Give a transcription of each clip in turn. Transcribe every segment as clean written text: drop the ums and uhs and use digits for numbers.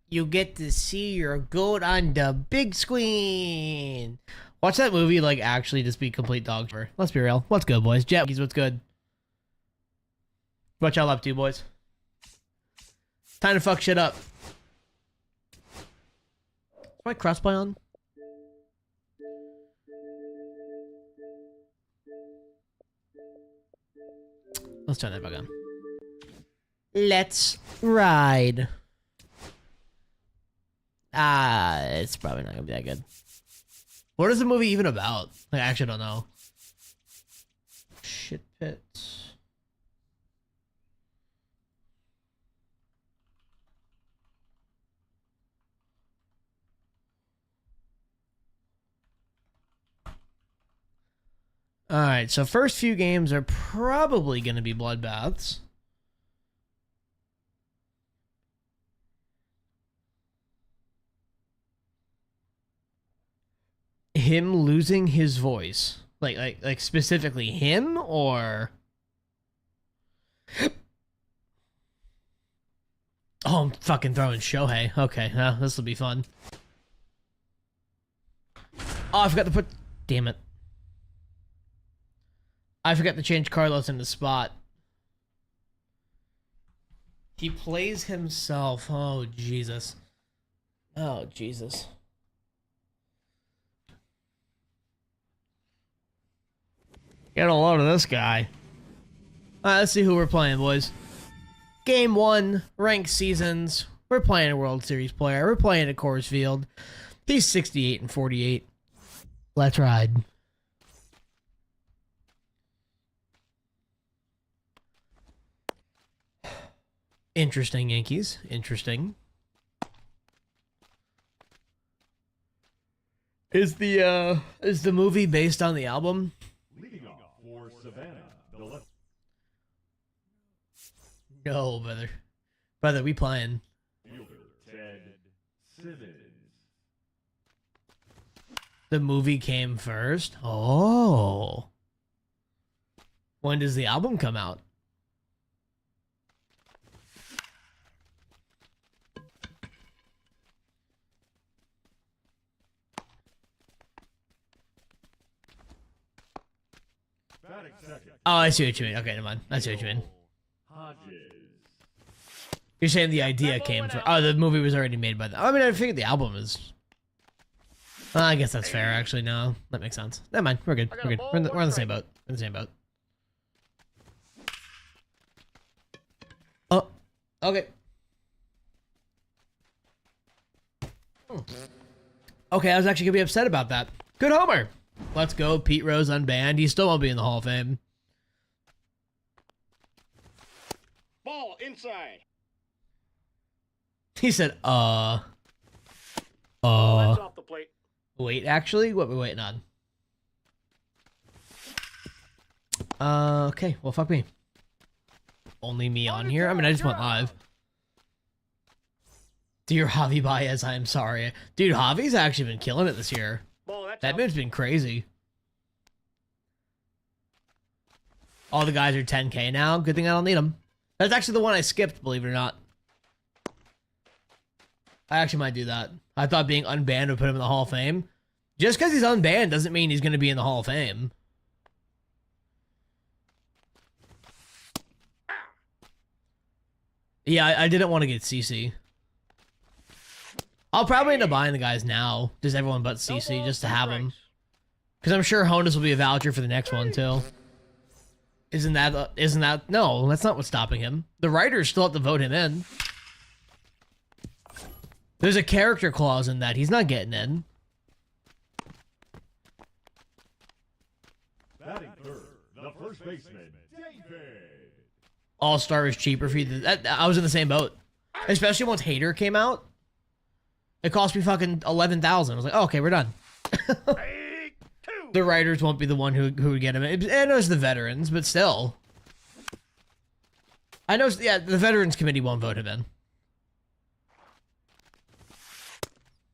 You get to see your goat on the big screen. Watch that movie, like, actually just be complete dog shit. Let's be real. What's good, boys? Jet, what's good? What y'all up to, boys? Time to fuck shit up. Is my crossplay on? Let's turn that back on. Let's ride. It's probably not gonna be that good. What is the movie even about? Like, I actually don't know. Shit pits. Alright, so first few games are probably gonna be bloodbaths. Him losing his voice. Like specifically him, or... Oh, I'm fucking throwing Shohei. Okay, this will be fun. Oh, I forgot to put... Damn it. I forgot to change Carlos in the spot. He plays himself. Oh, Jesus. Oh, Jesus. Get a load of this guy. Alright, let's see who we're playing, boys. Game 1, ranked seasons. We're playing a World Series player. We're playing at Coors Field. He's 68 and 48. Let's ride. Interesting, Yankees. Interesting. Is the movie based on the album? Leading off for Savannah, the left. No, brother. Brother, we playing. Fielder, Ted Simmons. The movie came first? Oh. When does the album come out? Batting second. Oh, I see what you mean. Okay, never mind. I see what you mean. Hodges. You're saying the idea came from... Oh, the movie was already made by the... I mean, I figured the album is... I guess that's fair, actually. No, that makes sense. Never mind. We're good. We're good. We're on the same boat. We're in the same boat. Oh. Okay. Okay, I was actually going to be upset about that. Good homer. Let's go. Pete Rose unbanned. He still won't be in the Hall of Fame. Ball inside. He said, Oh, that's off the plate. Wait, actually? What are we waiting on? Okay. Well, fuck me. Only me on here? I mean, I just went live. Dear Javi Baez, I am sorry. Dude, Javi's actually been killing it this year. Ball, that's That out. man's been crazy. All the guys are 10K now. Good thing I don't need them. That's actually the one I skipped, believe it or not. I actually might do that. I thought being unbanned would put him in the Hall of Fame. Just because he's unbanned doesn't mean he's going to be in the Hall of Fame. Yeah, I didn't want to get CC. I'll probably end up buying the guys now. Just everyone but CC, just to have them. Because I'm sure Honus will be a voucher for the next one, too. Isn't that... No, that's not what's stopping him. The writers still have to vote him in. There's a character clause in that. He's not getting in. Batting third, the first baseman, David. All-Star is cheaper for you. I was in the same boat. Especially once Hater came out. It cost me fucking 11,000. I was like, oh, okay, we're done. The writers won't be the one who would get him. I know it's the veterans, but still. I know, yeah, the Veterans Committee won't vote him in.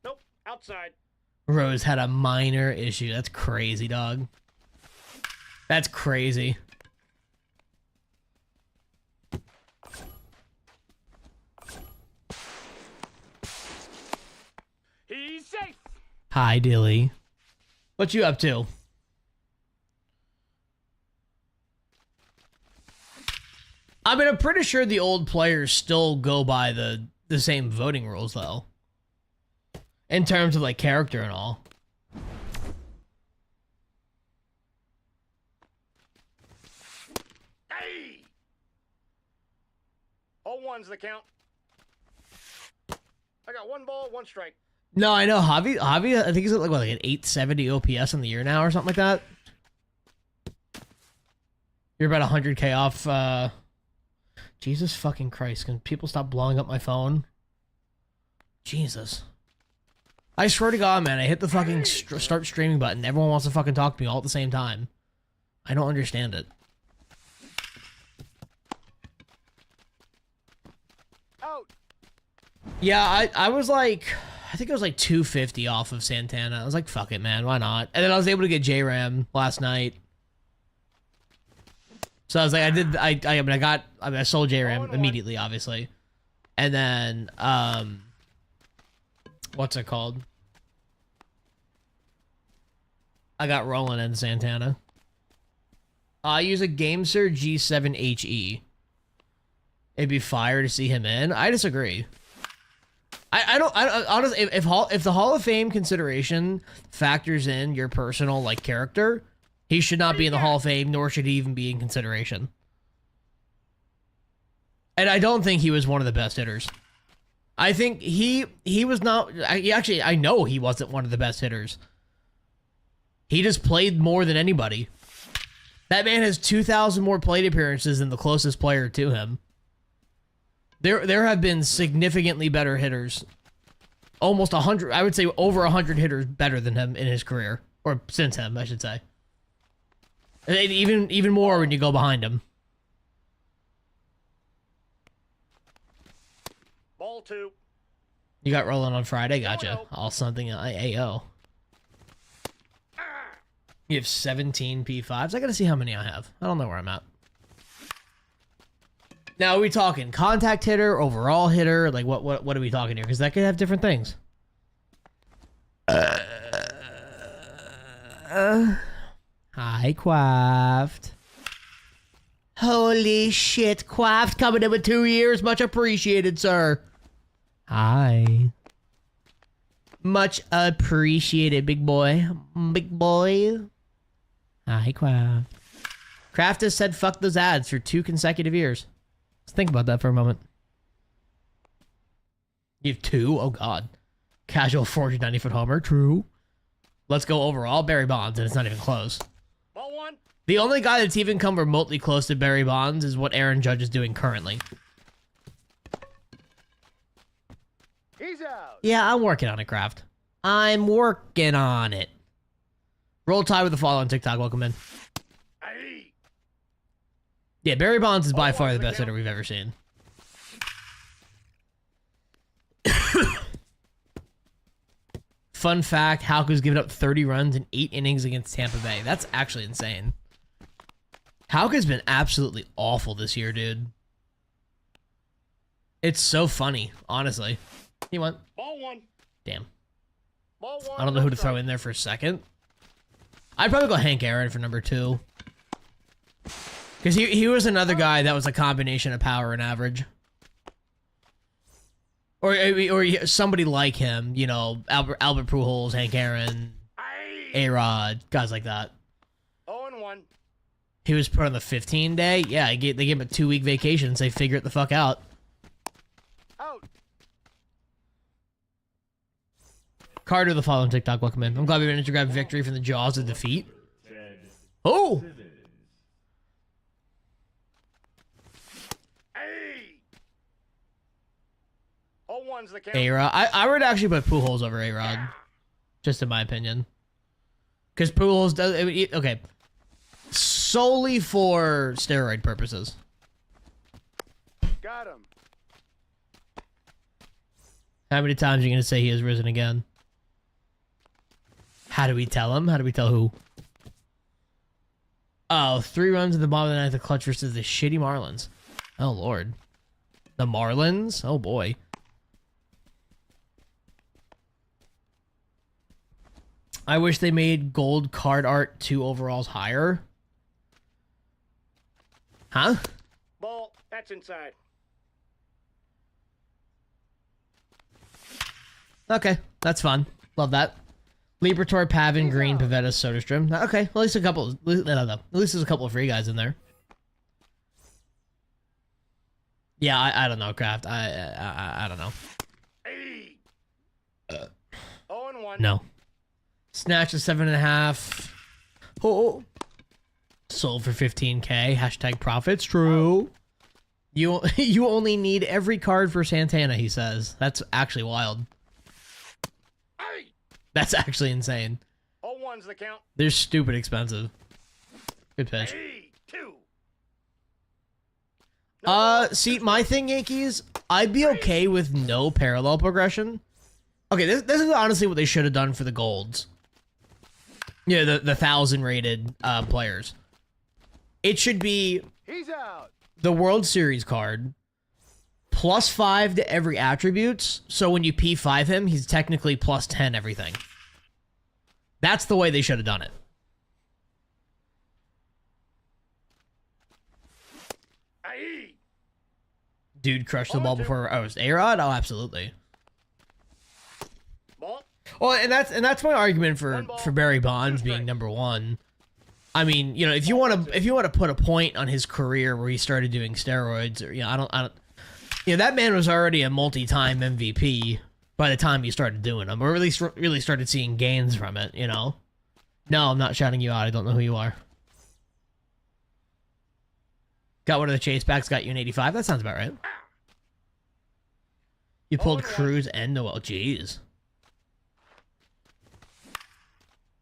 Nope, outside. Rose had a minor issue. That's crazy, dog. That's crazy. Hi, Dilly. What you up to? I mean, I'm pretty sure the old players still go by the same voting rules, though. In terms of, like, character and all. Hey! All ones the count. I got 1 ball, 1 strike. No, I know. Javi, I think he's at, like, what, like an 870 OPS in the year now or something like that. You're about 100K off, Jesus fucking Christ. Can people stop blowing up my phone? Jesus. I swear to God, man, I hit the fucking start streaming button. Everyone wants to fucking talk to me all at the same time. I don't understand it. Out. Yeah, I was like, I think it was like 250 off of Santana. I was like, fuck it, man, why not? And then I was able to get J-Ram last night. So I was like, I sold J-Ram immediately, obviously. And then, what's it called? I got Roland and Santana. I use a GameSir G7HE. It'd be fire to see him in. I disagree. I don't honestly, if the Hall of Fame consideration factors in your personal, like, character, he should not be in the Hall of Fame, nor should he even be in consideration. And I don't think he was one of the best hitters. I think he was not... Actually, I know he wasn't one of the best hitters. He just played more than anybody. That man has 2,000 more plate appearances than the closest player to him. There have been significantly better hitters. Almost 100... I would say over 100 hitters better than him in his career. Or since him, I should say. And even more when you go behind him. Ball 2. You got rolling on Friday? Gotcha. No. All something AO. You have 17 P5s? I gotta see how many I have. I don't know where I'm at. Now, are we talking contact hitter, overall hitter? Like, what are we talking here? Because that could have different things. Hi, Quaft. Holy shit, Quaft coming in with 2 years. Much appreciated, sir. Hi. Much appreciated, big boy. Big boy. Hi, Quaft. Kraft has said fuck those ads for 2 consecutive years. Let's think about that for a moment. You have 2? Oh, God. Casual 490-foot homer. True. Let's go overall. Barry Bonds, and it's not even close. Ball 1. The only guy that's even come remotely close to Barry Bonds is what Aaron Judge is doing currently. He's out. Yeah, I'm working on it, Kraft. I'm working on it. Roll Tide with the follow on TikTok. Welcome in. Hey. Yeah, Barry Bonds is by far the best hitter we've ever seen. Fun fact, Houck given up 30 runs in 8 innings against Tampa Bay. That's actually insane. Houck has been absolutely awful this year, dude. It's so funny, honestly. He went. Ball 1. Damn. Ball 1. I don't know who to throw in there for a second. I'd probably go Hank Aaron for number 2. Because he was another guy that was a combination of power and average. Or somebody like him, you know, Albert Pujols, Hank Aaron, Hey. A-Rod, guys like that. 0-1. He was put on the 15 day. Yeah, they gave him a 2-week vacation and say figure it the fuck out. Out. Carter, the following TikTok, welcome in. I'm glad we managed to grab victory from the jaws of defeat. Oh! Hey. 0-1's the count. A-Rod. I would actually put Pujols over A-Rod. Just in my opinion. Because Pujols does... Okay. Solely for steroid purposes. Got him. How many times are you going to say he has risen again? How do we tell him? How do we tell who? Oh, 3 runs in the bottom of the ninth, the clutch versus the shitty Marlins. Oh, Lord. The Marlins? Oh, boy. I wish they made gold card art 2 overalls higher. Huh? Ball, that's inside. Okay, that's fun. Love that. Libertor, Pavin, Green, Pavetta, SodaStream. Okay, well, at least a couple. At least there's a couple of free guys in there. Yeah, I don't know, Kraft. I don't know. Hey. 0-1. No. Snatch is 7.5. Oh. Sold for 15K. Hashtag profits. True. You only need every card for Santana, he says. That's actually wild. Hey. That's actually insane. 0-1's the count. They're stupid expensive. Good pitch. Hey, 2. See, my thing, Yankees, I'd be okay with no parallel progression. Okay, this is honestly what they should have done for the golds. Yeah, the 1,000 rated players. It should be He's out. the World Series card plus 5 to every attributes. So when you P5 him, he's technically plus 10 everything. That's the way they should have done it. Hey. Dude crushed the ball before I was A-Rod? Oh, absolutely. Ball. Well, and that's my argument for Barry Bonds being number 1. I mean, you know, if you want to put a point on his career where he started doing steroids, or I don't, you know, that man was already a multi-time MVP by the time he started doing them, or at least really started seeing gains from it. You know. No, I'm not shouting you out. I don't know who you are. Got one of the chase backs. Got you an 85. That sounds about right. You pulled Cruz and Noel. Jeez.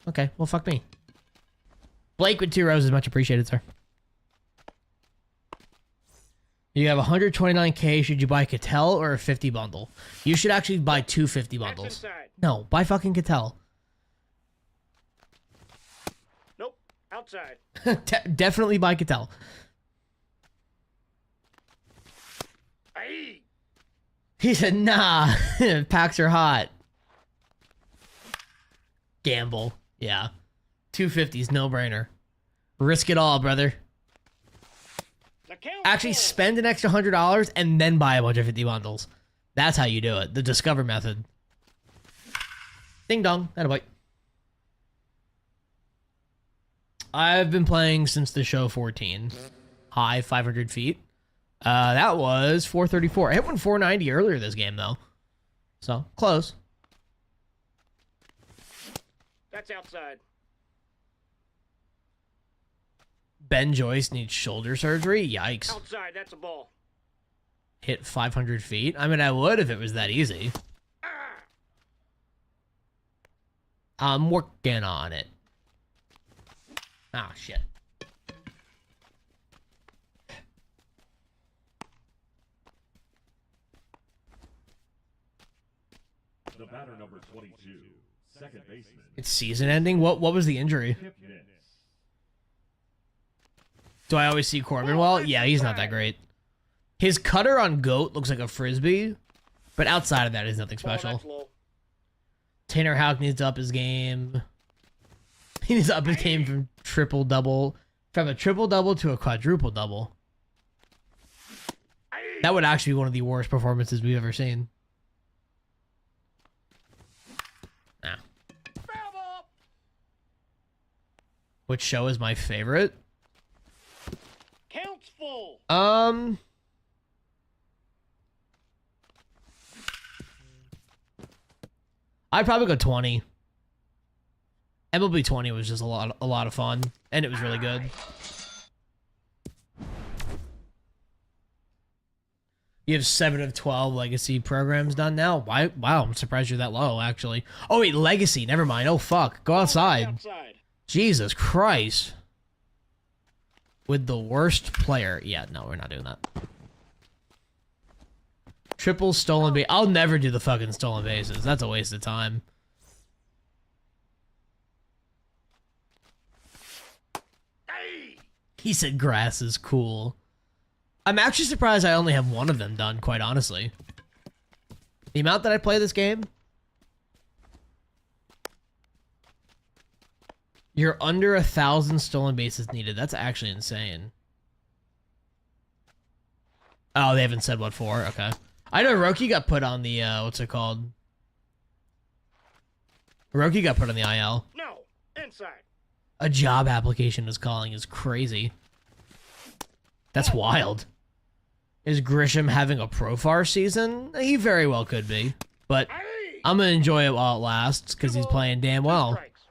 Okay, well, fuck me. Blake with 2 roses, much appreciated, sir. You have 129K. Should you buy Cattell or a 50 bundle? You should actually buy 2 50 bundles. Inside. No, buy fucking Cattell. Nope. Outside. Definitely buy Cattell. Hey. He said, nah, packs are hot. Gamble. Yeah. 250's no-brainer. Risk it all, brother. The count. Actually, spend an extra $100 and then buy a bunch of 50 bundles. That's how you do it. The Discover method. Ding dong. Attaboy. I've been playing since the show 14. High 500 feet. That was 434. I hit one 490 earlier this game, though. So, close. That's outside. Ben Joyce needs shoulder surgery? Yikes. Outside. That's a ball. Hit 500 feet? I mean, I would if it was that easy. Ah. I'm working on it. Ah, shit. The batter number 22, second baseman. It's season ending? What was the injury? Hip miss. Do I always see Corbin well? Yeah, he's not that great. His cutter on GOAT looks like a frisbee, but outside of that, he's nothing Ball, special. that's low. Tanner Houck needs to up his game. He needs to up his game from a triple double to a quadruple double. That would actually be one of the worst performances we've ever seen. Nah. Foul ball. Which show is my favorite? Counts full. I'd probably go 20. MLB 20 was just a lot of fun, and it was really good. You have 7 of 12 legacy programs done now? Why? Wow, I'm surprised you're that low, actually. Oh, wait, legacy. Never mind. Oh, fuck. Go outside. Outside. Jesus Christ. With the worst player. Yeah, no, we're not doing that. Triple stolen base. I'll never do the fucking stolen bases. That's a waste of time. Hey. He said grass is cool. I'm actually surprised I only have one of them done, quite honestly. The amount that I play this game. You're under 1,000 stolen bases needed. That's actually insane. Oh, they haven't said what for. Okay. I know Roki got put on the, what's it called? Roki got put on the IL. No, inside. A job application is calling is crazy. That's wild. Is Grisham having a Profar season? He very well could be. But Hey! I'm going to enjoy it while it lasts because he's playing damn well. Strikes.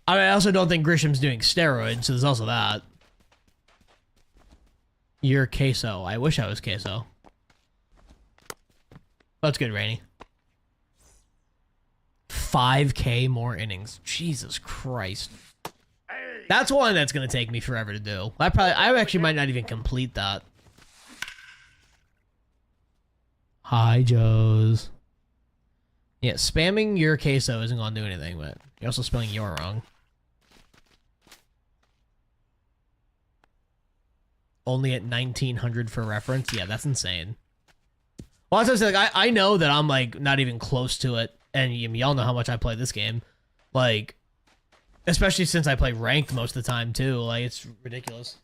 I also don't think Grisham's doing steroids, so there's also that. You're Queso. I wish I was Queso. That's good, Rainey. 5K more innings. Jesus Christ. Hey! That's one that's gonna take me forever to do. I actually might not even complete that. Hi, Joes. Yeah, spamming your queso isn't gonna do anything, but you're also spelling your wrong. Only at 1900 for reference? Yeah, that's insane. Well, that's what I'm saying. Like, I know that I'm, like, not even close to it, and y'all know how much I play this game. Like, especially since I play ranked most of the time, too. Like, it's ridiculous.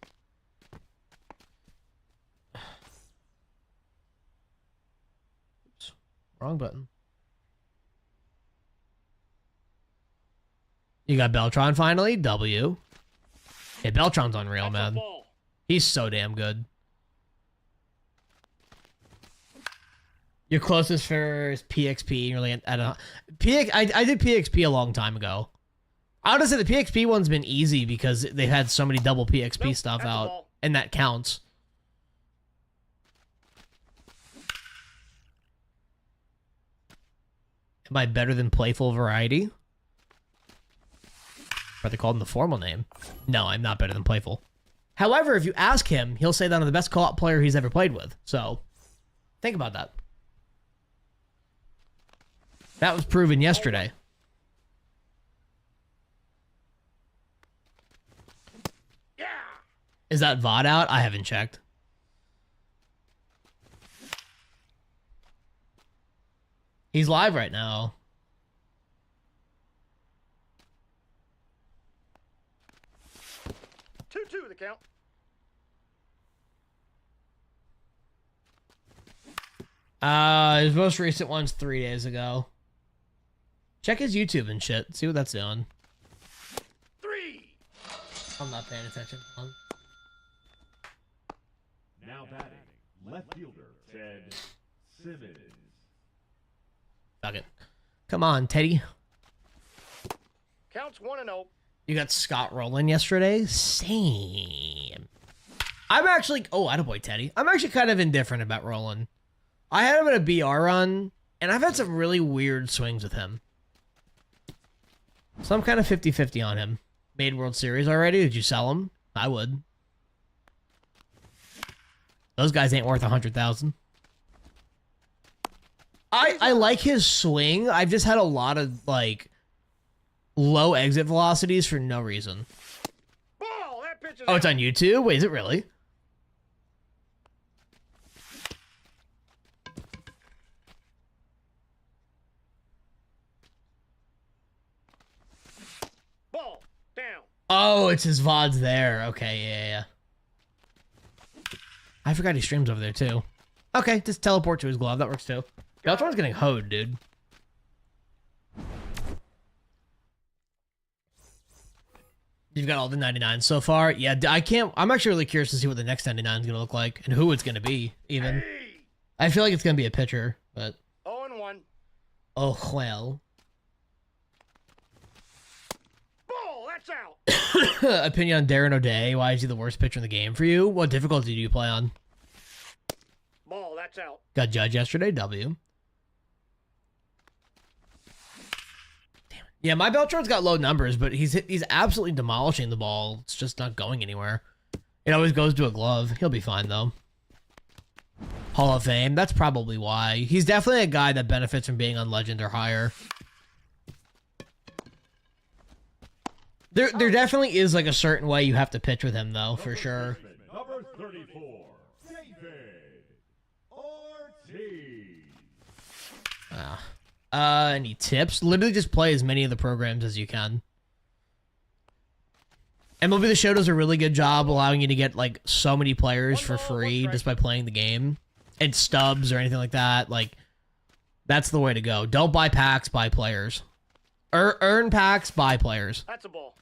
Oops. Wrong button. You got Beltron finally? W. Hey, Beltron's unreal, That's a man. ball. He's so damn good. Your closest for is PXP. Really, I don't know. I did PXP a long time ago. Honestly, the PXP one's been easy because they've had so many double PXP Nope, stuff that's a out, ball. and that counts. Am I better than Playful Variety? Or they called him the formal name. No, I'm not better than Playful. However, if you ask him, he'll say that I'm the best co-op player he's ever played with. So, think about that. That was proven yesterday. Yeah! Is that VOD out? I haven't checked. He's live right now. 2-2 the count. His most recent one's 3 days ago. Check his YouTube and shit. See what that's doing. 3! I'm not paying attention. Hold on. Now batting, left fielder Ted Simmons. Fuck it. Come on, Teddy. Counts 1-0. You got Scott Rowland yesterday? Same. I'm actually... Oh, attaboy, Teddy. I'm actually kind of indifferent about Rowland. I had him in a BR run, and I've had some really weird swings with him. So I'm kind of 50-50 on him. Made World Series already? Did you sell him? I would. Those guys ain't worth 100,000. I like his swing. I've just had a lot of, like, low exit velocities for no reason. Ball! That pitch is Oh, it's out. on YouTube? Wait, is it really? Ball! Down. Oh, it's his VODs there. Okay, yeah. I forgot he streams over there, too. Okay, just teleport to his glove. That works, too. Beltron's getting hoed, dude. You've got all the 99s so far? Yeah, I can't... I'm actually really curious to see what the next 99 is going to look like and who it's going to be, even. Hey! I feel like it's going to be a pitcher, but... 0-1. Oh, well. Ball! That's out. Opinion on Darren O'Day. Why is he the worst pitcher in the game for you? What difficulty do you play on? Ball! That's out. Got Judge yesterday, W. Damn it. Yeah, my Beltron's got low numbers, but he's absolutely demolishing the ball. It's just not going anywhere. It always goes to a glove. He'll be fine, though. Hall of Fame. That's probably why. He's definitely a guy that benefits from being on Legend or higher. There definitely is, like, a certain way you have to pitch with him, though, for sure. Number 34, David Ortiz. Ah. Any tips? Literally just play as many of the programs as you can. MLB The Show does a really good job allowing you to get, like, so many players for free just by playing the game. And stubs or anything like that. Like, that's the way to go. Don't buy packs, buy players. Earn packs, buy players. That's a ball.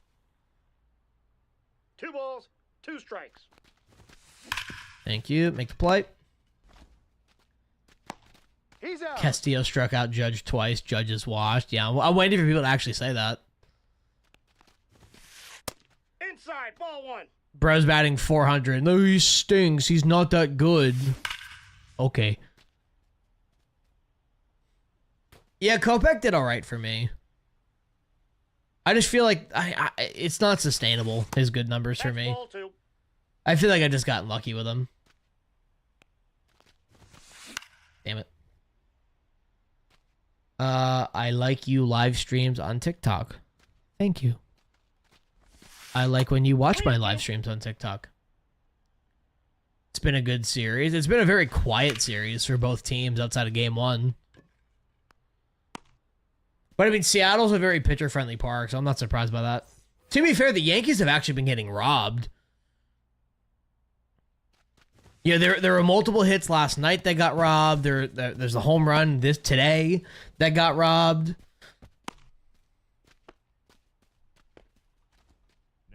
2 balls, 2 strikes. Thank you. Make the play. He's out. Castillo struck out Judge twice. Judge is washed. Yeah, I'm waiting for people to actually say that. Inside, ball 1. Bro's batting 400. No, he stinks. He's not that good. Okay. Yeah, Kopech did all right for me. I just feel like it's not sustainable, his good numbers for me. Ball 2. I feel like I just got lucky with him. Damn it. I like you live streams on TikTok. Thank you. I like when you watch my live streams on TikTok. It's been a good series. It's been a very quiet series for both teams outside of game 1. But I mean, Seattle's a very pitcher-friendly park, so I'm not surprised by that. To be fair, the Yankees have actually been getting robbed. Yeah, there were multiple hits last night that got robbed. There's a home run today that got robbed.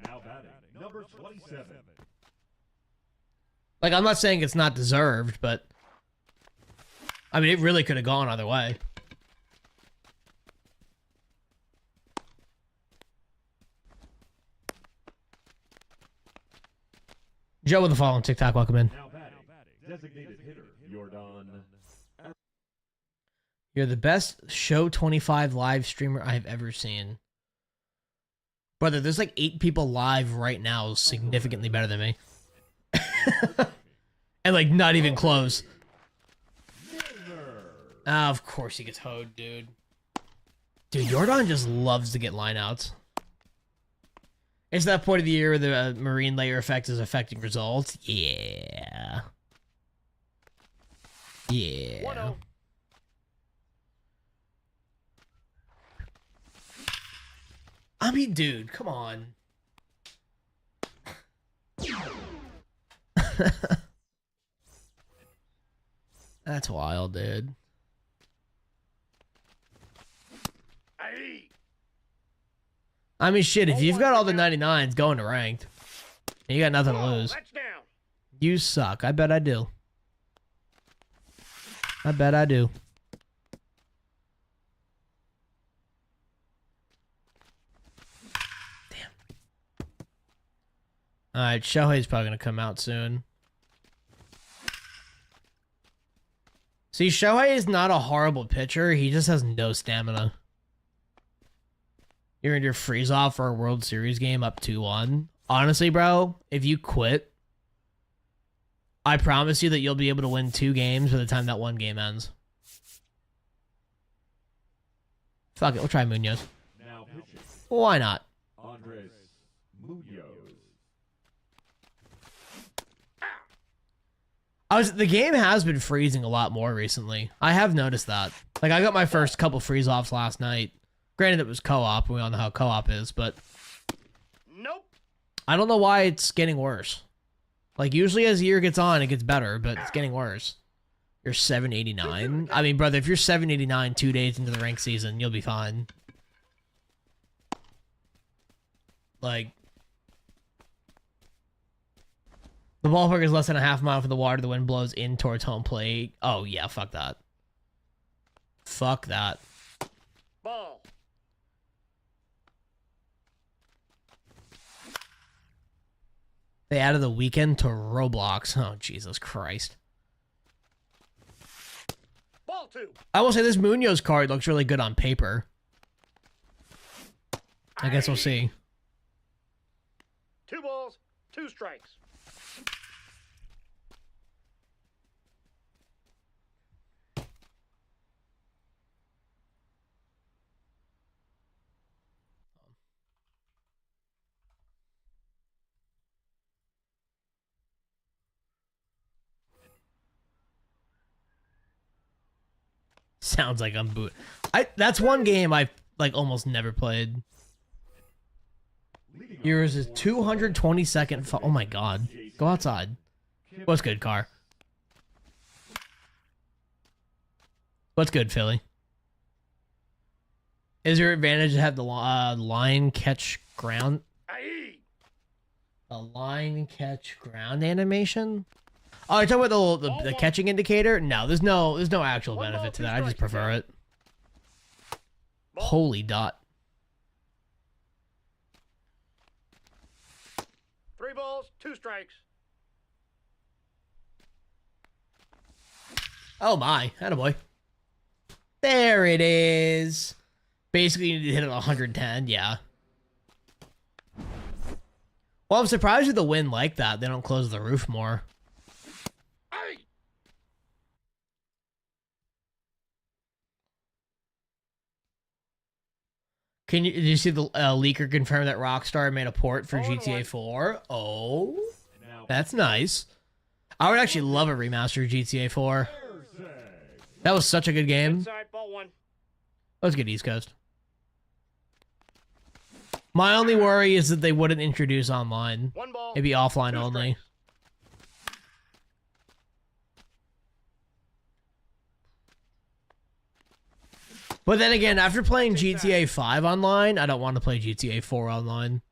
Now batting, number 27. Like, I'm not saying it's not deserved, but I mean, it really could have gone either way. Joe with the follow on TikTok. Welcome in. Now batting, designated hitter, Jordan. You're the best Show 25 live streamer I've ever seen. Brother, there's like 8 people live right now significantly better than me. And like not even close. Ah, of course he gets hoed, dude. Dude, Jordan just loves to get lineouts. It's that point of the year where the marine layer effect is affecting results. Yeah. Yeah. 1-0. I mean, dude, come on. That's wild, dude. Aye. I mean, shit, if you've got all the 99s going to ranked, you got nothing to Ball, lose. that's down. You suck. I bet I do. I bet I do. Damn. Alright, Shohei's probably going to come out soon. See, Shohei is not a horrible pitcher. He just has no stamina. You're in your freeze off for a World Series game up 2-1. Honestly, bro, if you quit, I promise you that you'll be able to win 2 games by the time that 1 game ends. Fuck it, we'll try Munoz. Now pitching, Why not? Andres Munoz. The game has been freezing a lot more recently. I have noticed that. Like, I got my first couple freeze offs last night. Granted, it was co-op. We all know how co-op is, but Nope. I don't know why it's getting worse. Like, usually as the year gets on, it gets better, but it's getting worse. You're 789. I mean, brother, if you're 789 2 days into the ranked season, you'll be fine. Like, the ballpark is less than a half mile from the water. The wind blows in towards home plate. Oh, yeah, fuck that. Fuck that. Ball. They added the weekend to Roblox. Oh, Jesus Christ. Ball 2. I will say this Munoz card looks really good on paper. I guess we'll see. 2 balls, 2 strikes. Sounds like I'm boot. That's one game I like almost never played. Yours is 222nd. Oh my god. Go outside. What's good, car? What's good, Philly? Is your advantage to have the line catch ground? The line catch ground animation? Oh, you're talking about the catching indicator? No, there's no actual benefit to that. I just prefer it. Holy dot. 3 balls, 2 strikes. Oh my, attaboy. There it is. Basically, you need to hit it 110, yeah. Well, I'm surprised with the wind like that, they don't close the roof more. Did you see the leaker confirm that Rockstar made a port for GTA 4? Oh, that's nice. I would actually love a remaster of GTA 4. That was such a good game. Inside, ball 1. Let's get East Coast. My only worry is that they wouldn't introduce online. 1 ball. It'd be offline 2 only. strikes. But then again, after playing GTA 5 online, I don't want to play GTA 4 online.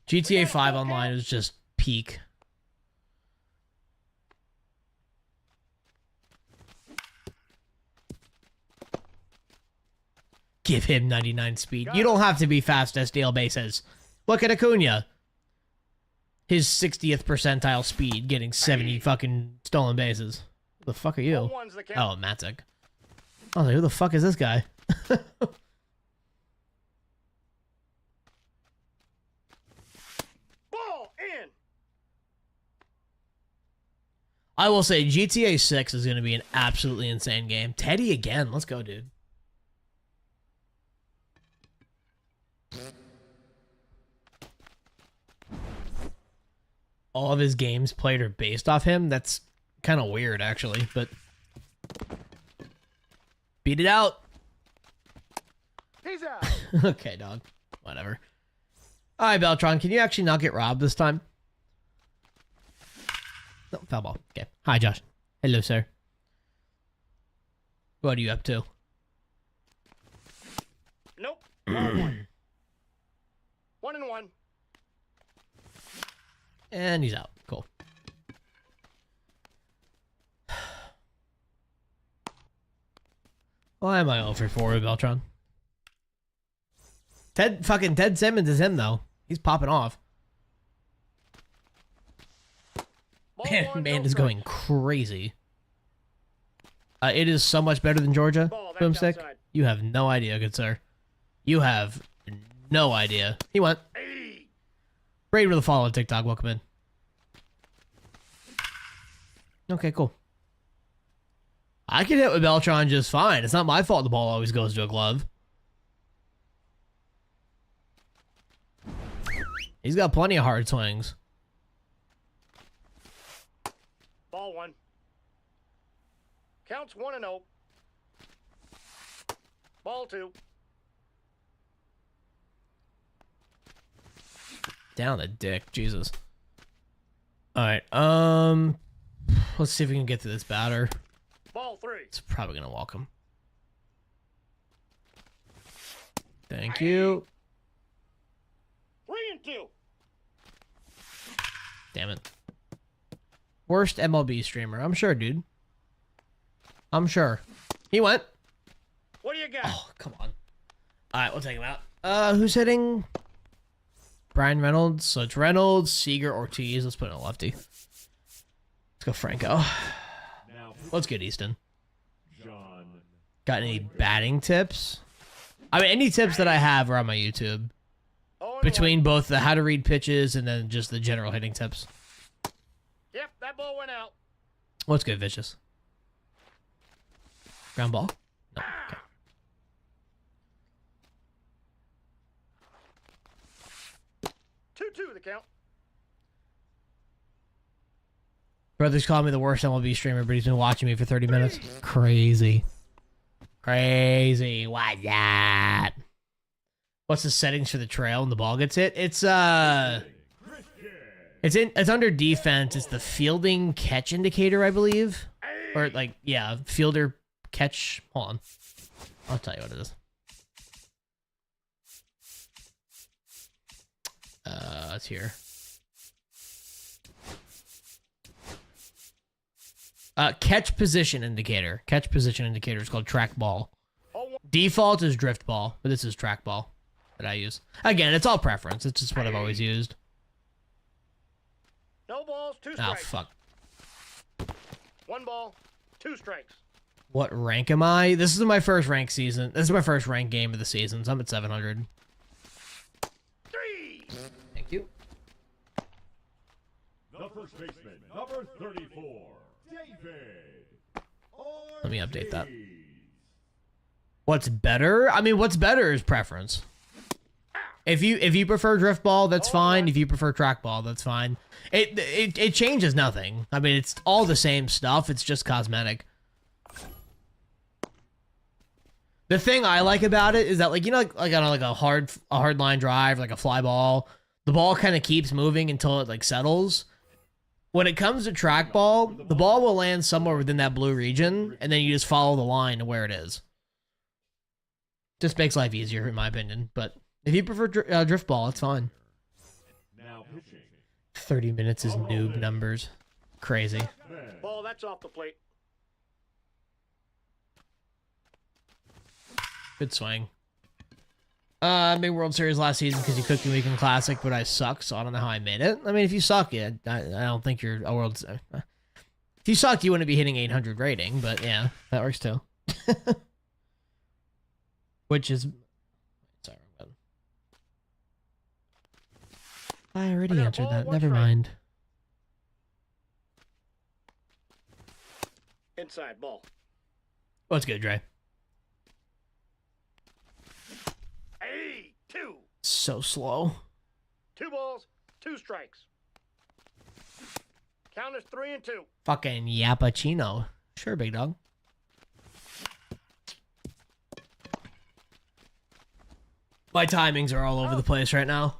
GTA 5 online is just peak. Give him 99 speed. You don't have to be fast as DL says. Look at Acuna. His 60th percentile speed getting 70 fucking stolen bases. Who the fuck are you? Ball 1's the count. Oh, Matic. I was like, who the fuck is this guy? Ball in. I will say GTA 6 is going to be an absolutely insane game. Teddy again. Let's go, dude. All of his games played are based off him. That's kind of weird, actually, but beat it out. He's out. Okay, dog. Whatever. All right, Beltron, can you actually not get robbed this time? No, foul ball. Okay. Hi, Josh. Hello, sir. What are you up to? Nope. Ball 1. 1 and 1. And he's out. Cool. Why am I 0 for 4 with Beltron? Ted Simmons is him, though. He's popping off. Ball Man, 1, man no is strikes. going crazy. It is so much better than Georgia, Ball, that's Boomstick. outside. You have no idea, good sir. You have no idea. He went. Hey. Braid with a follow on TikTok. Welcome in. Okay, cool. I can hit with Beltron just fine. It's not my fault the ball always goes to a glove. He's got plenty of hard swings. Ball 1. Counts 1 and 0. Ball 2. Down the dick, Jesus. All right, let's see if we can get to this batter. Ball 3. It's probably gonna walk him. Thank you. 3 and 2. Damn it. Worst MLB streamer. I'm sure, dude. I'm sure. He went. What do you got? Oh, come on. All right, we'll take him out. Who's hitting? Brian Reynolds. So it's Reynolds, Seager, Ortiz. Let's put in a lefty. Let's go Franco. Now, Let's get Easton. John. Got any batting tips? I mean, any tips that I have are on my YouTube. 0 and Between both the how to read pitches and then just the general hitting tips. 1. Yep, that ball went out. What's good, Vicious? Ground ball? No. Okay. Two the count. Brother's calling me the worst MLB streamer, but he's been watching me for 30 minutes. Crazy. Crazy. What's that? What's the settings for the trail when the ball gets hit? It's it's under defense. It's the fielding catch indicator, I believe. Or like, yeah, fielder catch. Hold on. I'll tell you what it is. It's here. Catch position indicator. Catch position indicator is called trackball. Default is drift ball, but this is trackball that I use. Again, it's all preference. It's just what I've always used. No balls, 2 Oh, strikes. fuck. 1 ball, 2 strikes. What rank am I? This is my first rank season. This is my first rank game of the season, so I'm at 700. 3. Thank you. The first baseman, number 34, David. Let me update that. Ortiz. What's better? I mean, what's better is preference. If you prefer drift ball, that's fine. If you prefer trackball, that's fine. It changes nothing. I mean, it's all the same stuff. It's just cosmetic. The thing I like about it is that, like, you know, like on like a hard line drive, like a fly ball, the ball kind of keeps moving until it like settles. When it comes to trackball, the ball will land somewhere within that blue region, and then you just follow the line to where it is. Just makes life easier, in my opinion. But if you prefer drift ball, it's fine. Now pitching. 30 minutes is noob numbers. Crazy. Ball, that's off the plate. Good swing. I made World Series last season because you cooked the Weekend Classic, but I suck, so I don't know how I made it. I mean, if you suck, yeah, I don't think you're a World Series. If you sucked, you wouldn't be hitting 800 rating, but yeah, that works too. Which is... Sorry, I already answered that. Never mind. Inside ball. What's good, Dre? Hey, 2. So slow. 2 balls, 2 strikes. Count is 3 and 2. Fucking Yappuccino. Sure, big dog. My timings are all over the place right now.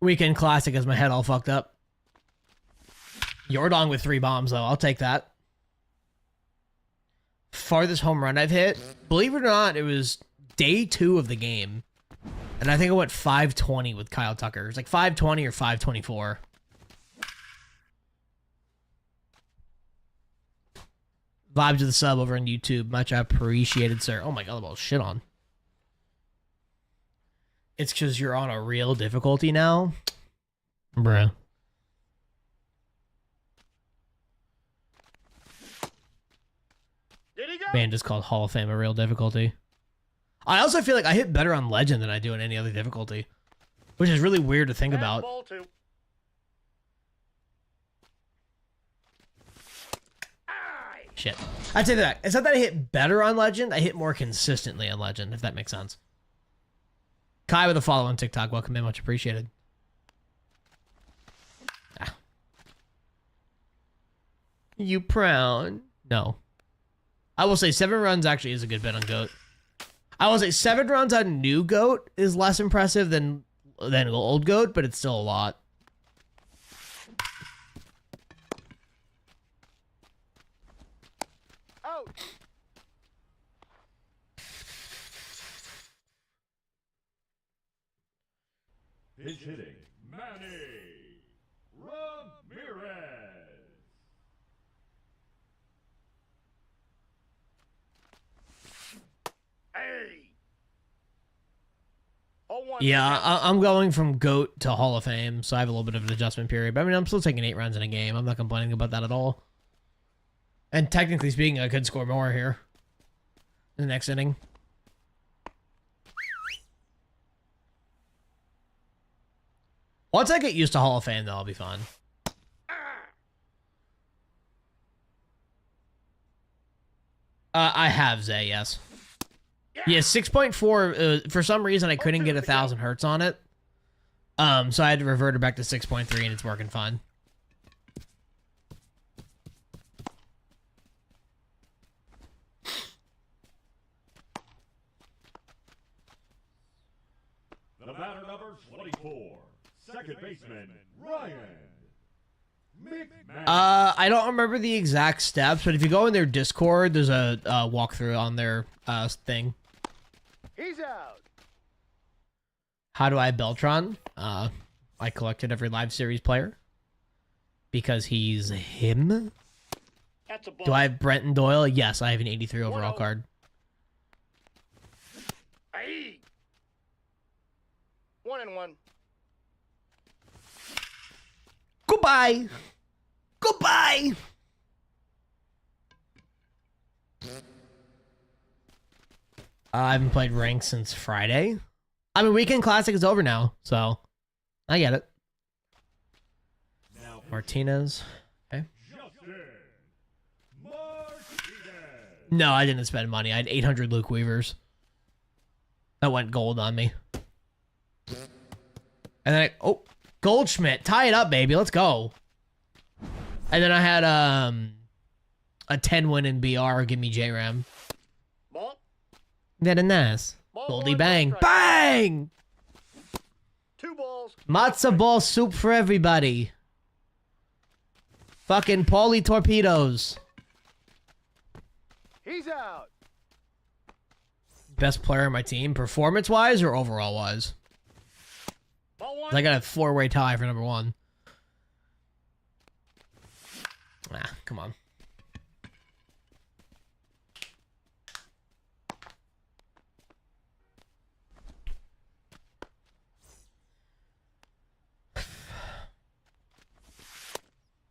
Weekend Classic has my head all fucked up. Yordong with 3 bombs, though. I'll take that. Farthest home run I've hit. Believe it or not, it was day 2 of the game. And I think I went 520 with Kyle Tucker. It was like 520 or 524. Vibes of the sub over on YouTube. Much appreciated, sir. Oh my god, the ball's shit on. It's because you're on a real difficulty now? Bruh. Did he go? Band is called Hall of Fame a real difficulty. I also feel like I hit better on Legend than I do in any other difficulty. Which is really weird to think about. Ball 2. Shit. I'd say that. It's not that I hit better on Legend, I hit more consistently on Legend, if that makes sense. Kai with a follow on TikTok. Welcome in. Much appreciated. Ah. You proud? No. I will say 7 runs actually is a good bet on GOAT. I will say 7 runs on new GOAT is less impressive than old GOAT, but it's still a lot. Out. Pitch hitting, Manny Ramirez. Hey. 0-1. Yeah, I'm going from GOAT to Hall of Fame, so I have a little bit of an adjustment period. But I mean, I'm still taking 8 runs in a game. I'm not complaining about that at all. And technically speaking, I could score more here in the next inning. Once I get used to Hall of Fame, though, I'll be fine. I have Zay, yes. Yeah, 6.4. For some reason, I couldn't get 1,000 hertz on it. So I had to revert it back to 6.3, and it's working fine. batter number 24, second baseman, Ryan McMahon. I don't remember the exact steps, but if you go in their Discord, there's a walkthrough on their thing. He's out. How do I Beltron? I collected every live series player because he's him. That's a ball. Do I have Brenton Doyle? Yes, I have an 83 overall card. Aye. 1-1. Goodbye. Goodbye. I haven't played ranked since Friday. I mean, Weekend Classic is over now, so I get it. Now, Martinez. Okay. Justin Martinez. No, I didn't spend money. I had 800 Luke Weavers. That went gold on me. And then oh, Goldschmidt. Tie it up, baby. Let's go. And then I had a 10 win in BR. Give me J-Ram. Ball. Very nice. Ball Goldie one, bang. strike. Bang! 2 balls. Matzo ball soup for everybody. Fucking Paulie torpedoes. He's out. Best player on my team, performance-wise or overall-wise? Ball 1. I got a 4-way tie for number 1. Ah, come on.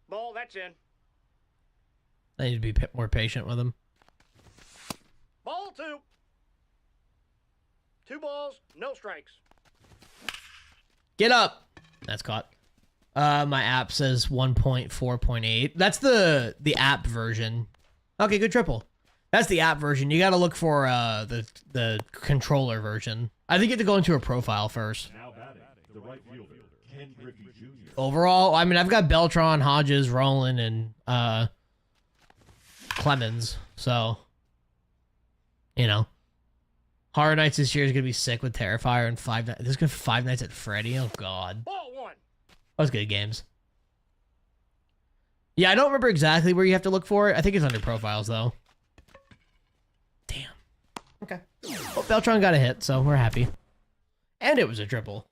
Ball, that's in. I need to be more patient with him. Ball 2. 2 balls, no strikes. Get up. That's caught. My app says 1.4.8. That's the app version. Okay, good triple. That's the app version. You got to look for the controller version. I think you have to go into a profile first. Now batting, the right fielder, Ken Griffey Jr. Overall, I mean, I've got Beltron, Hodges, Roland, and Clemens. So, you know, Horror Nights this year is gonna be sick with Terrifier and There's gonna be Five Nights at Freddy. Oh God, Ball 1. those good games. Yeah, I don't remember exactly where you have to look for it. I think it's under profiles though. Damn. Okay. Well, Beltron got a hit, so we're happy. And it was a triple.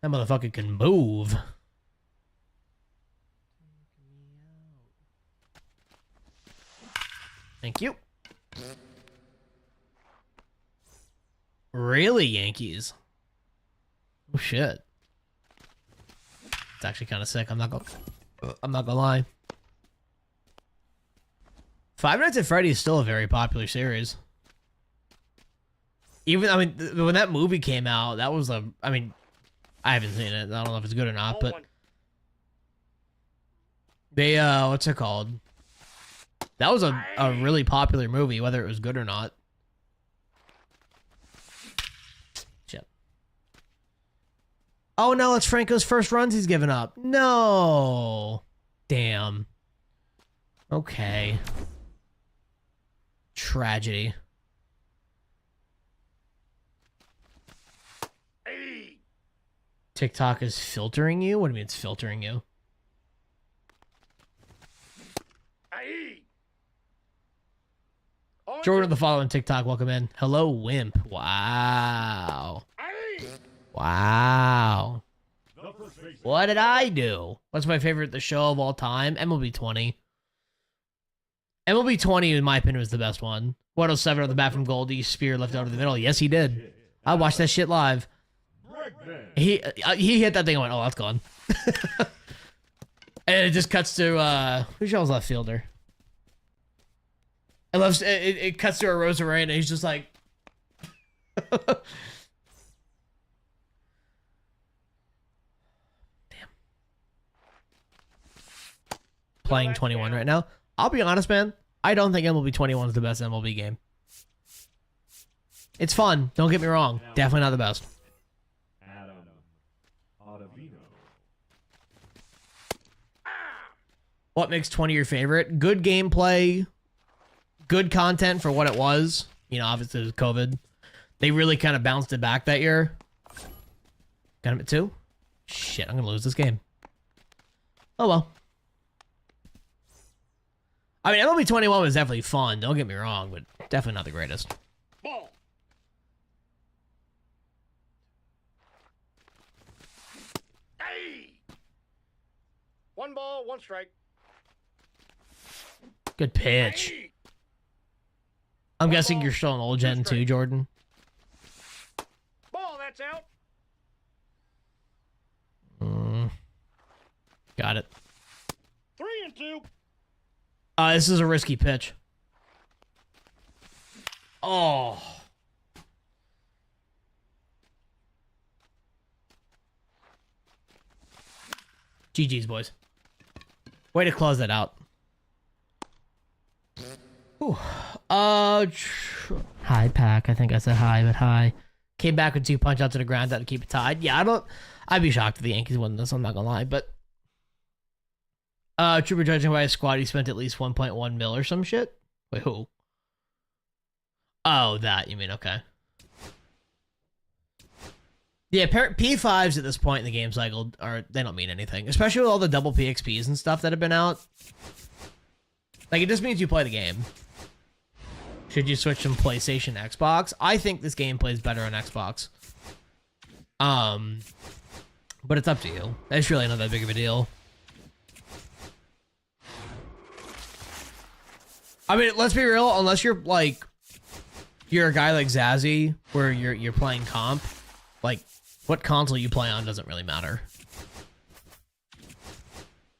That motherfucker can move. Thank you. Really, Yankees? Oh shit. It's actually kind of sick. I'm not gonna lie. Five Nights at Freddy is still a very popular series. Even, I mean, when that movie came out, that was a, I mean, I haven't seen it. I don't know if it's good or not, Ball but 1. they, what's it called? That was a really popular movie, whether it was good or not. Shit. Oh no, it's Franco's first runs he's given up. No. Damn. Okay. Tragedy. Hey. TikTok is filtering you? What do you mean it's filtering you? Hey. Jordan, the following TikTok, welcome in. Hello, Wimp. Wow. Hey. The Wow. first baseman, What did I do? What's my favorite the show of all time? MLB 20. MLB 20, in my opinion, was the best one. 107 on the bat from Goldie. Spear left out of the middle. Yes, he did. I watched that shit live. Bregman. He hit that thing and went, oh, that's gone. And it just cuts to, who's y'all's left fielder? It cuts to a Rosa Ray, and he's just like... Damn. Playing 21 right now. I'll be honest, man. I don't think MLB 21 is the best MLB game. It's fun. Don't get me wrong. Definitely not the best. Adam Ottavino. What makes 20 your favorite? Good gameplay. Good content for what it was. You know, obviously it was COVID. They really kind of bounced it back that year. Got him at 2. Shit, I'm gonna lose this game. Oh well. I mean, MLB 21 was definitely fun. Don't get me wrong, but definitely not the greatest. Ball. Hey! 1 ball, 1 strike. Good pitch. Hey! I'm guessing you're still an old gen too, Jordan. Ball, that's out. Got it. 3 and 2. This is a risky pitch. Oh. GG's, boys. Way to close that out. Ooh. Hi, Pack. I think I said hi, but hi. Came back with 2 punch outs to the ground out to keep it tied. Yeah, I'd be shocked if the Yankees won this. I'm not gonna lie, but Trooper judging by a squad, he spent at least 1.1 mil or some shit. Wait, who? Oh, that you mean? Okay. Yeah, P5s at this point in the game cycle they don't mean anything, especially with all the double PXPs and stuff that have been out. Like, it just means you play the game. Should you switch from PlayStation to Xbox? I think this game plays better on Xbox. But it's up to you. It's really not that big of a deal. I mean, let's be real. Unless you're like, you're a guy like Zazzy, where you're playing comp, like what console you play on doesn't really matter.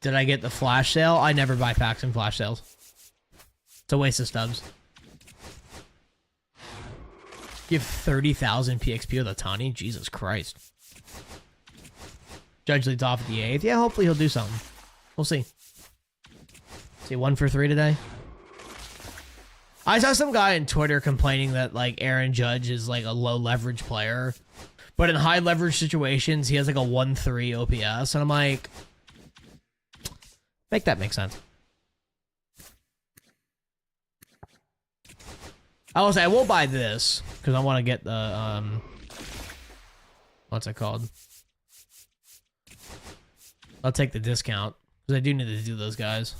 Did I get the flash sale? I never buy packs in flash sales. It's a waste of stubs. Give 30,000 PXP with Ohtani? Jesus Christ. Judge leads off at the 8th. Yeah, hopefully he'll do something. We'll see. See, 1 for 3 today. I saw some guy on Twitter complaining that, like, Aaron Judge is, like, a low-leverage player. But in high-leverage situations, he has, like, a 1-3 OPS. And I'm like, make that make sense. I will say, I will buy this, because I want to get the, what's it called? I'll take the discount, because I do need to do those guys.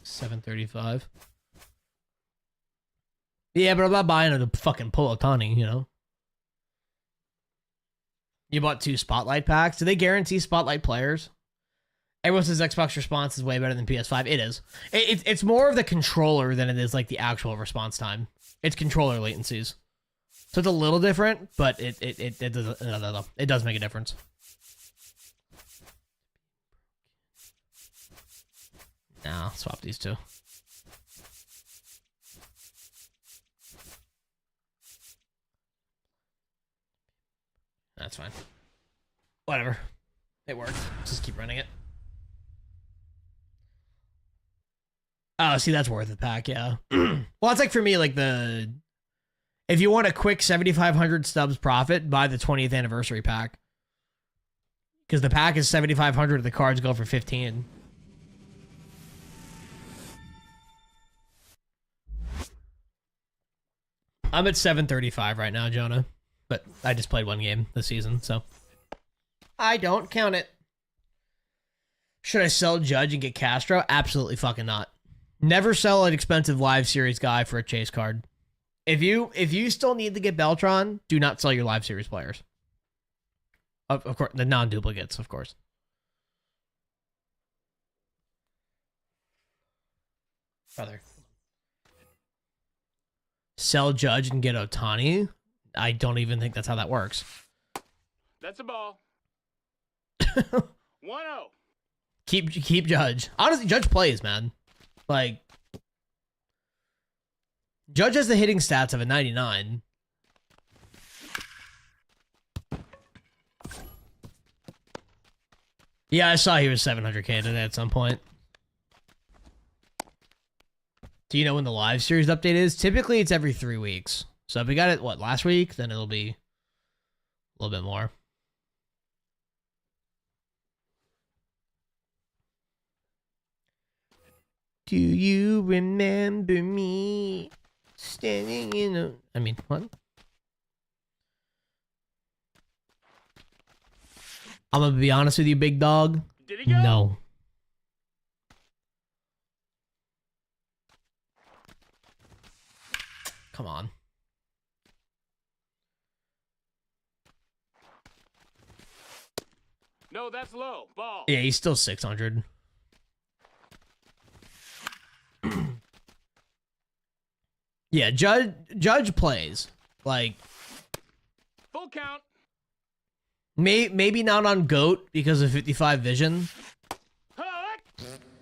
$735. Yeah, but I'm not buying a fucking pull Ohtani, you know? You bought 2 Spotlight packs. Do they guarantee Spotlight players? Everyone says Xbox response is way better than PS5. It is. It's more of the controller than it is like the actual response time. It's controller latencies. So it's a little different, but it does make a difference. Nah, I'll swap these 2. That's fine. Whatever. It works. Just keep running it. Oh, see, that's worth it, pack, yeah. Well, it's like for me, like if you want a quick 7,500 stubs profit, buy the 20th anniversary pack. Because the pack is 7,500, the cards go for 15. I'm at 735 right now, Jonah. But I just played 1 game this season, so I don't count it. Should I sell Judge and get Castro? Absolutely fucking not. Never sell an expensive live series guy for a chase card. If you still need to get Beltron, do not sell your live series players. Of course, the non-duplicates, of course. Brother. Sell Judge and get Ohtani? I don't even think that's how that works. That's a ball. 1-0. Keep Judge. Honestly, Judge plays, man. Like, Judge has the hitting stats of a 99. Yeah, I saw he was 700k today at some point. Do you know when the live series update is? Typically, it's every 3 weeks. So if we got it, what, last week? Then it'll be a little bit more. Do you remember me standing in a... I mean, what? I'm gonna be honest with you, big dog. Did he go? No. Come on. No, that's low. Ball. Yeah, he's still 600. Yeah, Judge plays. Like, Full count. maybe not on GOAT because of 55 vision.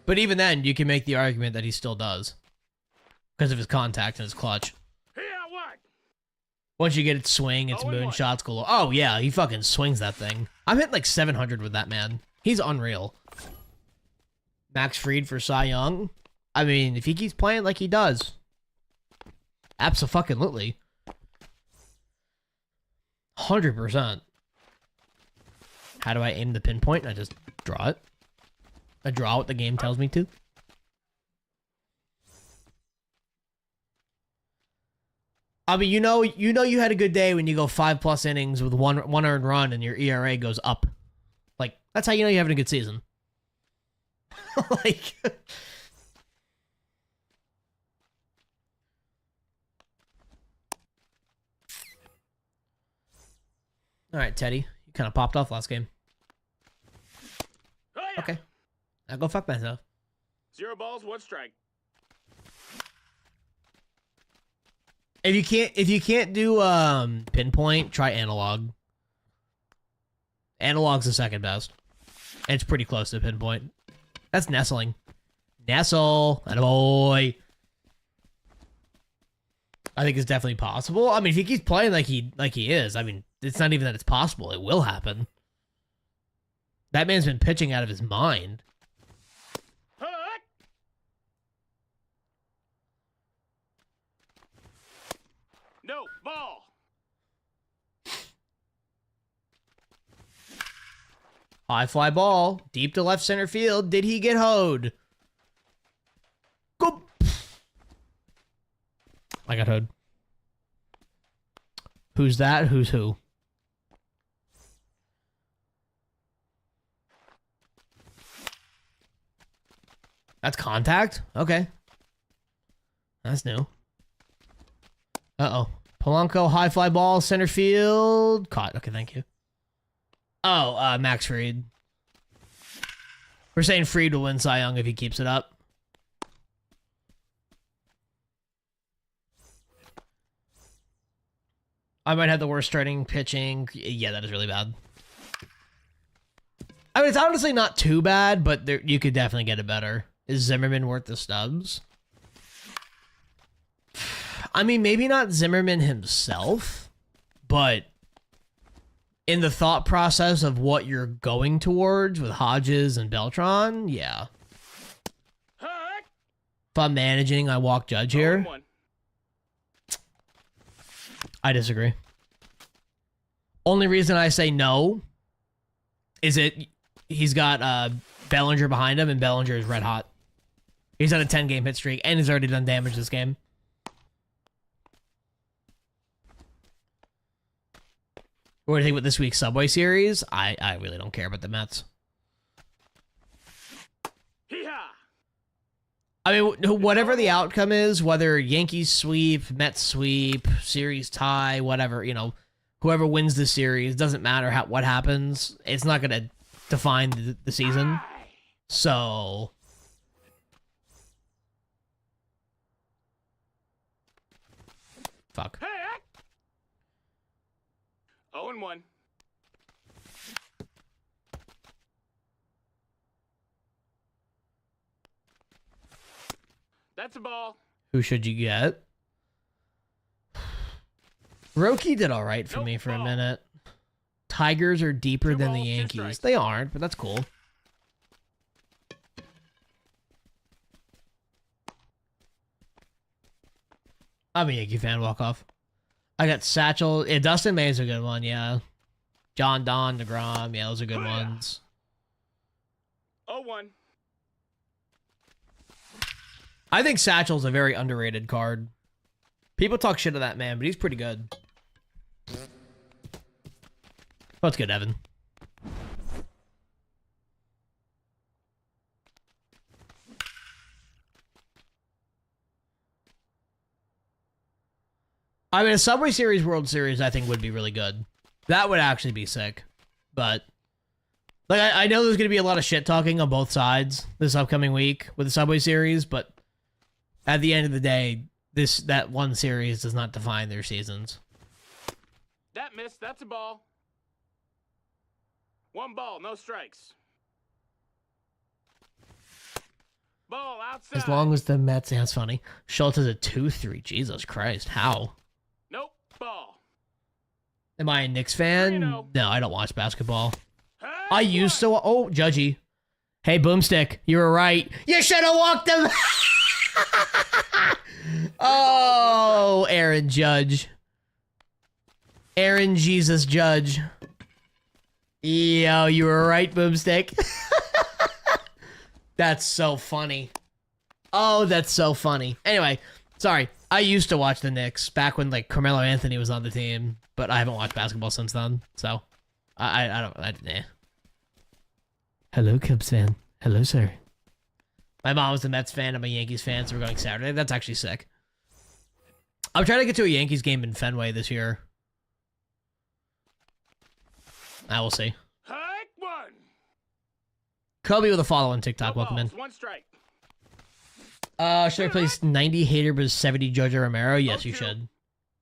But even then, you can make the argument that he still does. Because of his contact and his clutch. Here, what? Once you get it swing, it's 0-1. moonshots galore. Oh, yeah, he fucking swings that thing. I'm hitting like 700 with that man. He's unreal. Max Fried for Cy Young. I mean, if he keeps playing like he does. Abso-fucking-lutely. 100%. How do I aim the pinpoint? I just draw it. I draw what the game tells me to. I mean, you know you had a good day when you go 5+ innings with one earned run and your ERA goes up. Like, that's how you know you're having a good season. Like... All right, Teddy. You kind of popped off last game. Oh, yeah. Okay. I'll go fuck myself. 0 balls, 1 strike. If you can't do pinpoint, try analog. Analog's the second best. And it's pretty close to pinpoint. That's nestling. Nestle, attaboy. I think it's definitely possible. I mean, if he keeps playing like he is, I mean, it's not even that it's possible. It will happen. That man's been pitching out of his mind. No, ball. High fly ball, deep to left center field. Did he get hoed? Go. I got hoed. Who's that? Who's who? That's contact? Okay. That's new. Uh-oh. Polanco, high fly ball, center field. Caught. Okay, thank you. Oh, Max Fried. We're saying Fried will win Cy Young if he keeps it up. I might have the worst starting pitching. Yeah, that is really bad. I mean, it's honestly not too bad, but there, you could definitely get it better. Is Zimmerman worth the stubs? I mean, maybe not Zimmerman himself, but in the thought process of what you're going towards with Hodges and Beltran, yeah. If I'm managing, I walk Judge here. 0-1. I disagree. Only reason I say no is he's got Bellinger behind him, and Bellinger is red hot. He's on a 10-game hit streak, and he's already done damage this game. What do you think about this week's Subway Series? I really don't care about the Mets. Hee-haw. I mean, whatever the outcome is, whether Yankees sweep, Mets sweep, series tie, whatever, you know, whoever wins the series, doesn't matter what happens. It's not going to define the season. So... Fuck. 0-1. That's a ball. Who should you get? Roki did all right for Nope, me for a ball. minute. Tigers are deeper 2 than the balls, 2 Yankees. strikes. They aren't, but that's cool. I'm a Yankee fan, walk off. I got Satchel. Yeah, Dustin May's a good one, yeah. John Don, DeGrom, yeah, those are good Oh, yeah. ones. 0-1. I think Satchel's a very underrated card. People talk shit of that man, but he's pretty good. Let's get Evan. I mean, a Subway Series World Series, I think, would be really good. That would actually be sick. But, like, I know there's going to be a lot of shit talking on both sides this upcoming week with the Subway Series, but at the end of the day, that one series does not define their seasons. That missed. That's a ball. One ball, no strikes. Ball outside. As long as the Mets, that's funny. Schultz is a 2-3. Jesus Christ, how? Nope, ball. Am I a Knicks fan? No. No, I don't watch basketball. Hey, I used to. Oh, Judgy. Hey, Boomstick, you were right. You should have walked him. Oh, Aaron Judge. Aaron Jesus Judge. Yo, you were right, Boomstick. That's so funny. Oh, that's so funny. Anyway, sorry. I used to watch the Knicks back when, like, Carmelo Anthony was on the team, but I haven't watched basketball since then, so I nah. Hello, Cubs fan. Hello, sir. My mom was a Mets fan. I'm a Yankees fan, so we're going Saturday. That's actually sick. I'm trying to get to a Yankees game in Fenway this year. I will see. Hike one. Kobe with a follow on TikTok. No Welcome in. balls, one strike. Should I place 90 Hater versus 70 Jojo Romero? Yes, you should.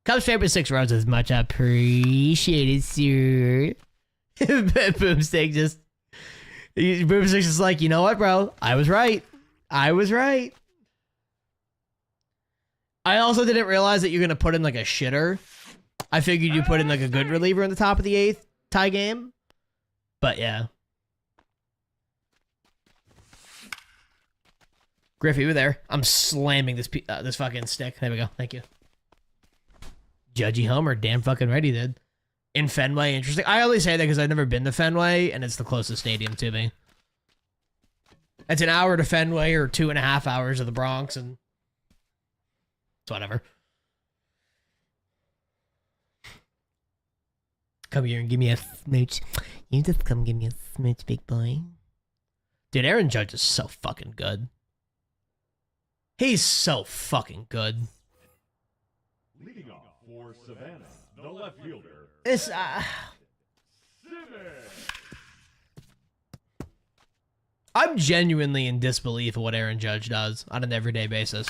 Cubs favorite 6 rounds is much appreciated, sir. Boomstick Boomstick's just like, you know what, bro? I was right. I was right. I also didn't realize that you're going to put in like a shitter. I figured you put in like a good reliever in the top of the 8th tie game. But yeah. Griffey, you were there. I'm slamming this this fucking stick. There we go. Thank you. Judgy Homer, damn fucking ready, dude. In Fenway, interesting. I only say that because I've never been to Fenway, and it's the closest stadium to me. It's an hour to Fenway or 2.5 hours of the Bronx, and it's whatever. Come here and give me a smooch. You just come give me a smooch, big boy. Dude, Aaron Judge is so fucking good. He's so fucking good. Leading off for Savannah, the left fielder. This, Simmons. I'm genuinely in disbelief of what Aaron Judge does on an everyday basis.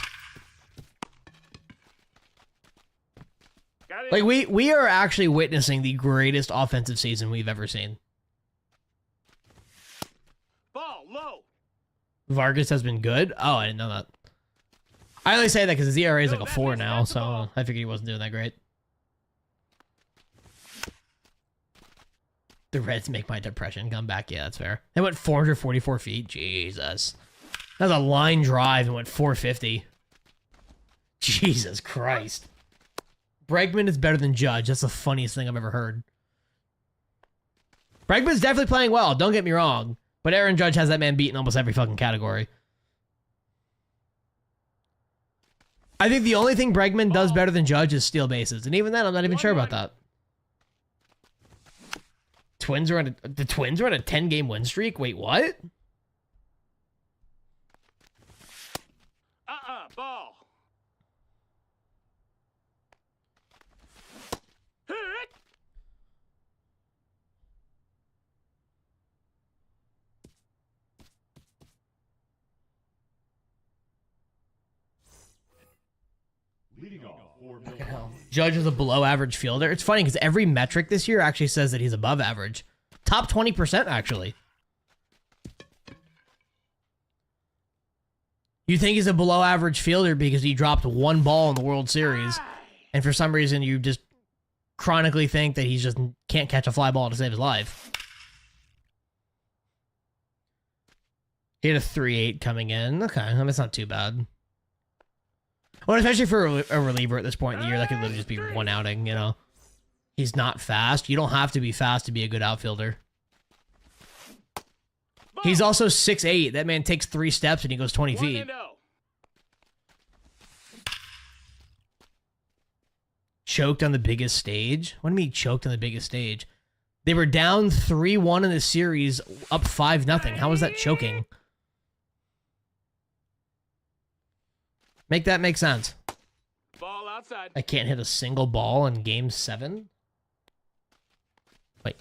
Got it. Like, we are actually witnessing the greatest offensive season we've ever seen. Ball low. Vargas has been good? Oh, I didn't know that. I only say that because his ERA is like a 4 now, so I figured he wasn't doing that great. The Reds make my depression come back. Yeah, that's fair. They went 444 feet. Jesus. That was a line drive and went 450. Jesus Christ. Bregman is better than Judge. That's the funniest thing I've ever heard. Bregman's definitely playing well, don't get me wrong. But Aaron Judge has that man beat in almost every fucking category. I think the only thing Bregman does better than Judge is steal bases. And even then, I'm not even sure about that. The Twins are on a 10-game win streak? Wait, what? Ball. Hit. Leading off for Milwaukee. Judge is a below average fielder. It's funny because every metric this year actually says that he's above average. Top 20%, actually. You think he's a below average fielder because he dropped 1 ball in the World Series, and for some reason you just chronically think that he just can't catch a fly ball to save his life. He had a 3.8 coming in. Okay, I mean, it's not too bad. Well, especially for a reliever at this point in the year, that could literally just be 1 outing, you know? He's not fast. You don't have to be fast to be a good outfielder. He's also 6'8". That man takes 3 steps and he goes 20 feet. 1-0. choked on the biggest stage. What do you mean choked on the biggest stage? They were down 3-1 in the series, up 5-0. How was that choking? Make that make sense. Ball outside. I can't hit a single ball in Game 7? Wait.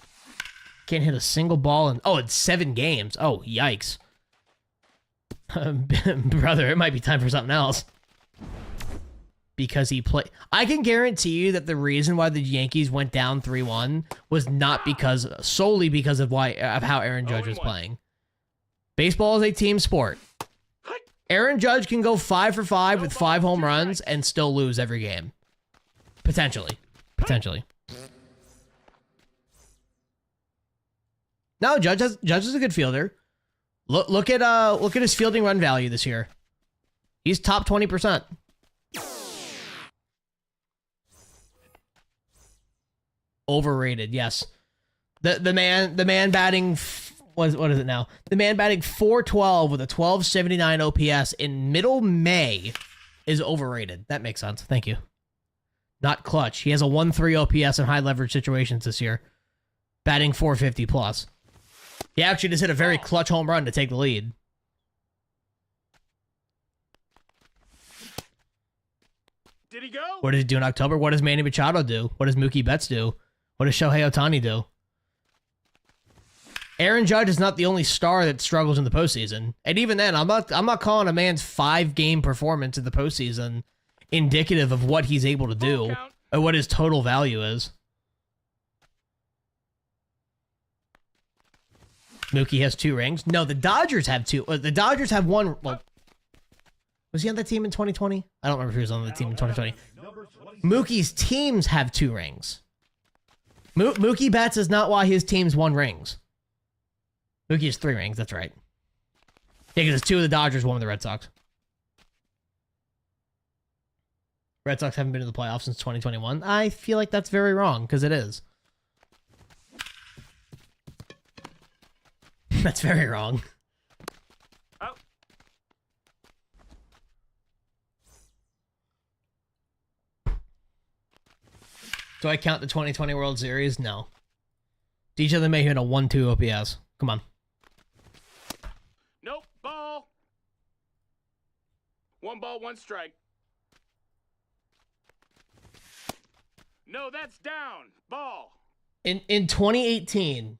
Can't hit a single ball in... Oh, it's 7 games. Oh, yikes. Brother, it might be time for something else. Because he played... I can guarantee you that the reason why the Yankees went down 3-1 was not solely because of how Aaron Judge was playing. Baseball is a team sport. Aaron Judge can go 5 for 5 with 5 home runs and still lose every game. Potentially. No, Judge is a good fielder. Look at his fielding run value this year. He's top 20%. Overrated, yes. The man batting what is it now? The man batting .412 with a 1279 OPS in middle May is overrated. That makes sense. Thank you. Not clutch. He has a 1.3 OPS in high leverage situations this year. Batting .450 plus. He actually just hit a very clutch home run to take the lead. Did he go? What does he do in October? What does Manny Machado do? What does Mookie Betts do? What does Shohei Ohtani do? Aaron Judge is not the only star that struggles in the postseason. And even then, I'm not calling a man's 5-game performance in the postseason indicative of what he's able to do or what his total value is. Mookie has 2 rings. No, the Dodgers have 2. The Dodgers have 1. Well, was he on that team in 2020? I don't remember if he was on the team in 2020. Mookie's teams have 2 rings. Mookie Betts is not why his teams won rings. Mookie has 3 rings, that's right. Yeah, because it's 2 of the Dodgers, 1 of the Red Sox. Red Sox haven't been in the playoffs since 2021. I feel like that's very wrong, because it is. That's very wrong. Oh. Do I count the 2020 World Series? No. Each of them may hit a 1-2 OPS. Come on. Nope. Ball. 1 ball, 1 strike. No, that's down. Ball. In 2018.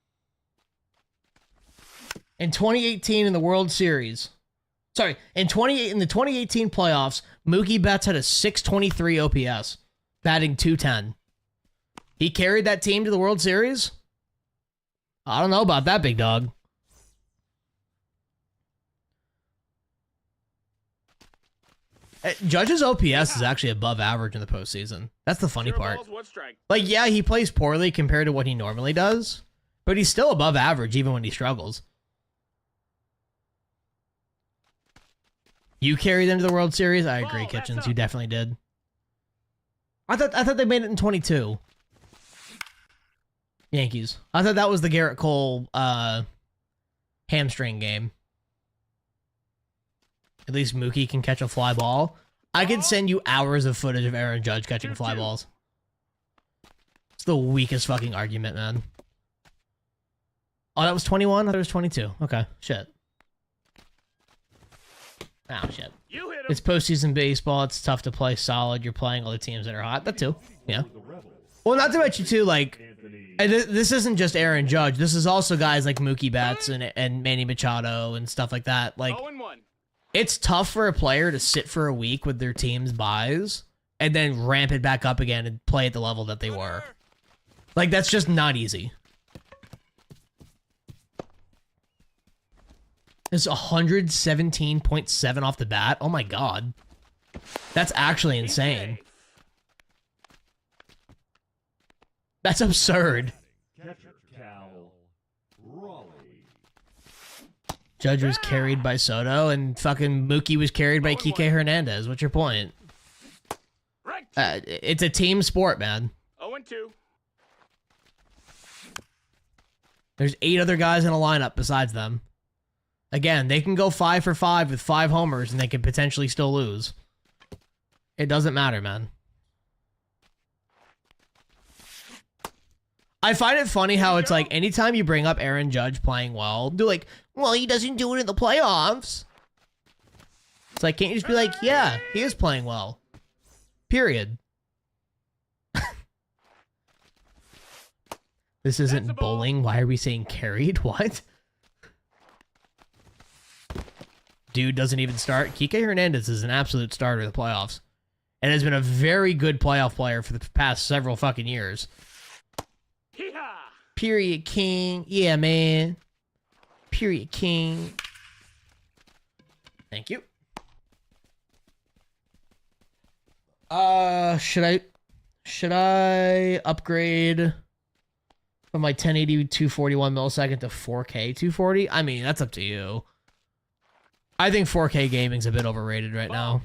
In 2018 in the World Series. Sorry, in the 2018 playoffs, Mookie Betts had a 623 OPS, batting .210. He carried that team to the World Series? I don't know about that, big dog. Judge's OPS is actually above average in the postseason. That's the funny 0 part. balls, 1 strike. Like, yeah, he plays poorly compared to what he normally does, but he's still above average even when he struggles. You carried them to the World Series? I agree, Kitchens. You definitely did. I thought they made it in 22. Yankees. I thought that was the Garrett Cole hamstring game. At least Mookie can catch a fly ball. I could send you hours of footage of Aaron Judge catching fly balls. It's the weakest fucking argument, man. Oh, that was 21? I thought it was 22. Okay, shit. Oh, shit. You hit him. It's postseason baseball. It's tough to play solid. You're playing all the teams that are hot. That too. Yeah. Well, not to mention, too, like, and this isn't just Aaron Judge. This is also guys like Mookie Betts and Manny Machado and stuff like that. Like, 0-1. it's tough for a player to sit for a week with their team's buys and then ramp it back up again and play at the level that they were. Like, that's just not easy. It's 117.7 off the bat. Oh my god. That's actually insane. That's absurd. Catcher Cal Raleigh. Judge was carried by Soto, and fucking Mookie was carried by Kike Hernandez. What's your point? It's a team sport, man. 0-2. There's 8 other guys in a lineup besides them. Again, they can go 5 for 5 with 5 homers, and they could potentially still lose. It doesn't matter, man. I find it funny how it's like anytime you bring up Aaron Judge playing well, they're like, well, he doesn't do it in the playoffs. It's like, can't you just be like, yeah, he is playing well. Period. This isn't bowling. Why are we saying carried? What? Dude doesn't even start. Kike Hernandez is an absolute starter in the playoffs. And has been a very good playoff player for the past several fucking years. Period king. Yeah, man. Period king. Thank you. Should I upgrade from my 1080 241 millisecond to 4K 240? I mean, that's up to you. I think 4K gaming's a bit overrated right now.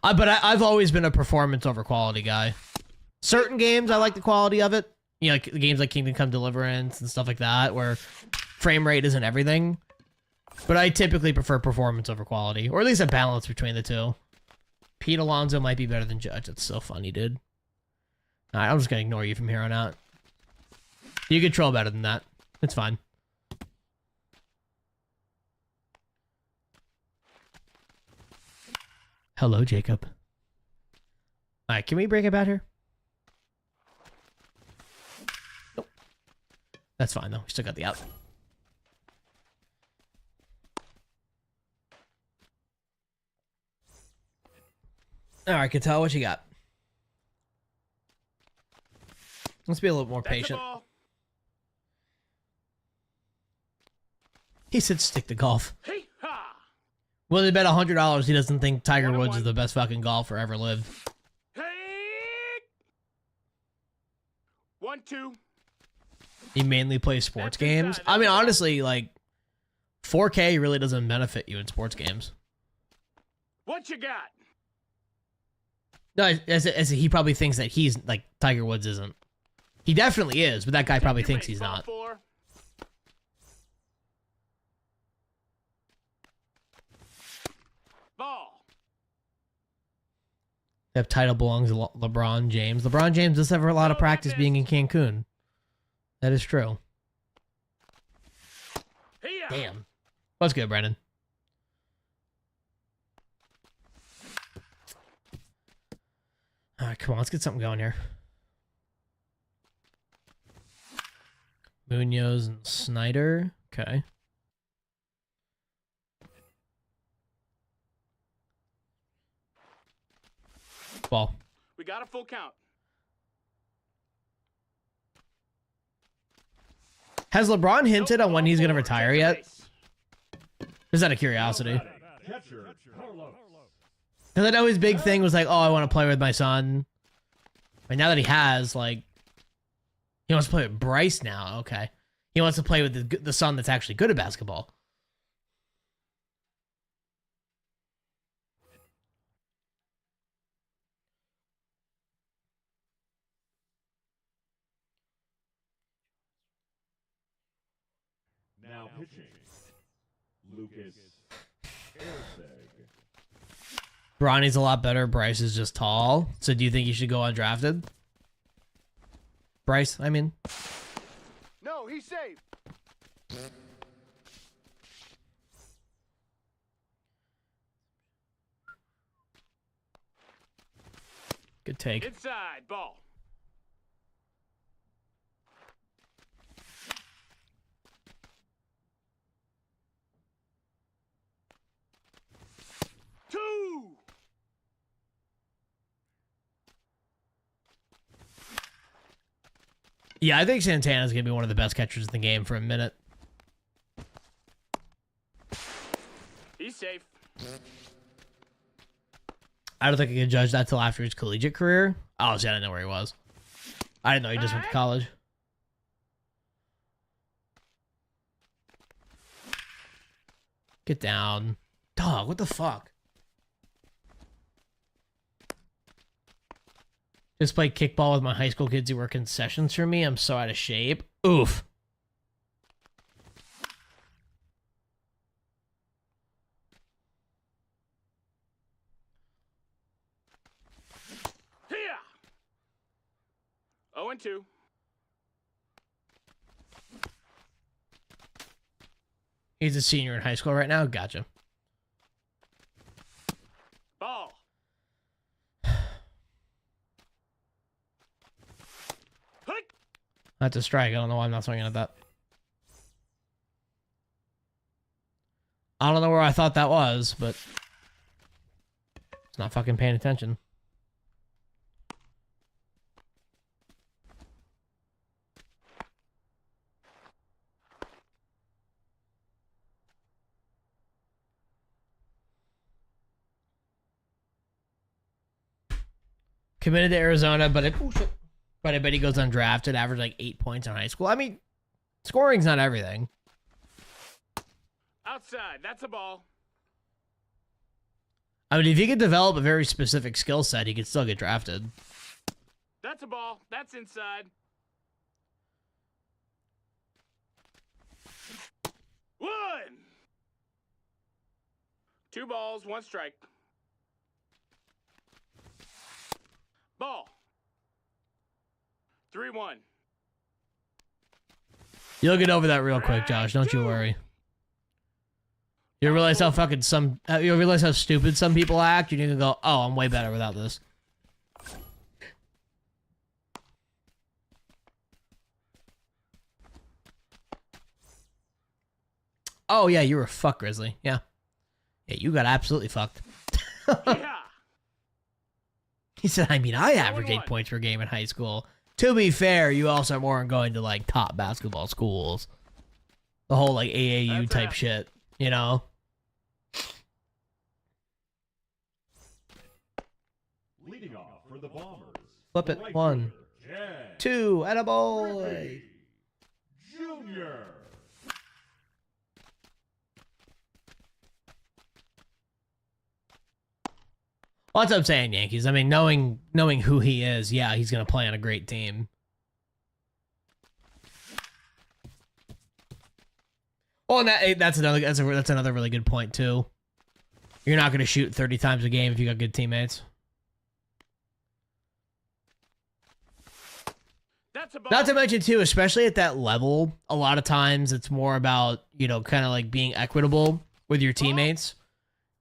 But I've always been a performance over quality guy. Certain games, I like the quality of it. You know, like games like Kingdom Come Deliverance and stuff like that, where frame rate isn't everything. But I typically prefer performance over quality, or at least a balance between the two. Pete Alonso might be better than Judge. That's so funny, dude. Alright, I'm just gonna ignore you from here on out. You control better than that. It's fine. Hello, Jacob. Alright, can we break it out here? Nope. That's fine, though. We still got the out. Alright, Catal, what you got? Let's be a little more patient. He said stick to golf. Well, they bet $100 he doesn't think Tiger Woods is the best fucking golfer ever lived. 1-2. He mainly plays sports games. I mean, honestly, like, 4K really doesn't benefit you in sports games. What you got? No, as he probably thinks that he's, like, Tiger Woods isn't. He definitely is, but that guy probably thinks he's not. Ball. That title belongs to LeBron James. LeBron James does have a lot of practice being in Cancun. That is true. Damn. What's good, Brandon? All right, come on, let's get something going here. Munoz and Snyder. Okay. Ball. We got a full count. Has LeBron hinted on when he's going to retire yet? Just out of curiosity. Because I know his big thing was like, oh, I want to play with my son. But now that he has, like, he wants to play with Bryce now. Okay. He wants to play with the son that's actually good at basketball. Now pitching, Lucas Erceg. Bronny's a lot better. Bryce is just tall. So do you think he should go undrafted? Bryce, I mean. No, he's safe. Good take. Inside ball. Two. Yeah, I think Santana's going to be one of the best catchers in the game for a minute. He's safe. I don't think I can judge that till after his collegiate career. Oh, see, I didn't know where he was. I didn't know he just went to college. Get down. Dog, what the fuck? Just played kickball with my high school kids who were concessions for me. I'm so out of shape. Oof. 0-2. He's a senior in high school right now. Gotcha. Ball. Hike. That's a strike. I don't know why I'm not swinging at that. I don't know where I thought that was, but it's not fucking paying attention. Committed to Arizona, but I bet he goes undrafted, averaged like 8 points in high school. I mean, scoring's not everything. Outside. That's a ball. I mean, if he could develop a very specific skill set, he could still get drafted. That's a ball. That's inside. One. 2 balls, 1 strike. Ball. 3-1. You'll get over that real quick, Josh. Don't you worry. You realize how fucking you realize how stupid some people act? You're gonna go, oh, I'm way better without this. Oh, yeah, you were a fuck, Grizzly. Yeah. Yeah, you got absolutely fucked. Yeah. He said, I mean, I average 8 points per game in high school. To be fair, you also weren't going to, like, top basketball schools. The whole, like, AAU type shit, you know? Leading off for the Bombers. Flip it. the right 1, fielder, Jen 2, attaboy. Griffey Jr. Well, that's what I'm saying, Yankees. I mean, knowing who he is, yeah, he's going to play on a great team. Oh, and that's another really good point too. You're not going to shoot 30 times a game if you got good teammates. That's a ball. Not to mention too, especially at that level, a lot of times it's more about, you know, kind of like being equitable with your teammates.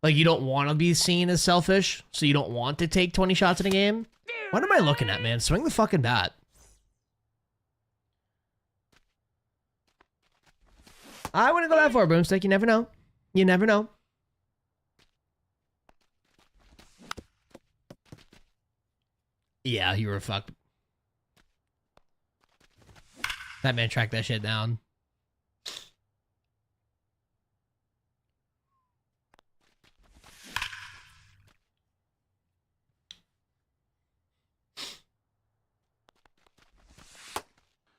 Like, you don't want to be seen as selfish, so you don't want to take 20 shots in a game. What am I looking at, man? Swing the fucking bat. I wouldn't go that far, Boomstick. You never know. You never know. Yeah, you were fucked. That man tracked that shit down.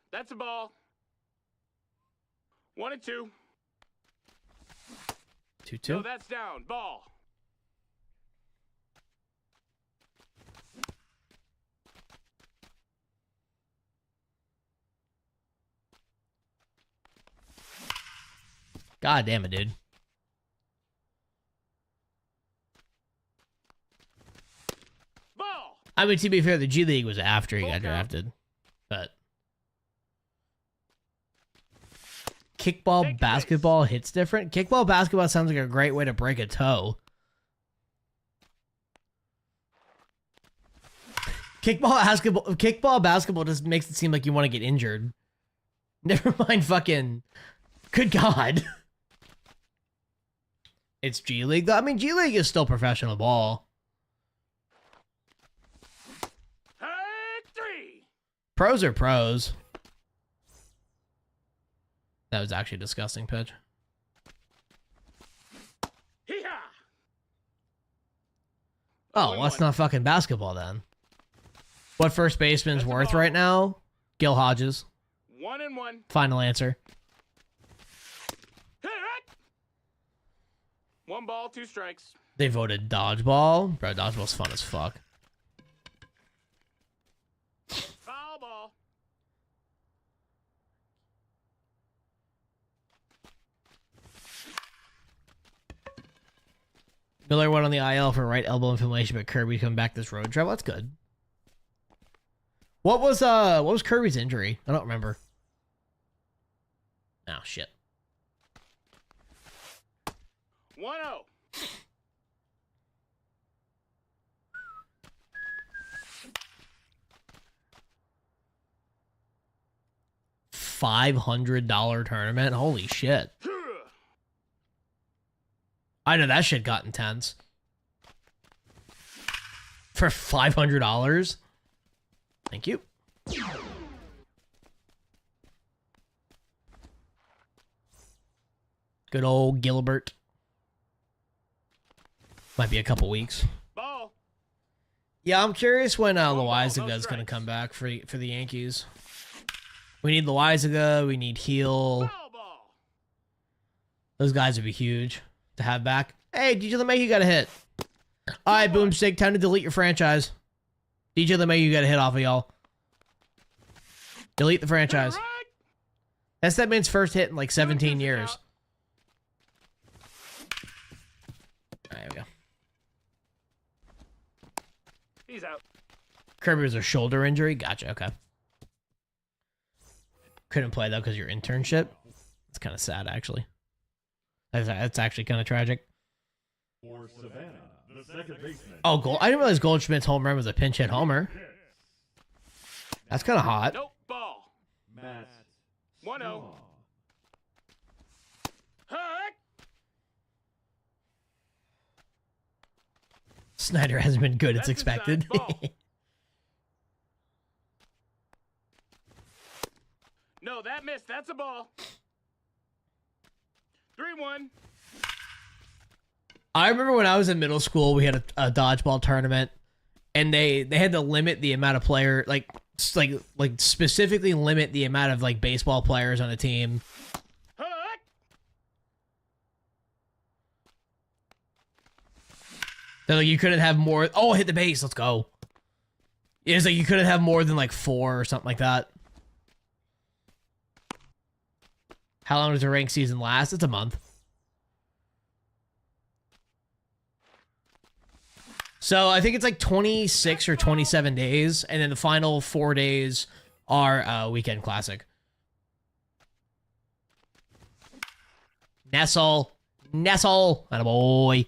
That's a ball. 1-2. 2-2. No, that's down. Ball. God damn it, dude. Ball. I mean, to be fair, the G League was after he Full got count. drafted. But kickball, Take your basketball hits different. Kickball, basketball sounds like a great way to break a toe. Kickball, basketball just makes it seem like you want to get injured. Never mind fucking... Good God. It's G League, though. I mean, G League is still professional ball. Hey, 3. Pros are pros. That was actually a disgusting pitch. Hee-haw. Oh, well, that's not fucking basketball then. What first baseman's That's a worth ball. right now? Gil Hodges. 1-1. Final answer. Hit it. 1 ball, 2 strikes. They voted dodgeball. Bro, dodgeball's fun as fuck. Foul ball. Miller went on the IL for right elbow inflammation, but Kirby's coming back this road trip. That's good. What was Kirby's injury? I don't remember. Oh shit. 1-0. $500 tournament. Holy shit. I know that shit got intense. For $500? Thank you. Good old Gilbert. Might be a couple weeks. Ball. Yeah, I'm curious when ball, Loizaga no is going to strikes. come back for the Yankees. We need Loizaga. We need Heel. Ball. Those guys would be huge to have back. Hey, DJ LeMahieu got a hit. All right, Boomstick, time to delete your franchise. DJ LeMahieu got a hit off of y'all. Delete the franchise. Right. That's that man's first hit in like 17 years. There we go. He's out. Kirby was a shoulder injury. Gotcha. Okay. Couldn't play though because of your internship. It's kind of sad, actually. That's actually kind of tragic. For Savannah, the second baseman. Oh, I didn't realize Goldschmidt's home run was a pinch hit homer. That's kind of hot. Nope. Ball. Matt 1-0. Shaw. Heck. Snyder hasn't been good. It's That's inside expected. ball. No, that missed. That's a ball. 3-1. I remember when I was in middle school, we had a dodgeball tournament, and they had to limit the amount of player, like specifically limit the amount of like baseball players on a team. Heck. They're like, you couldn't have more. Oh, hit the base. Let's go. It's like you couldn't have more than like 4 or something like that. How long does a rank season last? It's a month. So I think it's like 26 or 27 days, and then the final 4 days are Weekend Classic. Nestle. Attaboy.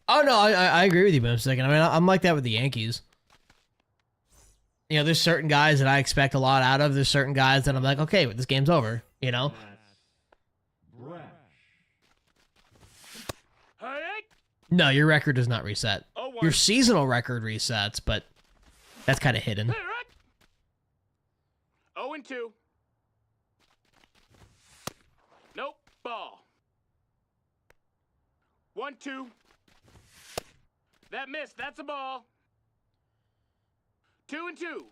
Oh, no, I agree with you, Boomstick. I mean, I'm like that with the Yankees. You know, there's certain guys that I expect a lot out of. There's certain guys that I'm like, okay, this game's over, you know? Brash. Heck. No, your record does not reset. 0-1. Your seasonal record resets, but that's kind of hidden. Heck. 0-2. Nope. Ball. 1-2. That missed. That's a ball. 2-2.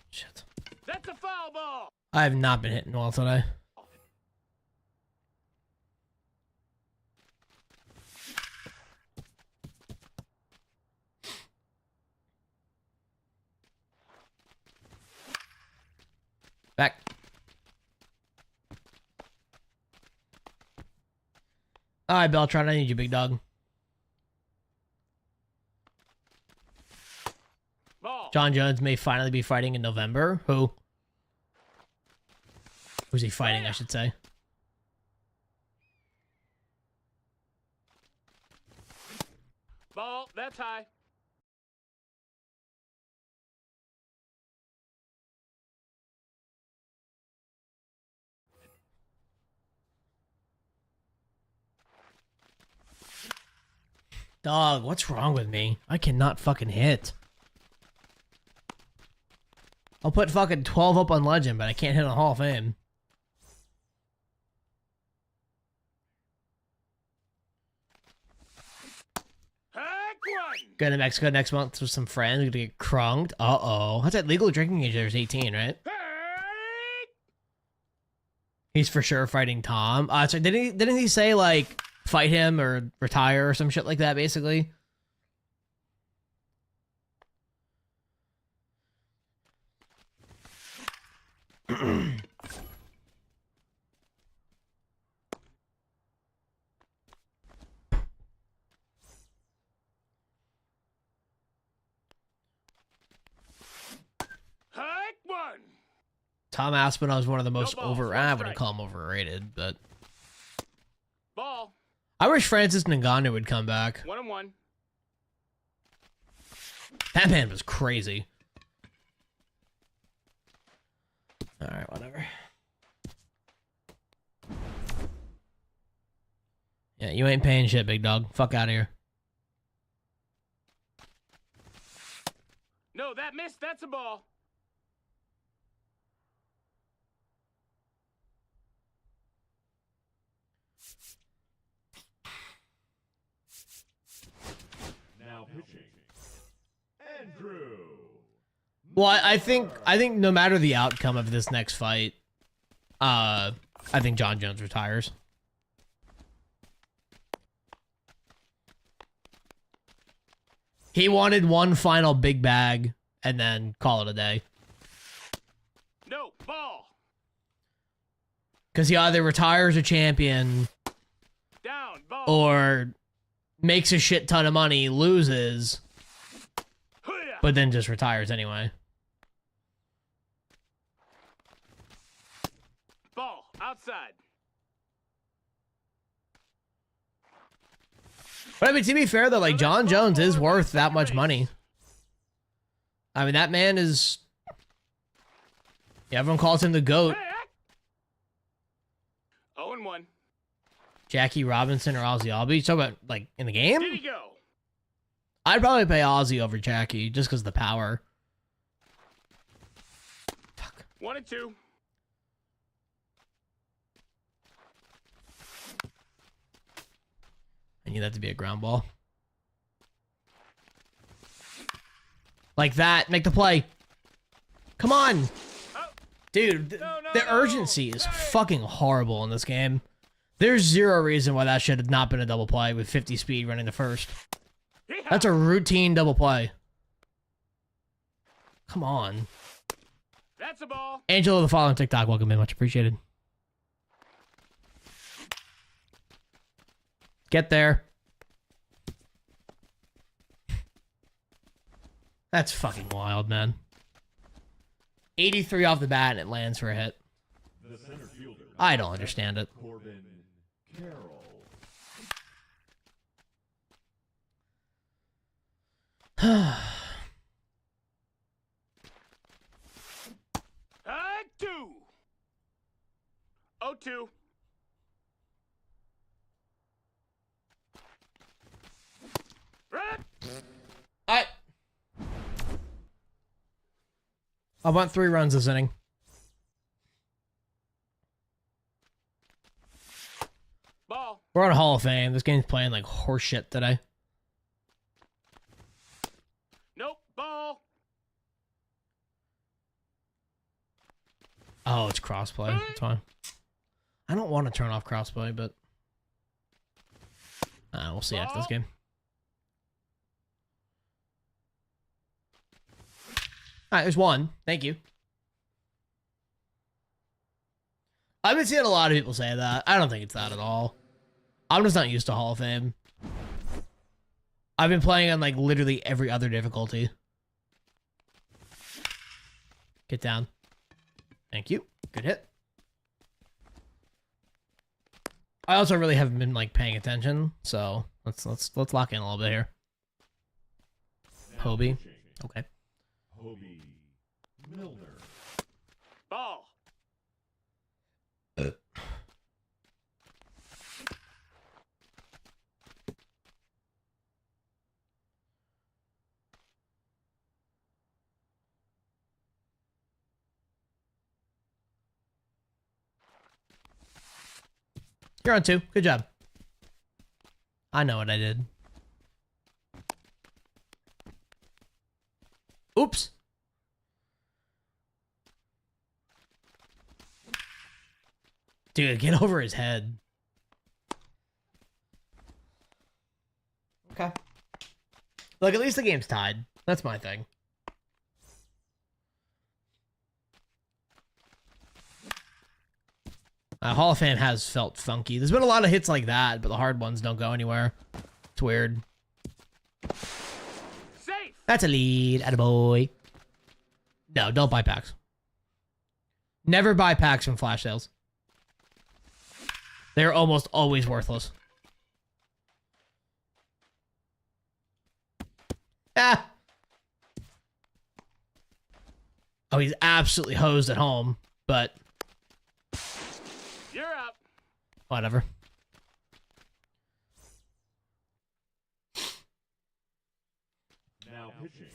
Shit. That's a foul ball. I have not been hitting well today. Back. All right, Beltron, I need you, big dog. Ball. John Jones may finally be fighting in November. Who? Who's he fighting, I should say? Ball. That's high. Dog, what's wrong with me? I cannot fucking hit. I'll put fucking 12 up on Legend, but I can't hit on Hall of Fame. Heck one. Going to Mexico next month with some friends. We're gonna get crunked. Uh-oh. How's that legal drinking age? There's 18, right? Heck. He's for sure fighting Tom. So didn't he say, like, fight him or retire or some shit like that, basically? Tom Aspinall is one of the most balls, I one wouldn't strike. call him overrated, but Ball. I wish Francis Ngannou would come back. 1-1. That man was crazy. Alright, whatever. Yeah, you ain't paying shit, big dog. Fuck out of here. No, that missed. That's a ball. Now pitching. Andrew. Well, I think no matter the outcome of this next fight, I think John Jones retires. He wanted one final big bag and then call it a day. No, ball. Because he either retires a champion Down, ball. or makes a shit ton of money, loses, Hoo-yah. but then just retires anyway. Ball, outside. But I mean, to be fair though, like John Jones is worth that much money. I mean, that man is. Yeah, everyone calls him the GOAT. 0-1. Jackie Robinson or Ozzy Albies. You talk about like in the game? Did he go? I'd probably pay Ozzy over Jackie just because of the power. Fuck. 1-2. I need that to be a ground ball. Like that. Make the play. Come on. Oh, Dude, no, the urgency is fucking horrible in this game. There's zero reason why that should have not been a double play with 50 speed running the first. Hee-haw. That's a routine double play. Come on. That's a ball. Angelo the following TikTok, welcome in, much appreciated. Get there. That's fucking wild, man. 83 off the bat and it lands for a hit. The center fielder. I don't understand it. Corbin Carroll. Two. 0-2. I want 3 runs this inning. Ball. We're on a Hall of Fame. This game's playing like horseshit today. Nope. Ball. Oh, it's crossplay. That's fine. I don't want to turn off crossplay, but we'll see after this game. All right, there's one. Thank you. I've been seeing a lot of people say that. I don't think it's that at all. I'm just not used to Hall of Fame. I've been playing on like literally every other difficulty. Get down. Thank you. Good hit. I also really haven't been like paying attention, so let's lock in a little bit here. Now Hobie. pitching. Okay. Hobie Milner. Ball. You're on 2. Good job. I know what I did. Oops. Dude, get over his head. Okay. Look, at least the game's tied. That's my thing. Hall of Fame has felt funky. There's been a lot of hits like that, but the hard ones don't go anywhere. It's weird. Safe. That's a lead. Attaboy. No, don't buy packs. Never buy packs from flash sales. They're almost always worthless. Ah! Oh, he's absolutely hosed at home, but You're up. whatever. Now pitching.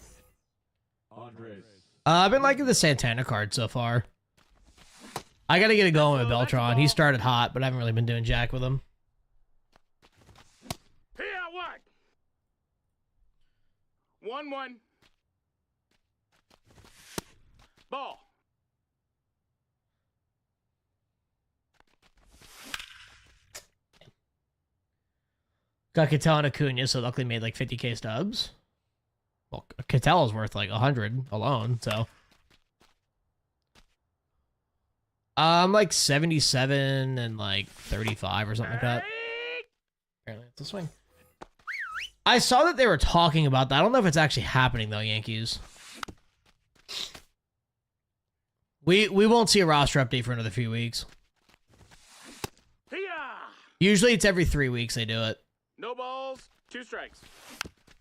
Andres. I've been liking the Santana card so far. I gotta get it going with Beltron. He started hot, but I haven't really been doing jack with him. Here, what? 1-1. Ball. Got Cattell and Acuna, so luckily made like 50k stubs. Well, Cattell is worth like 100 alone, so. I'm like 77 and like 35 or something like that. Apparently it's a swing. I saw that they were talking about that. I don't know if it's actually happening though, Yankees. We won't see a roster update for another few weeks. Here. Usually it's every 3 weeks they do it. No balls. 2 strikes.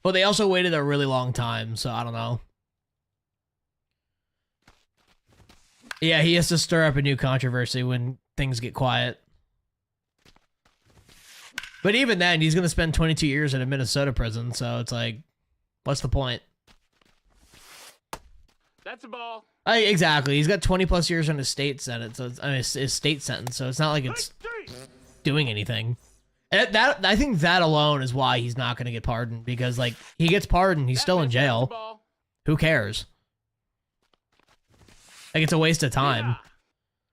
But they also waited a really long time, so I don't know. Yeah, he has to stir up a new controversy when things get quiet. But even then, he's going to spend 22 years in a Minnesota prison, so it's like, what's the point? That's a ball. Exactly. He's got 20 plus years on his state sentence, so it's, I mean, his state sentence, so it's not like it's doing anything. And that I think that alone is why he's not going to get pardoned, because like he gets pardoned, he's still in jail. Who cares? Like it's a waste of time.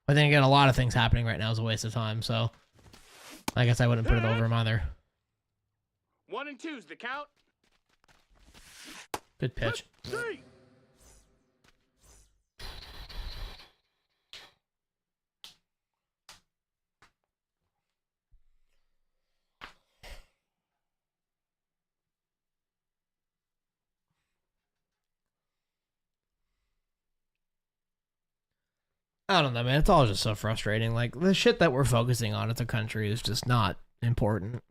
But then again, a lot of things happening right now is a waste of time, so I guess I wouldn't put it over him either. 1 and 2's the count. Good pitch. 3. I don't know, man. It's all just so frustrating. Like, the shit that we're focusing on as a country is just not important.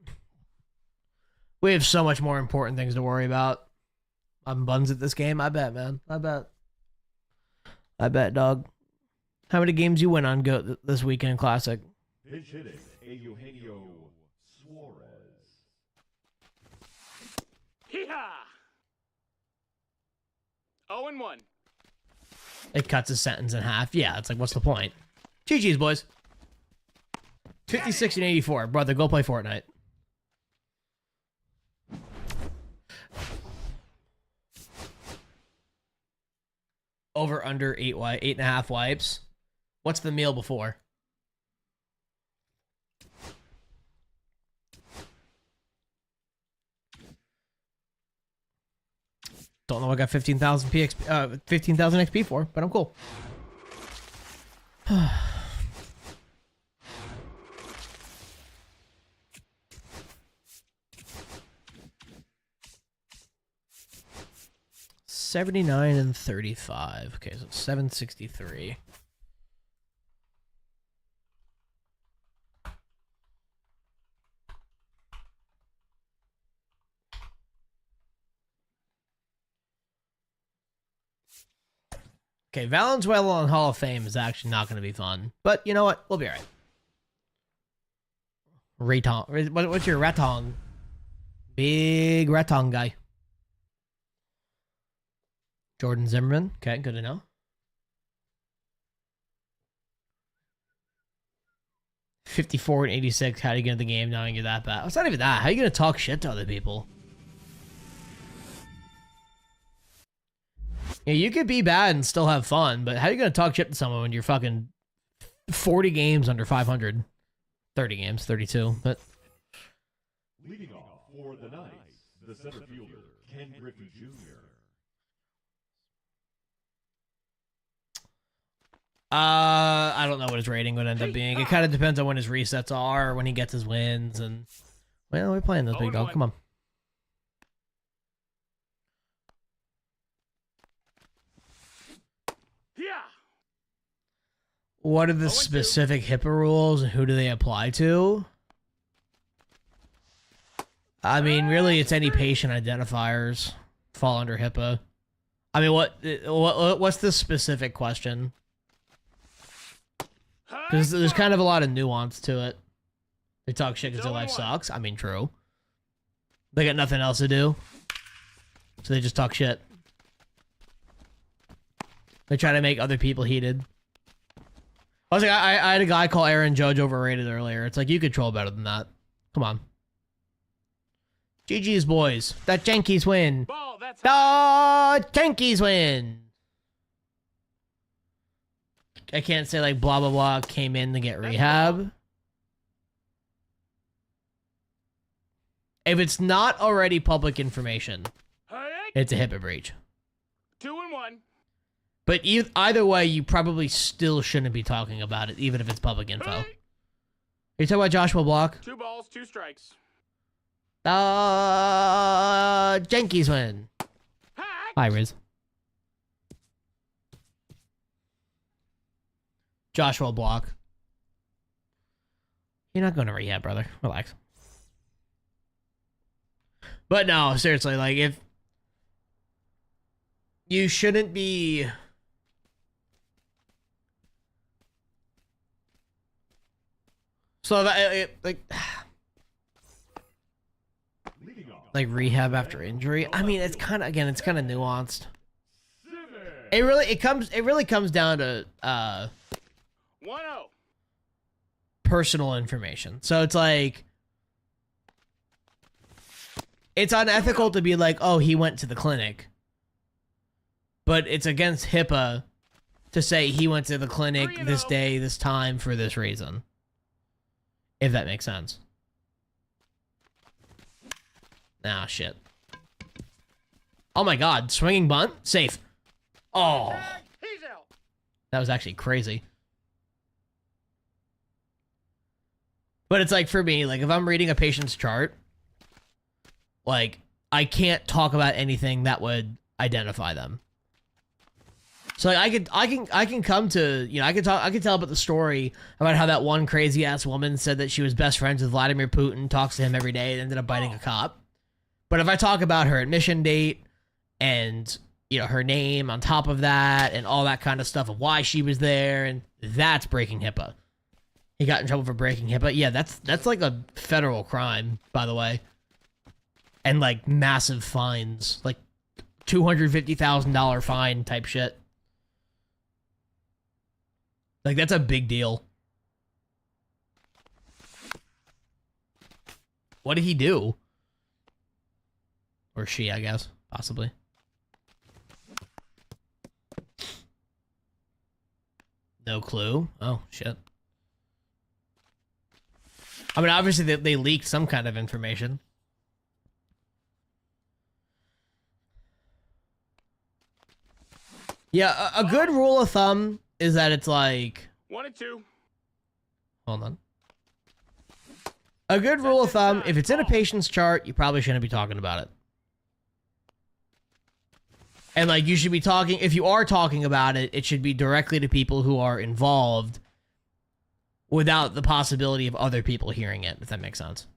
We have so much more important things to worry about. I'm buns at this game. I bet, man. I bet, dog. How many games you win on Go this weekend Classic? Pitch hitting. Eugenio Suarez. Here. 0 and 1. It cuts his sentence in half. Yeah, it's like, what's the point? GG's, boys. 56 and 84. Brother, go play Fortnite. Over, under, 8.5 wipes. What's the meal before? Don't know what I got 15,000 PXP, 15,000 XP for, but I'm cool. $79 and 35. Okay, so 763. Okay, Valenzuela on Hall of Fame is actually not going to be fun. But you know what? We'll be alright. Ratong. What's your Ratong? Big Ratong guy. Jordan Zimmerman. Okay, good to know. 54 and 86. How do you get in the game knowing you're that bad? It's not even that. How are you going to talk shit to other people? Yeah, you could be bad and still have fun, but how are you going to talk shit to someone when you're fucking 40 games under 500? 30 games, 32, but... Leading off for the Knights, the center fielder, Ken Griffey Jr. I don't know what his rating would end up being. It kind of depends on when his resets are, or when he gets his wins, and... Well, we're playing this big dog. Come on. what are the 0-2. specific HIPAA rules and who do they apply to? I mean, really, it's any patient identifiers fall under HIPAA. I mean, what's the specific question? Because there's kind of a lot of nuance to it. They talk shit because their life sucks. I mean, true. They got nothing else to do, so they just talk shit. They try to make other people heated. I was like, I had a guy call Aaron Judge overrated earlier. It's like, you control better than that. Come on. GG's, boys. That Yankees win. Ball, that's The Yankees win. I can't say like blah blah blah came in to get rehab. If it's not already public information, it's a HIPAA breach. 2-1. But either way, you probably still shouldn't be talking about it, even if it's public info. Are you talking about Joshua Block? 2 balls, 2 strikes. Yankees win. Hi, Riz. Joshua Block. You're not going to rehab, brother. Relax. But no, seriously, like, if you shouldn't be so that like rehab after injury. I mean, it's kind of, again, it's kind of nuanced. It really comes down to 1-0. personal information. So it's like, it's unethical to be like, oh, he went to the clinic. But it's against HIPAA to say he went to the clinic this day, this time, for this reason. If that makes sense. Ah, shit. Oh my god, swinging bunt? Safe. Oh. He's out. That was actually crazy. But it's like, for me, like, if I'm reading a patient's chart, like, I can't talk about anything that would identify them. So like, I can come to, you know, I can tell about the story about how that one crazy ass woman said that she was best friends with Vladimir Putin, talks to him every day, and ended up biting a cop. But if I talk about her admission date and, you know, her name on top of that and all that kind of stuff of why she was there, and that's breaking HIPAA. He got in trouble for breaking HIPAA. Yeah, that's like a federal crime, by the way. And like massive fines, like $250,000 fine type shit. Like, that's a big deal. What did he do? Or she, I guess, possibly. No clue. Oh, shit. I mean, obviously they leaked some kind of information. Yeah, a good rule of thumb is that it's like... 1-2. Hold on. A good rule of thumb, if it's in a patient's chart, you probably shouldn't be talking about it. And, like, you should be talking... If you are talking about it, it should be directly to people who are involved without the possibility of other people hearing it, if that makes sense.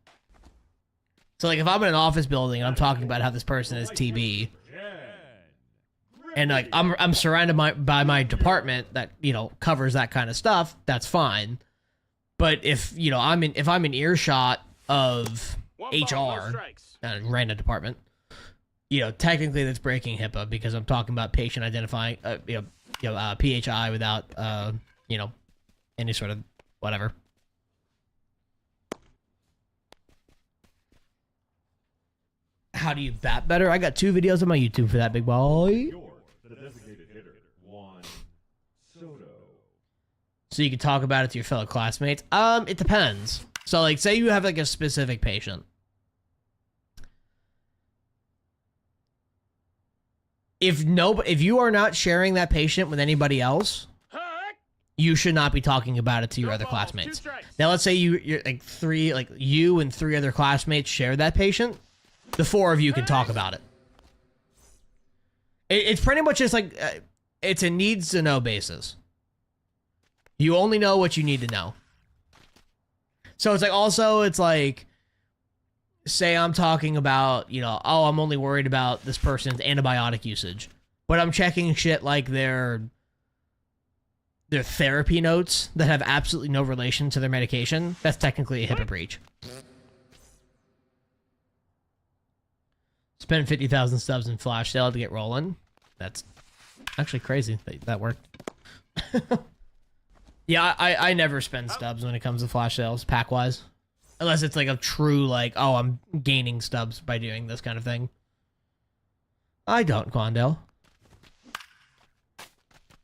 So, like, if I'm in an office building and I'm talking about how this person has TB... and like I'm surrounded by my department that, you know, covers that kind of stuff, that's fine. But if, you know, if I'm in earshot of HR, random department, you know, technically that's breaking HIPAA because I'm talking about patient identifying, PHI without, you know, any sort of whatever. How do you bat better? I got 2 videos on my YouTube for that, big boy. The designated hitter, Juan Soto. So you can talk about it to your fellow classmates. It depends. So, like, say you have, like, a specific patient. If you are not sharing that patient with anybody else, you should not be talking about it to your other classmates. Now, let's say you're like you and 3 other classmates share that patient. The 4 of you can talk about it. It's pretty much just like, it's a needs to know basis. You only know what you need to know. So it's like, also, it's like, say I'm talking about, you know, oh, I'm only worried about this person's antibiotic usage, but I'm checking shit like their therapy notes that have absolutely no relation to their medication. That's technically a HIPAA breach. Spend 50,000 stubs in flash sale to get rolling. That's actually crazy that worked. Yeah, I never spend stubs when it comes to flash sales, pack-wise. Unless it's like a true, like, oh, I'm gaining stubs by doing this kind of thing. I don't, Quandale.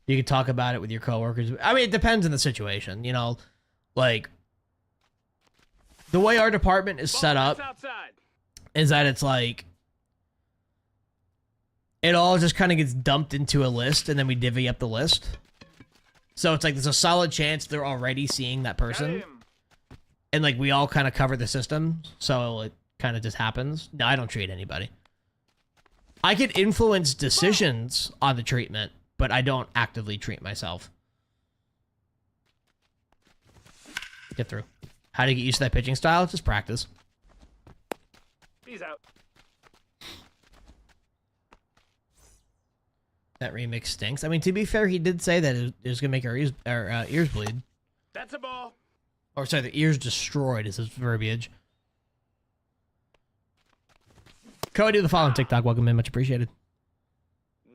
You can talk about it with your coworkers. I mean, it depends on the situation, you know? Like, the way our department is set up is that it's like, it all just kind of gets dumped into a list, and then we divvy up the list. So it's like there's a solid chance they're already seeing that person. And like we all kind of cover the system, so it kind of just happens. No, I don't treat anybody. I can influence decisions on the treatment, but I don't actively treat myself. Get through. How to get used to that pitching style? Just practice. He's out. That remix stinks. I mean, to be fair, he did say that it was gonna make our ears bleed. That's a ball. Or sorry, the ears destroyed is his verbiage. Cody, the following TikTok, welcome in, much appreciated.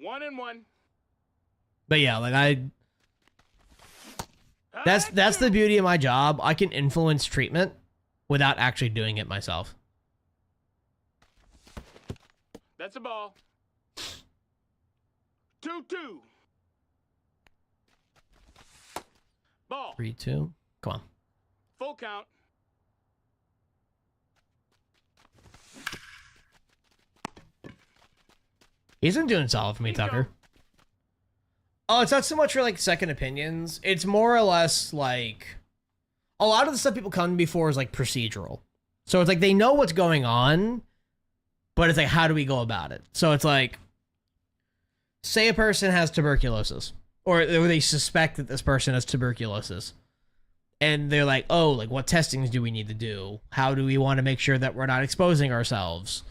1-1. But yeah, like that's the beauty of my job. I can influence treatment without actually doing it myself. That's a ball. 2-2. Ball. 3-2. Come on. Full count. He's been doing solid for me, Tucker. Oh, it's not so much for like second opinions. It's more or less like a lot of the stuff people come to me for is like procedural. So it's like they know what's going on, but it's like, how do we go about it? So it's like, say a person has tuberculosis, or they suspect that this person has tuberculosis. And they're like, oh, like what testings do we need to do? How do we want to make sure that we're not exposing ourselves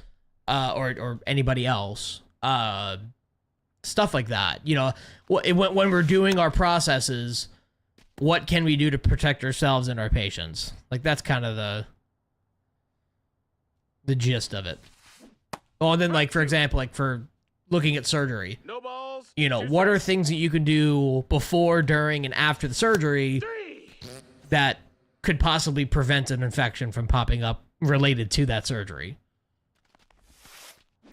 or anybody else? Stuff like that. You know, when we're doing our processes, what can we do to protect ourselves and our patients? Like that's kind of the gist of it. Oh, and then like, for example, like for looking at surgery, No balls. you know, what are things that you can do before, during, and after the surgery that could possibly prevent an infection from popping up related to that surgery?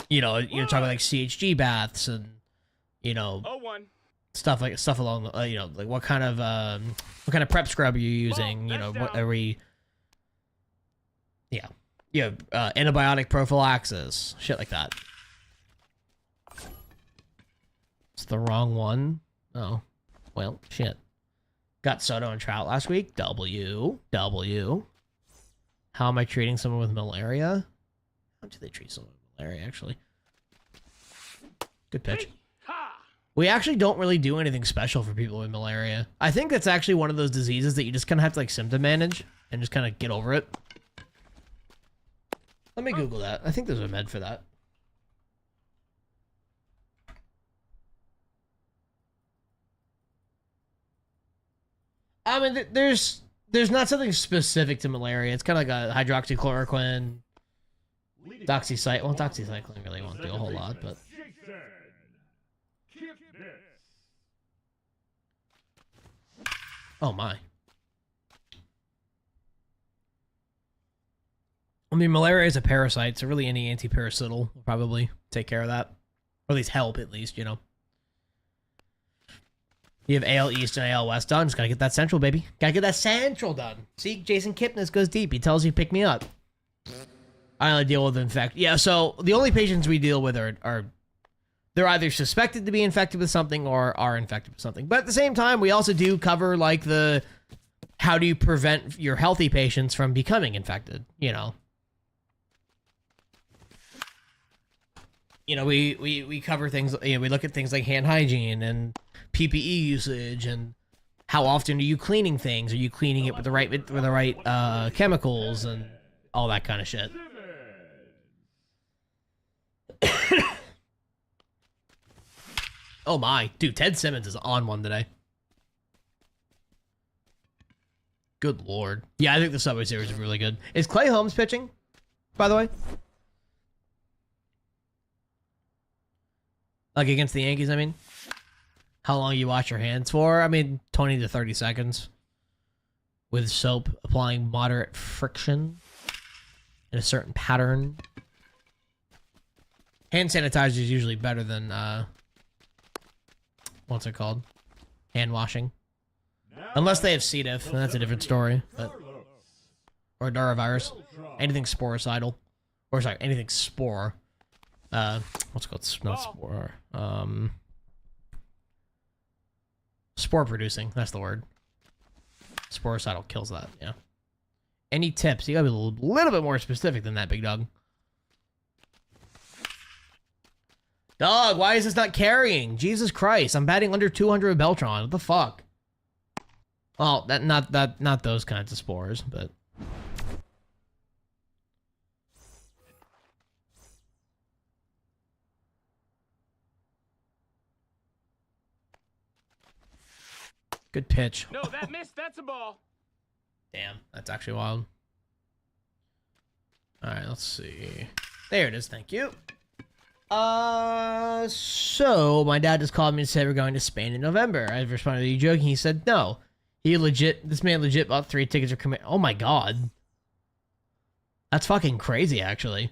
You know, you're talking like CHG baths and, you know, 0-1. stuff along, you know, like what kind of prep scrub are you using? You know, what are we? Yeah, antibiotic prophylaxis, shit like that. It's the wrong one. Oh, well, shit. Got Soto and Trout last week. W. How am I treating someone with malaria? How do they treat someone with malaria, actually? Good pitch. We actually don't really do anything special for people with malaria. I think that's actually one of those diseases that you just kind of have to like symptom manage and just kind of get over it. Let me Google that. I think there's a med for that. I mean, there's not something specific to malaria. It's kind of like a hydroxychloroquine, doxycycline. Well, doxycycline really won't do a whole lot, but. Oh my. I mean, malaria is a parasite, so really any antiparasital will probably take care of that. Or at least help, at least, you know. You have AL East and AL West done. Just gotta get that Central, baby. Gotta get that Central done. See, Jason Kipnis goes deep. He tells you, pick me up. I only deal with infect. Yeah, so the only patients we deal with are they're either suspected to be infected with something or are infected with something. But at the same time, we also do cover, like, the how do you prevent your healthy patients from becoming infected, you know. You know, we cover things, you know, we look at things like hand hygiene and PPE usage and How often are you cleaning things? Are you cleaning it with the right chemicals and all that kind of shit? Oh my, dude, Ted Simmons is on one today. Good lord. Yeah, I think the Subway Series is really good. Is Clay Holmes pitching, by the way? Like against the Yankees, I mean? How long you wash your hands for? I mean, 20 to 30 seconds. With soap, applying moderate friction in a certain pattern. Hand sanitizer is usually better than, what's it called? Hand washing. Unless they have C. diff, then that's a different story. But, or norovirus. Anything sporicidal. Or sorry, anything spore. What's it called? Not spore. Spore producing. That's the word. Sporicidal kills that, yeah. Any tips? You gotta be a little bit more specific than that, big dog. Dog, why is this not carrying? Jesus Christ, I'm batting under 200 with Beltron. What the fuck? Well, not those kinds of spores, but good pitch. No, that missed. That's a ball. Damn, that's actually wild. All right, let's see. There it is. Thank you. So my dad just called me and said we're going to Spain in November. I responded, "Are you joking?" He said, "No." This man legit bought 3 tickets or commit. Oh my god. That's fucking crazy, actually.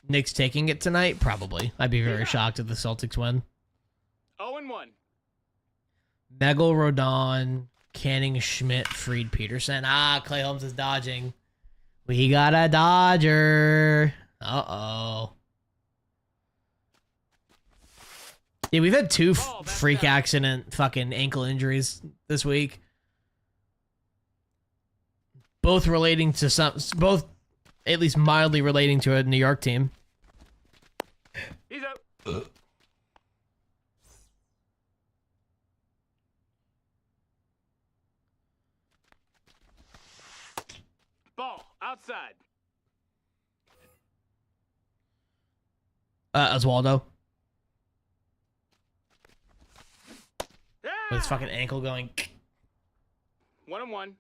Knicks taking it tonight? Probably. I'd be very shocked if the Celtics win. 0-1. Megel, Rodon, Canning, Schmidt, Fried, Peterson. Ah, Clay Holmes is dodging. We got a Dodger. Uh-oh. Yeah, we've had 2 freak accident fucking ankle injuries this week. Both relating to both at least mildly relating to a New York team. He's out. Ball outside. Oswaldo. Ah! With his fucking ankle going. 1-1.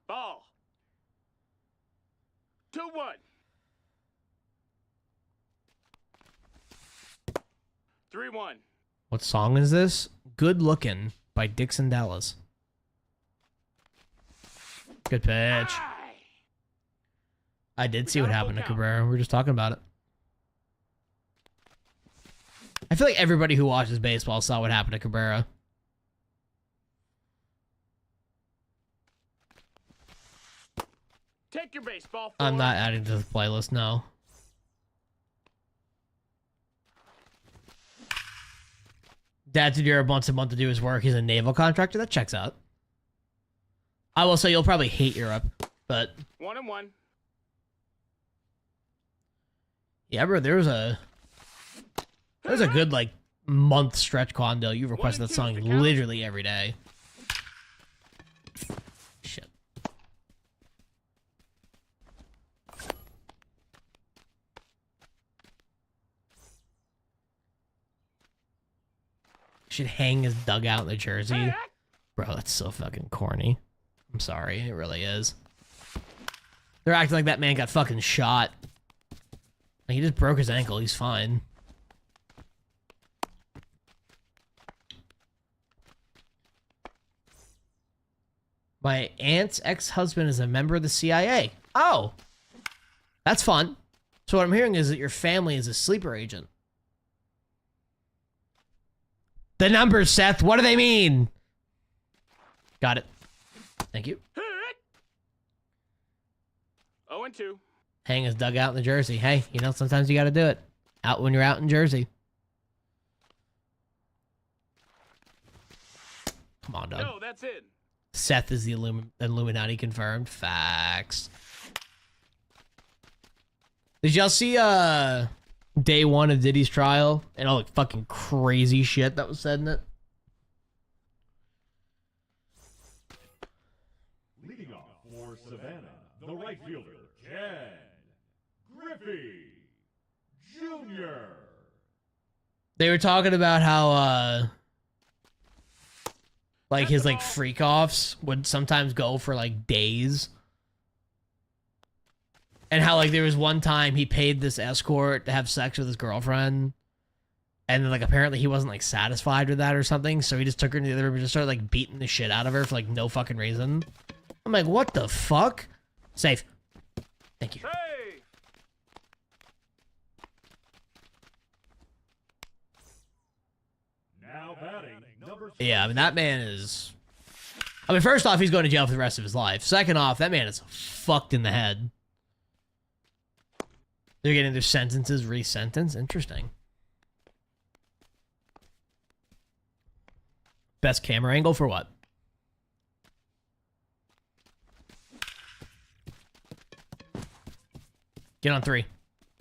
Ball. 2-1. 3-1. What song is this? Good Lookin' by Dixon Dallas. Good pitch. Aye. I did see what happened to Cabrera. We were just talking about it. I feel like everybody who watches baseball saw what happened to Cabrera. Take your baseball. I'm forward. not adding to the playlist, no. Dad's in Europe once a month to do his work. He's a naval contractor. That checks out. I will say you'll probably hate Europe, but 1-1. yeah, bro, there was a good like month stretch, Quando. You requested that song literally every day. Shit. Should hang his dugout in the jersey. Bro, that's so fucking corny. I'm sorry, it really is. They're acting like that man got fucking shot. Like, he just broke his ankle, he's fine. My aunt's ex-husband is a member of the CIA. Oh! That's fun. So what I'm hearing is that your family is a sleeper agent. The numbers, Seth, what do they mean? Got it. Thank you. 0-2. Hang his dugout in the jersey. Hey, you know, sometimes you gotta do it. Out when you're out in Jersey. Come on, dog. No, that's it. Seth is the Illuminati confirmed. Facts. Did y'all see day one of Diddy's trial and all the fucking crazy shit that was said in it. Leading off for Savannah, the right fielder, Ken Griffey Jr. They were talking about how like his like freak offs would sometimes go for like days. And how like there was one time he paid this escort to have sex with his girlfriend. And then like apparently he wasn't like satisfied with that or something, so he just took her into the other room and just started like beating the shit out of her for like no fucking reason. I'm like, what the fuck? Safe. Thank you. Hey! Now batting, number Yeah, I mean, that man is... I mean, first off, he's going to jail for the rest of his life. Second off, that man is fucked in the head. They're getting their sentences resentenced. Interesting. Best camera angle for what? Get on 3.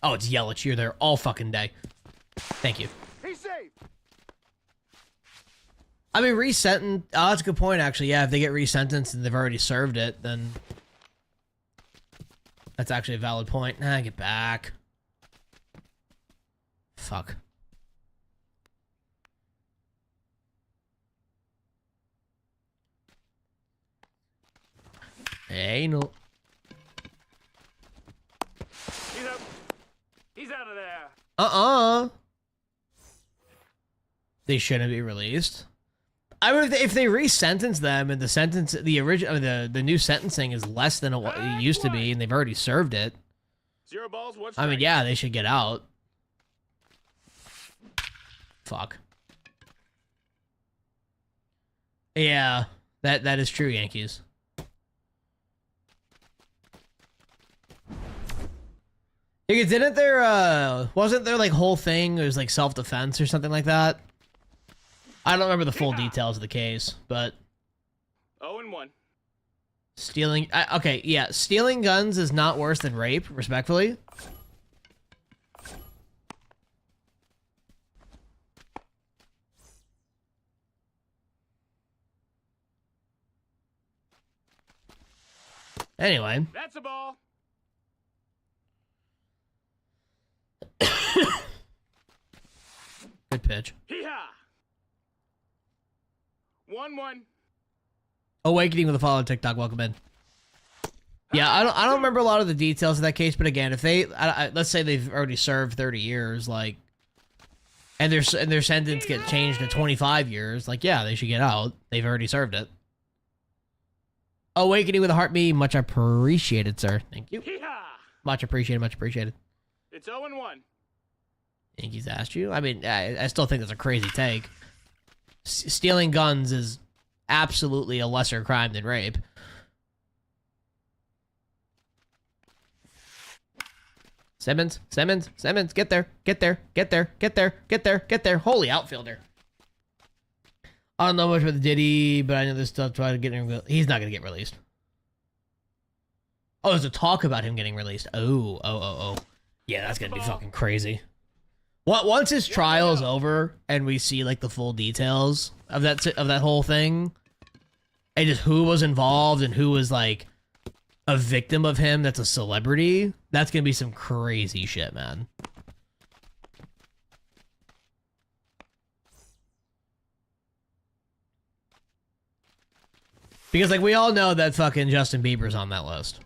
Oh, it's Yelich. You're there all fucking day. Thank you. He's safe! I mean, resentence. Oh, that's a good point, actually. Yeah, if they get resentenced and they've already served it, then that's actually a valid point. Nah, get back. Fuck. Hey, no. He's up. He's out of there. They shouldn't be released. I mean, if they resentence them and the sentence, the original, the new sentencing is less than it used to be, and they've already served it. 0 balls, 1 I strike. mean, yeah, they should get out. Fuck. Yeah, that is true, Yankees. Because didn't there, wasn't there like whole thing, it was like self-defense or something like that? I don't remember the full details of the case, but 0-1. stealing, okay, yeah, stealing guns is not worse than rape, respectfully. Anyway. That's a ball. Good pitch. Hee-haw! 1-1. Awakening with a follow TikTok. Welcome in. Yeah, I don't remember a lot of the details of that case, but again, if they let's say they've already served 30 years, like, and their sentence get changed to 25 years, like, yeah, they should get out. They've already served it. Awakening with a heartbeat. Much appreciated, sir. Thank you. Hee-haw! Much appreciated. Much appreciated. It's 0-1. Yankees asked you. I mean, I still think that's a crazy take. Stealing guns is absolutely a lesser crime than rape. Simmons, get there, get there, get there, get there, get there, get there. Holy outfielder. I don't know much about the Diddy, but I know there's stuff trying to get him. He's not going to get released. Oh, there's a talk about him getting released. Oh. Yeah, that's going to be fucking crazy. Once his trial is over and we see like the full details of that whole thing, and just who was involved and who was like a victim of him that's a celebrity, that's gonna be some crazy shit, man. Because like we all know that fucking Justin Bieber's on that list,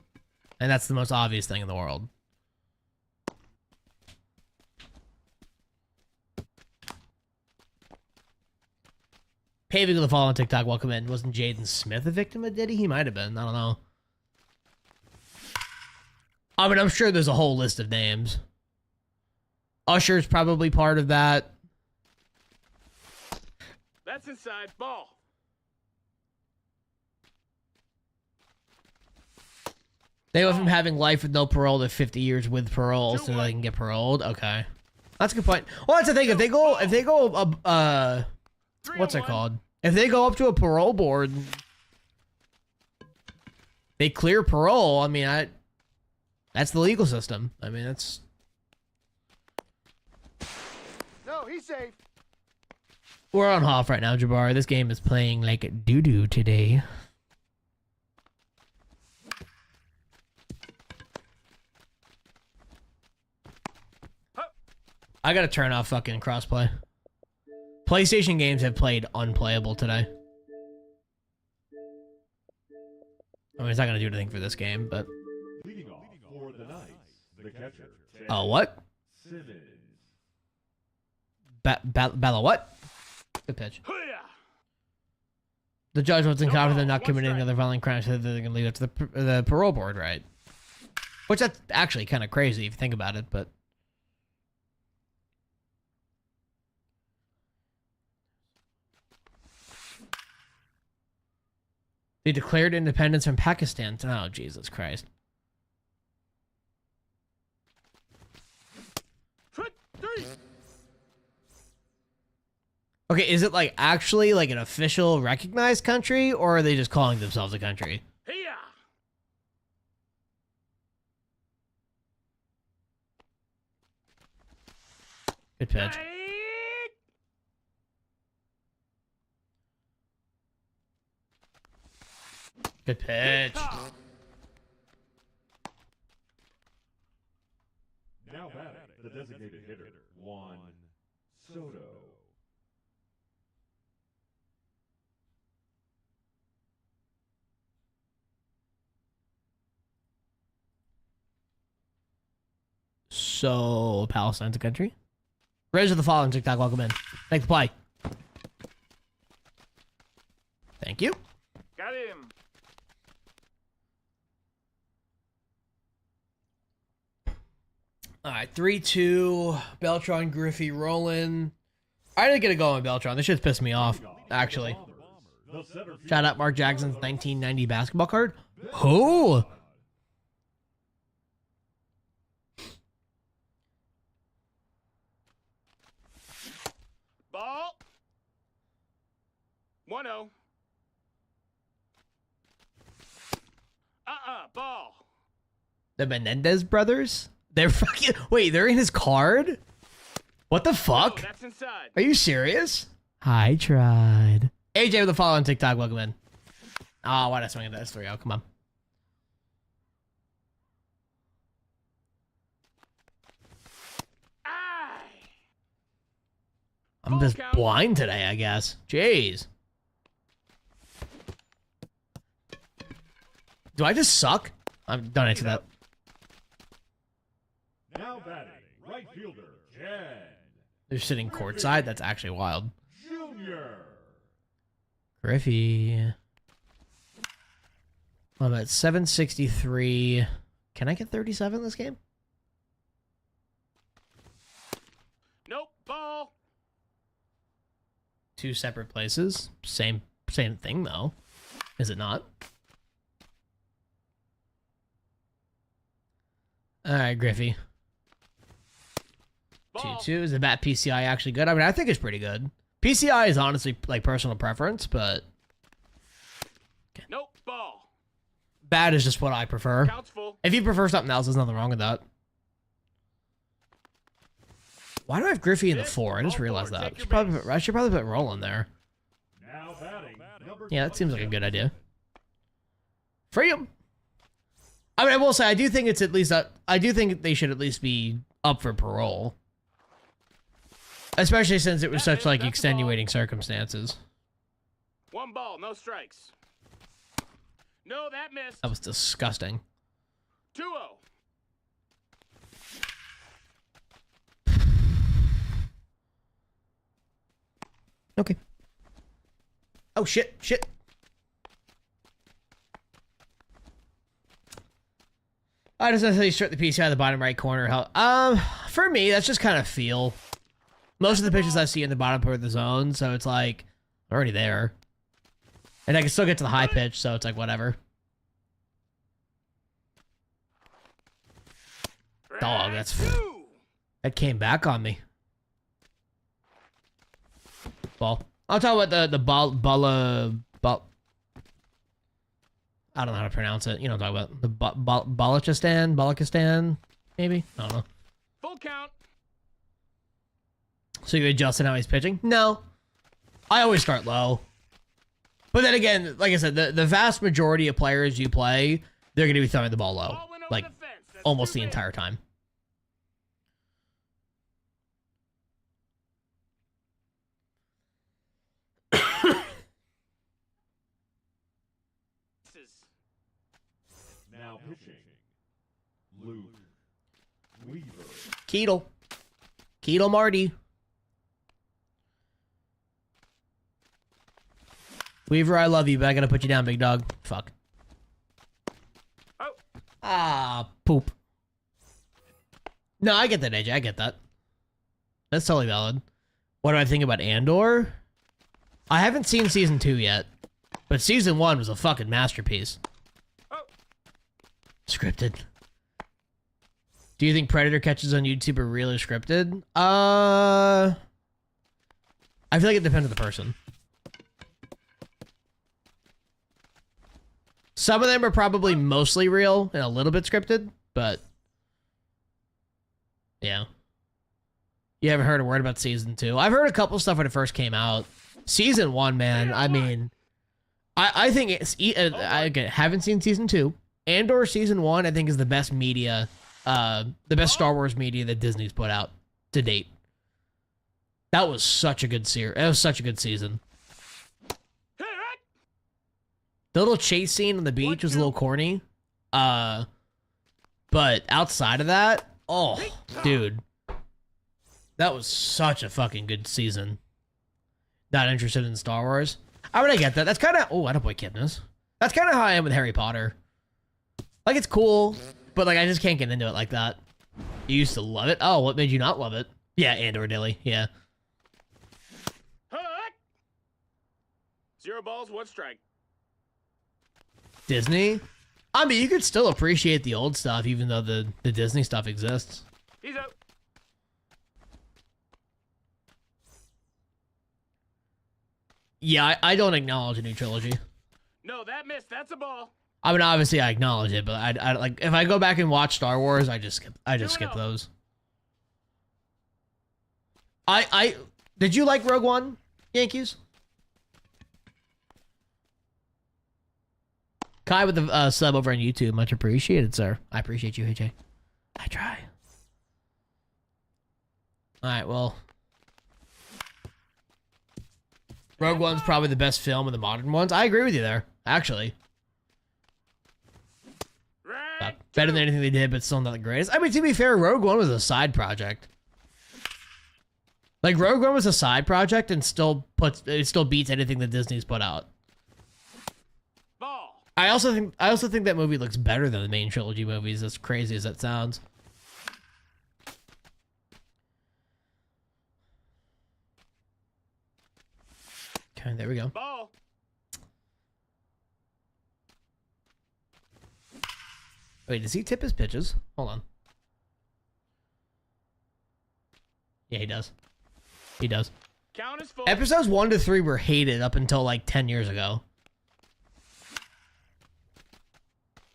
and that's the most obvious thing in the world. Paving with the fall on TikTok, welcome in. Wasn't Jaden Smith a victim of Diddy? He might have been. I don't know. I mean, I'm sure there's a whole list of names. Usher's probably part of that. That's inside. Ball. They went from having life with no parole to 50 years with parole so they can get paroled. Okay. That's a good point. Well, that's the thing. If they go, what's it called? If they go up to a parole board, they clear parole. I mean, that's the legal system. I mean, He's safe. We're on Hoff right now, Jabbar. This game is playing like doo-doo today. I gotta turn off fucking crossplay. PlayStation games have played unplayable today. I mean, it's not gonna do anything for this game, but... Leading off for the Knights, the catcher. Oh, what? Simmons. Bella what? Good pitch. The judge wasn't confident not committing another violent crime, so they're gonna leave it to the parole board, right? Which that's actually kind of crazy if you think about it, but... They declared independence from Pakistan. Oh, Jesus Christ. Okay, is it like actually like an official recognized country, or are they just calling themselves a country? Good pitch. Good pitch. Now batting, the designated hitter, Juan Soto. So, Palestine's a country? Raise of the following TikTok, welcome in. Make the play. Thank you. Got him. All right, 3-2. Beltron, Griffey, rolling. I didn't get a go on Beltron. This shit's pissed me off, actually. Shout out Mark Jackson's 1990 basketball card. Who? Ball. 1-0. Ball. The Menendez brothers? They're fucking... Wait, they're in his card? What the fuck? Oh, that's inside. Are you serious? I tried. AJ with the follow on TikTok, welcome in. Oh, why did I swing at this 3-0? Come on. I'm just blind today, I guess. Jeez. Do I just suck? Don't answer that. Now batting, right fielder, Jen They're sitting courtside? That's actually wild. Jr. Griffey. I'm at 763. Can I get 37 in this game? Nope. Ball. Two separate places. Same thing, though. Is it not? Alright, Griffey. Ball. 2-2. Is the bat PCI actually good? I mean, I think it's pretty good. PCI is honestly, like, personal preference, but... Okay. Nope. Ball. Bat is just what I prefer. Counts full. If you prefer something else, there's nothing wrong with that. Why do I have Griffey in the 4? I just realized that. I should probably put Roland there. Now batting, number Yeah, that seems like a good idea. Free him. I mean, I will say, I do think it's at least... I do think they should at least be up for parole. Especially since it was such, like, extenuating circumstances. 1 ball. No strikes. No, that missed. That was disgusting. 2-0. Okay. Oh, shit. Shit. I just necessarily strip the PCI at the bottom right corner. For me, that's just kind of feel. Most of the pitches I see in the bottom part of the zone, so it's like, already there. And I can still get to the high pitch, so it's like, whatever. Dog, that's... That came back on me. Ball. I'll talk about the ball... I don't know how to pronounce it. You know what I'm talking about. The Balochistan, maybe? I don't know. Full count. So you adjusting how he's pitching? No. I always start low. But then again, like I said, the vast majority of players you play, they're going to be throwing the ball low. Ball went over Like, the fence. That's almost two the men. entire time. Now pitching. Luke Weaver. Ketel. Ketel Marty. Weaver, I love you, but I gotta put you down, big dog. Fuck. Oh. Ah, poop. No, I get that, AJ. I get that. That's totally valid. What do I think about Andor? I haven't seen season 2 yet, but season 1 was a fucking masterpiece. Oh. Scripted. Do you think Predator catches on YouTube are really scripted? I feel like it depends on the person. Some of them are probably mostly real and a little bit scripted, but yeah. You haven't heard a word about season 2. I've heard a couple stuff when it first came out. Season 1, man, I mean, I think it's, I again, haven't seen season 2. Andor season 1, I think, is the best media, the best Star Wars media that Disney's put out to date. That was such a good series. That was such a good season. The little chase scene on the beach was a little corny. But outside of that, oh, dude. That was such a fucking good season. Not interested in Star Wars. I mean, I get that. That's kind of... Oh, I don't play Kidness. That's kind of how I am with Harry Potter. Like, it's cool, but, like, I just can't get into it like that. You used to love it? Oh, what made you not love it? Yeah, Andor Dilly. Yeah. 0 balls, 1 strike. Disney? I mean, you could still appreciate the old stuff, even though the Disney stuff exists. He's out. Yeah, I don't acknowledge a new trilogy. No, that missed. That's a ball. I mean, obviously, I acknowledge it, but I like if I go back and watch Star Wars, I just skip those. I did you like Rogue One, Yankees? Kai with the sub over on YouTube, much appreciated, sir. I appreciate you, AJ. I try. All right, well, Rogue One's probably the best film of the modern ones. I agree with you there, actually. Right. Better than anything they did, but still not the greatest. I mean, to be fair, Rogue One was a side project. Like, Rogue One was a side project and still beats anything that Disney's put out. Ball. I also think that movie looks better than the main trilogy movies, as crazy as that sounds. Okay, there we go. Ball. Wait, does he tip his pitches? Hold on. Yeah, he does. He does. Count is full. Episodes 1 to 3 were hated up until like 10 years ago.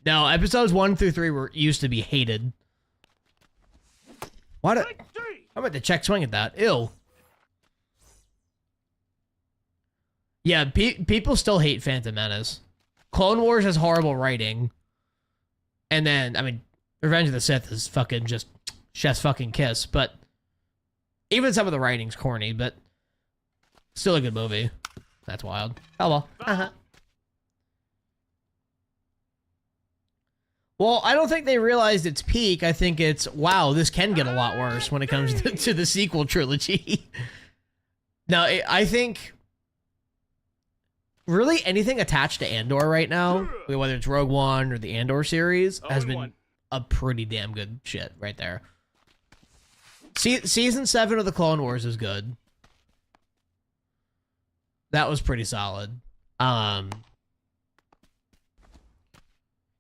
No, episodes 1 through 3 used to be hated. What? Strike 3. I'm about to check swing at that. Ew. Yeah, people still hate Phantom Menace. Clone Wars has horrible writing. And then, I mean, Revenge of the Sith is fucking just chef's fucking kiss. But even some of the writing's corny, but still a good movie. That's wild. Oh well. Uh-huh. Well, I don't think they realized its peak. I think it's, wow, this can get a lot worse when it comes to the sequel trilogy. No, I think really anything attached to Andor right now, whether it's Rogue One or the Andor series, has been a pretty damn good shit right there. Season 7 of the Clone Wars is good. That was pretty solid.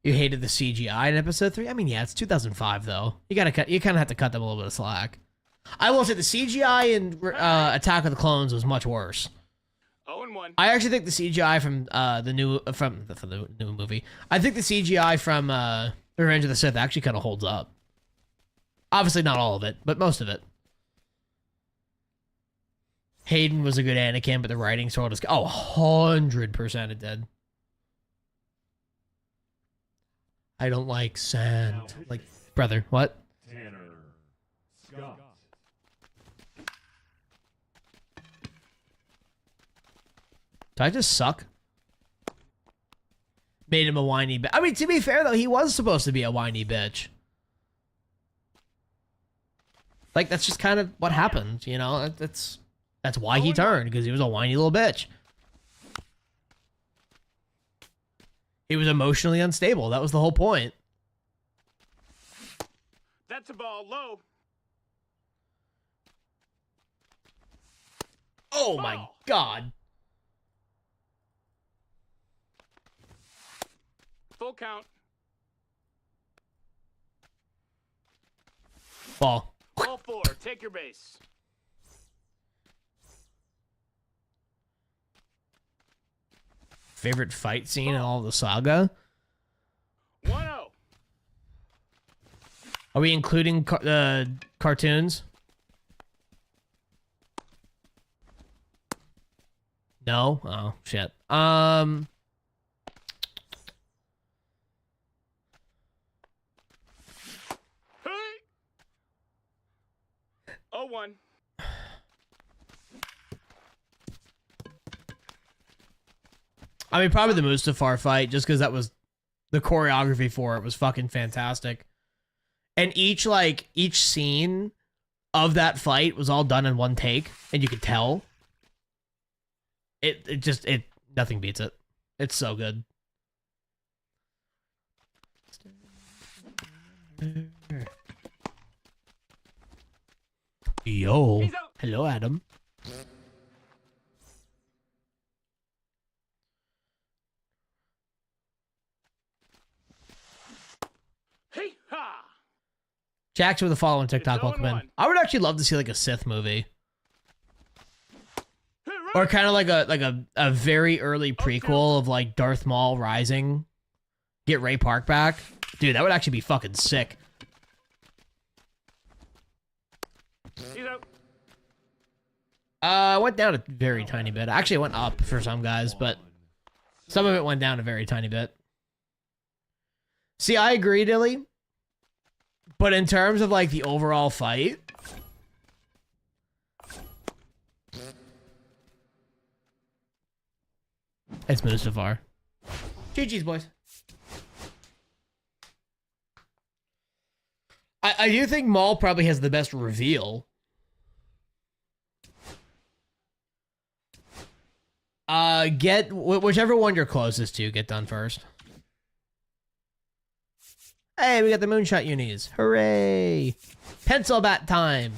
You hated the CGI in episode 3? I mean, yeah, it's 2005 though. You kind of have to cut them a little bit of slack. I will say the CGI in Attack of the Clones was much worse. 0-1. I actually think the CGI from the new movie. I think the CGI from Revenge of the Sith actually kind of holds up. Obviously not all of it, but most of it. Hayden was a good Anakin, but the writing told us, 100% it did. I don't like sand. Like, brother, what? Tanner Scott. Did I just suck? Made him a whiny bitch. I mean, to be fair, though, he was supposed to be a whiny bitch. Like, that's just kind of what happened, you know? That's why he turned, because he was a whiny little bitch. He was emotionally unstable. That was the whole point. That's a ball low. Oh, my God. Full count. Ball. Ball 4. Take your base. Favorite fight scene in all of the saga? 1-0. Are we including cartoons? No? Oh, shit. Hey. 0-1. I mean, probably the Mustafar fight, just because that was the choreography for it was fucking fantastic. And each scene of that fight was all done in one take, and you could tell. It nothing beats it. It's so good. Yo. Hello, Adam. Hey ha. Jack's with the following TikTok. It's Welcome in. 0-1. I would actually love to see like a Sith movie. Hey, Or right. kind of like a very early prequel of like Darth Maul rising. Get Ray Park back. Dude, that would actually be fucking sick. He's out. I went down a very tiny bit. Actually, it went up for some guys, but some of it went down a very tiny bit. See, I agree, Dilly. But in terms of like the overall fight, it's Mustafar. GG's, boys. I do think Maul probably has the best reveal. Get whichever one you're closest to, get done first. Hey, we got the moonshot unis. Hooray! Pencil bat time.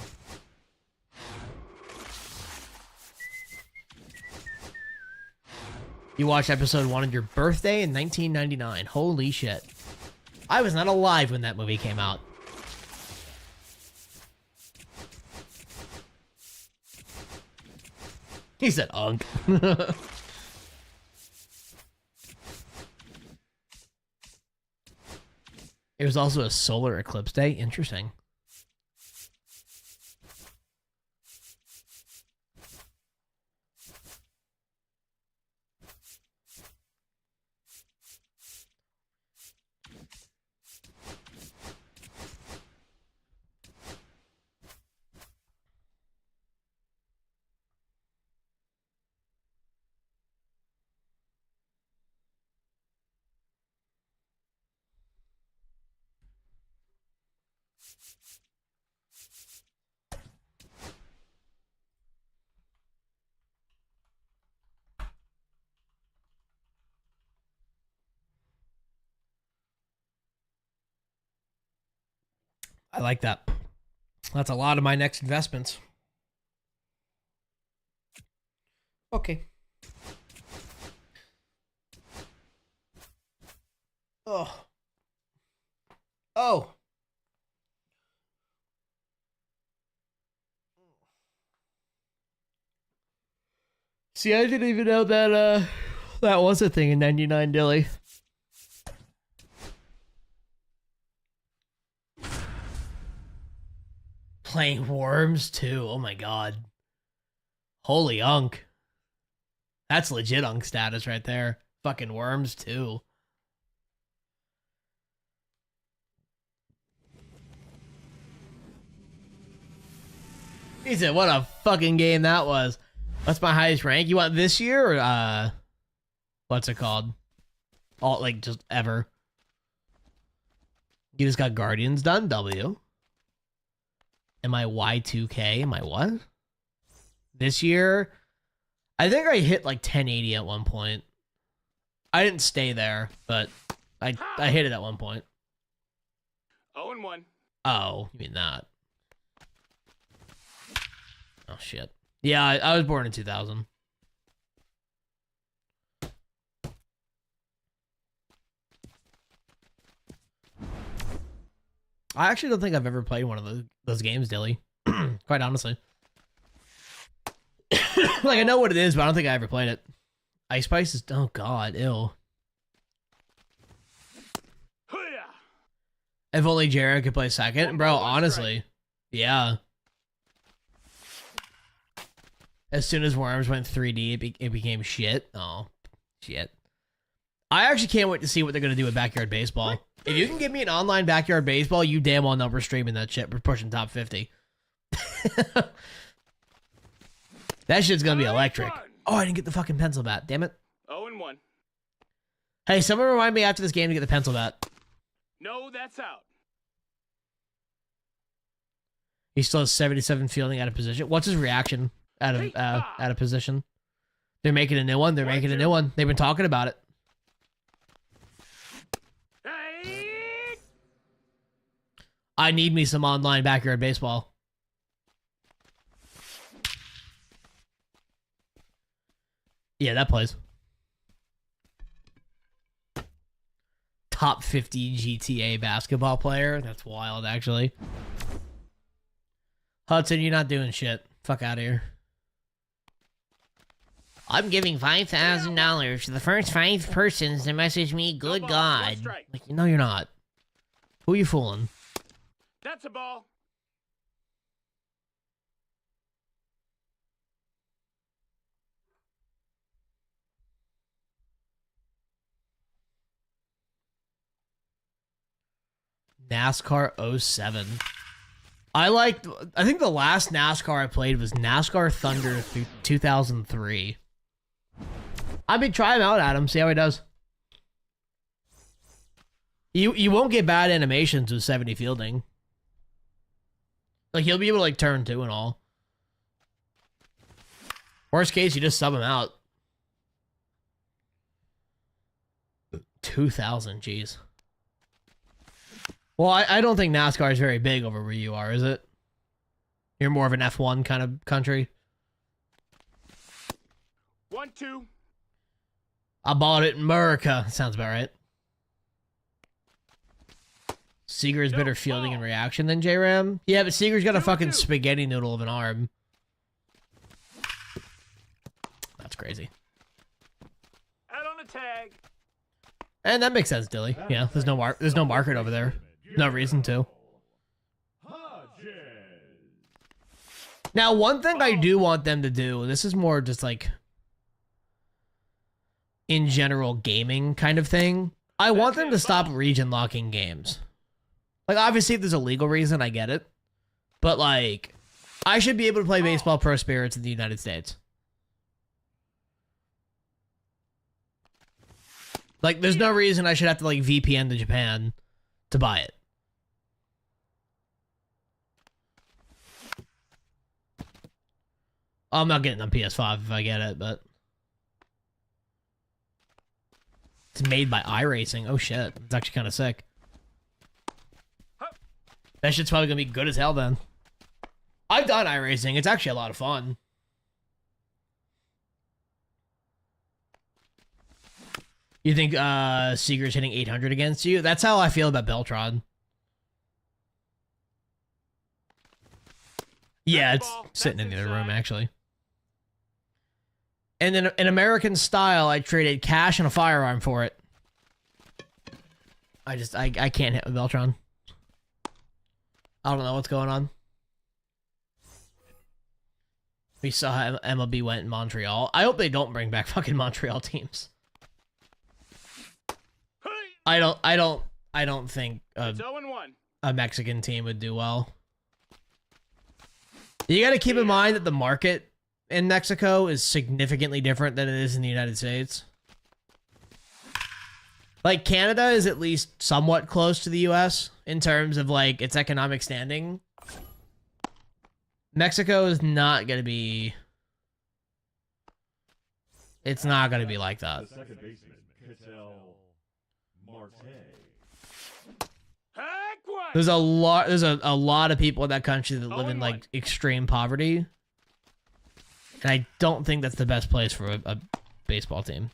You watched episode 1 on your birthday in 1999. Holy shit. I was not alive when that movie came out. He said, unk. It was also a solar eclipse day. Interesting. I like that. That's a lot of my next investments. Okay. Oh. Oh. See, I didn't even know that that was a thing in 99, Dilly. Playing Worms too. Oh my god. Holy unk. That's legit unk status right there. Fucking worms, too. He said, what a fucking game that was. What's my highest rank? You want this year or, what's it called? All, like, just ever. You just got Guardians done, W. Am I Y2K? Am I what? This year, I think I hit like 1080 at one point. I didn't stay there, but I hit it at one point. 0-1. Oh, you mean that? Oh shit. Yeah, I was born in 2000. I actually don't think I've ever played one of those games, Dilly. Quite honestly. Like, I know what it is, but I don't think I ever played it. Ice Spice is... Oh, God. Ew. Hoo-yah! If only Jared could play second. Bro, honestly. Yeah. As soon as Worms went 3D, it became shit. Oh, shit. I actually can't wait to see what they're going to do with Backyard Baseball. If you can give me an online Backyard Baseball, you damn well know we're streaming that shit. We're pushing top 50. That shit's going to be electric. Oh, I didn't get the fucking pencil bat. Damn it. 0-1. Hey, someone remind me after this game to get the pencil bat. No, that's out. He still has 77 fielding out of position. What's his reaction out of position? They're making a new one. They're making a new one. They've been talking about it. Hey! I need me some online Backyard Baseball. Yeah, that plays. Top 50 GTA basketball player. That's wild, actually. Hudson, you're not doing shit. Fuck out of here. I'm giving $5,000 to the first 5 persons to message me, good God. Like, no, you're not. Who are you fooling? That's a ball. NASCAR 07. I think the last NASCAR I played was NASCAR Thunder 2003. I mean, try him out, Adam. See how he does. You won't get bad animations with 70 fielding. Like, he'll be able to, like, turn two and all. Worst case, you just sub him out. 2000, jeez. Well, I don't think NASCAR is very big over where you are, is it? You're more of an F1 kind of country. 1-2. I bought it in America. Sounds about right. Seager's better fielding and reaction than J-Ram. Yeah, but Seager's got a fucking spaghetti noodle of an arm. That's crazy. Out on a tag. And that makes sense, Dilly. Yeah, there's no market over there. No reason to. Now, one thing I do want them to do, this is more just like in general gaming kind of thing. I want them to stop region locking games. Like, obviously, if there's a legal reason, I get it. But, like, I should be able to play Baseball Pro Spirits in the United States. Like, there's no reason I should have to, like, VPN to Japan to buy it. I'm not getting on PS5 if I get it, but... It's made by iRacing. Oh, shit. It's actually kind of sick. That shit's probably going to be good as hell, then. I've done iRacing. It's actually a lot of fun. You think Seager's hitting 800 against you? That's how I feel about Beltron. Yeah, it's sitting in the other room, actually. And then in American style, I traded cash and a firearm for it. I can't hit with Beltron. I don't know what's going on. We saw how MLB went in Montreal. I hope they don't bring back fucking Montreal teams. I don't think It's 0-1. a Mexican team would do well. You got to keep in mind that the market in Mexico is significantly different than it is in the United States. Like, Canada is at least somewhat close to the US in terms of, like, its economic standing. Mexico is not going to be... It's not going to be like that. The second baseman, Ketel Marte. Heck what? There's a lot of people in that country that live in, like, extreme poverty. And I don't think that's the best place for a baseball team.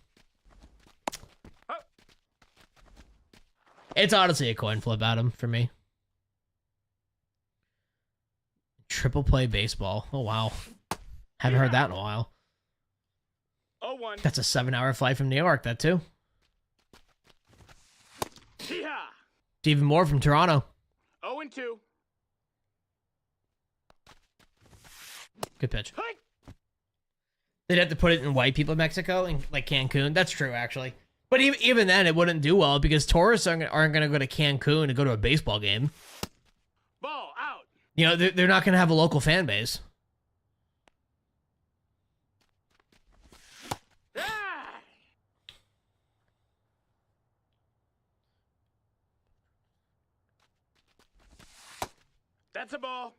It's honestly a coin flip, Adam, for me. Triple play baseball. Oh, wow. Haven't heard that in a while. 0-1. That's a 7-hour flight from New York, that too. Yeehaw. It's even more from Toronto. 0-2. Good pitch. Hey. They'd have to put it in white people Mexico, in, like Cancun. That's true, actually. But even then, it wouldn't do well because tourists aren't going to go to Cancun to go to a baseball game. Ball out. You know, they're not going to have a local fan base. Ah. That's a ball.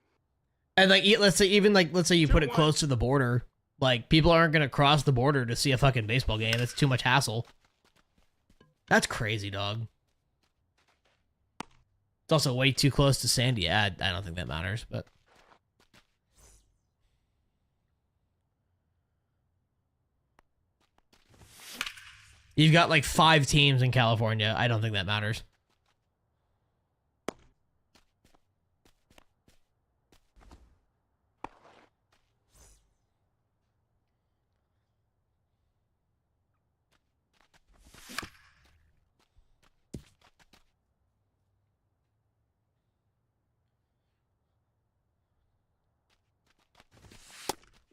And like, let's say you put it 2-1. close to the border. Like, people aren't going to cross the border to see a fucking baseball game. It's too much hassle. That's crazy, dog. It's also way too close to San Diego. I don't think that matters, but... You've got like 5 teams in California. I don't think that matters.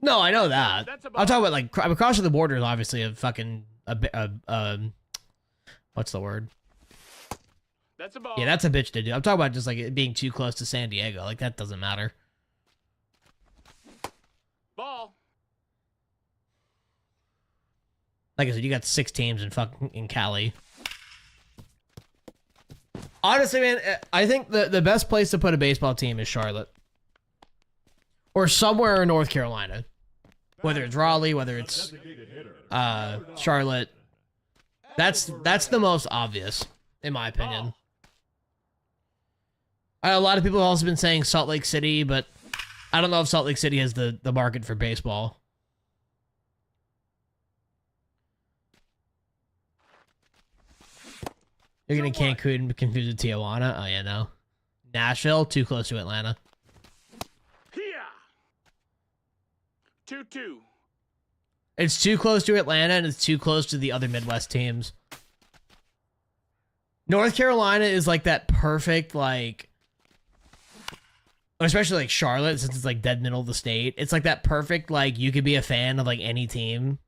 No, I know that. That's a I'm ball. talking about like crossing the border is obviously a fucking what's the word? That's a ball. Yeah, that's a bitch to do. I'm talking about just like it being too close to San Diego. Like that doesn't matter. Ball. Like I said, you got 6 teams in Cali. Honestly, man, I think the best place to put a baseball team is Charlotte. Or somewhere in North Carolina. Whether it's Raleigh, whether it's Designated hitter. Charlotte. That's the most obvious, in my opinion. A lot of people have also been saying Salt Lake City, but I don't know if Salt Lake City has the market for baseball. You're getting Cancun confused with Tijuana? Oh, yeah, no. Nashville, too close to Atlanta. Here. 2-2. It's too close to Atlanta, and it's too close to the other Midwest teams. North Carolina is like that perfect, like... Especially like Charlotte, since it's like dead middle of the state. It's like that perfect, like, you could be a fan of like any team.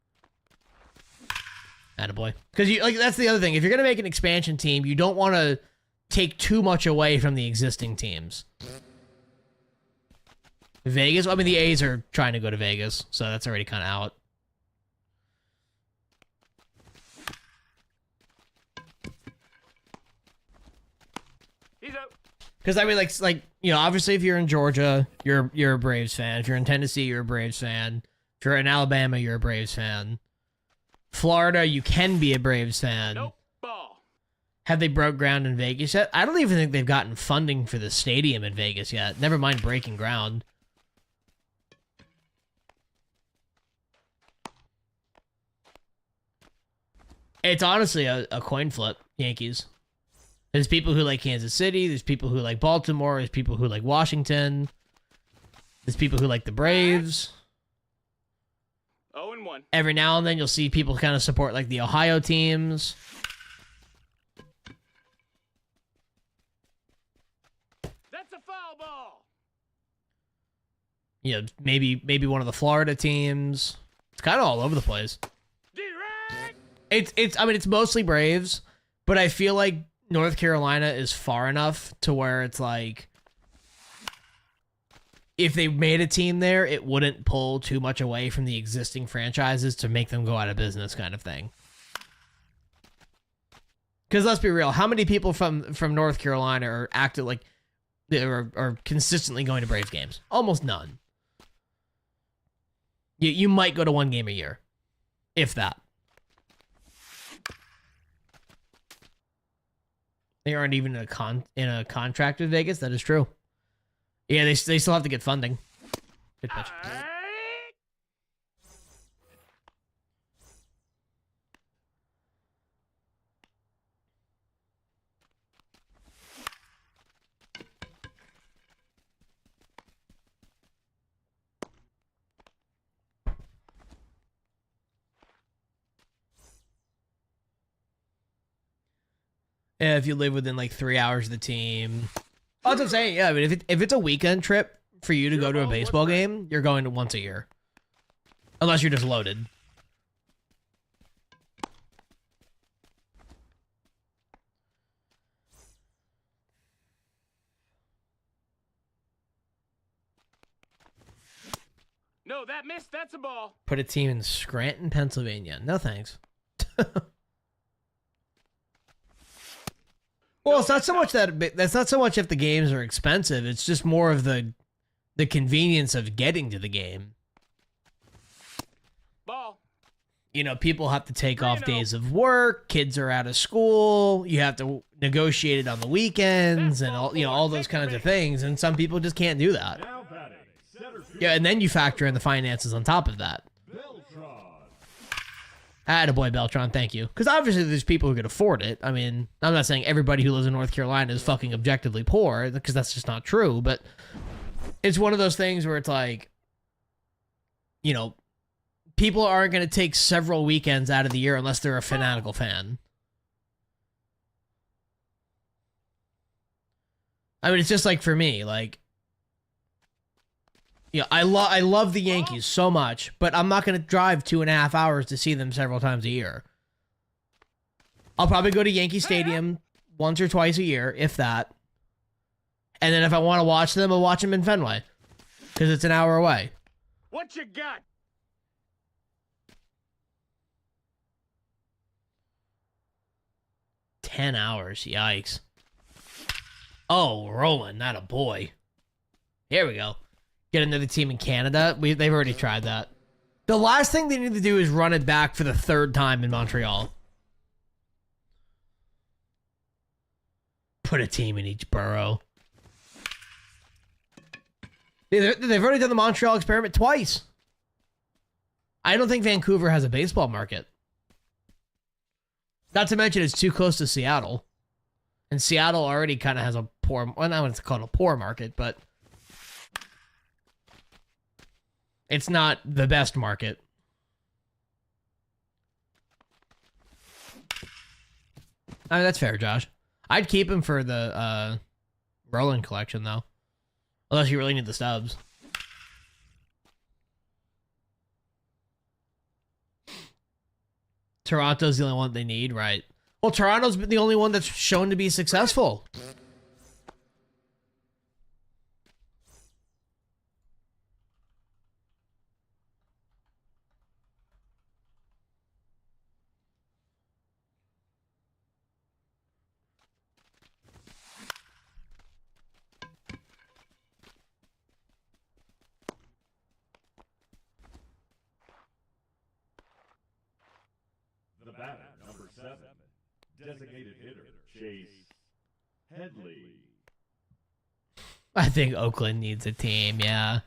Attaboy. Because you like that's the other thing. If you're gonna make an expansion team, you don't want to take too much away from the existing teams. Vegas. I mean, the A's are trying to go to Vegas, so that's already kind of out. He's out. Because I mean, like you know, obviously, if you're in Georgia, you're a Braves fan. If you're in Tennessee, you're a Braves fan. If you're in Alabama, you're a Braves fan. Florida, you can be a Braves fan. Nope. Ball. Have they broke ground in Vegas yet? I don't even think they've gotten funding for the stadium in Vegas yet. Never mind breaking ground. It's honestly a coin flip, Yankees. There's people who like Kansas City. There's people who like Baltimore. There's people who like Washington. There's people who like the Braves. 0-1. Every now and then you'll see people kind of support like the Ohio teams. That's a foul ball. You know, maybe one of the Florida teams. It's kind of all over the place. It's I mean, it's mostly Braves, but I feel like North Carolina is far enough to where it's like, if they made a team there, it wouldn't pull too much away from the existing franchises to make them go out of business, kind of thing. Because let's be real, how many people from North Carolina are active, like, are consistently going to Braves games? Almost none. You might go to one game a year, if that. They aren't even in a contract with Vegas. That is true. Yeah, they still have to get funding. Good pitch. Yeah, if you live within like 3 hours of the team. That's what I'm saying. Yeah, I mean, if it's a weekend trip for you to go to a baseball game, you're going to once a year. Unless you're just loaded. No, that missed. That's a ball. Put a team in Scranton, Pennsylvania. No thanks. Well, it's not so much that's not so much if the games are expensive. It's just more of the convenience of getting to the game. Ball. You know, people have to take off days of work. Kids are out of school. You have to negotiate it on the weekends and all those kinds of things. And some people just can't do that. Now batting, center field, Yeah, and then you factor in the finances on top of that. Beltran. Attaboy, Beltran, thank you. Because obviously there's people who could afford it. I mean, I'm not saying everybody who lives in North Carolina is fucking objectively poor, because that's just not true, but it's one of those things where it's like, you know, people aren't going to take several weekends out of the year unless they're a fanatical fan. I mean, it's just like for me, like, you know, I love the Yankees so much, but I'm not going to drive 2.5 hours to see them several times a year. I'll probably go to Yankee Stadium once or twice a year, if that. And then if I want to watch them, I'll watch them in Fenway, because it's an hour away. What you got? $10, yikes. Oh, rolling, not a boy. Here we go. Get another team in Canada. They've already tried that. The last thing they need to do is run it back for the third time in Montreal. Put a team in each borough. They've already done the Montreal experiment twice. I don't think Vancouver has a baseball market. Not to mention it's too close to Seattle. And Seattle already kind of has a poor, well, not what it's called a poor market, but it's not the best market. I mean, that's fair, Josh. I'd keep him for the Roland collection, though. Unless you really need the stubs. Toronto's the only one they need, right? Well, Toronto's been the only one that's shown to be successful. The batter, number 7, designated hitter, Chase Headley. I think Oakland needs a team, yeah.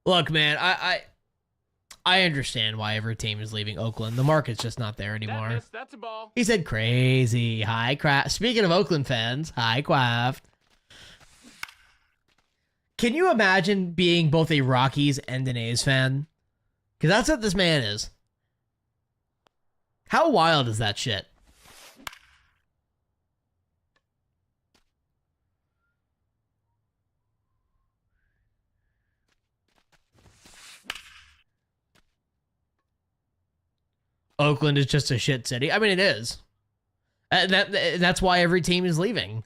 Look, man, I understand why every team is leaving Oakland. The market's just not there anymore. That missed. That's a ball. He said crazy. Hi, Craft. Speaking of Oakland fans, hi, Quaft. Can you imagine being both a Rockies and an A's fan? Because that's what this man is. How wild is that shit? Oakland is just a shit city. I mean, it is. That's why every team is leaving.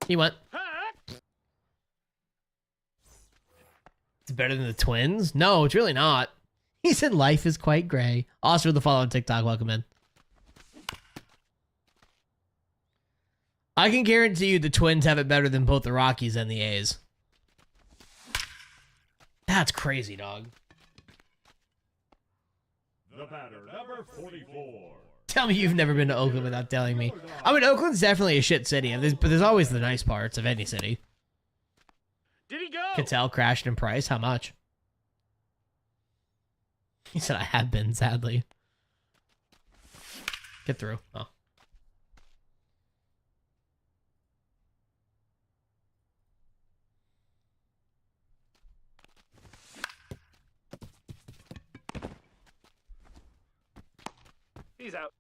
He went. It's better than the Twins? No, it's really not. He said life is quite gray. Oscar the follow on TikTok. Welcome in. I can guarantee you the Twins have it better than both the Rockies and the A's. That's crazy, dog. The batter, number 44. Tell me you've never been to Oakland without telling me. I mean, Oakland's definitely a shit city, but there's always the nice parts of any city. Did he go? Cattell crashed in price. How much? He said, I have been, sadly. Get through. Oh. He's out.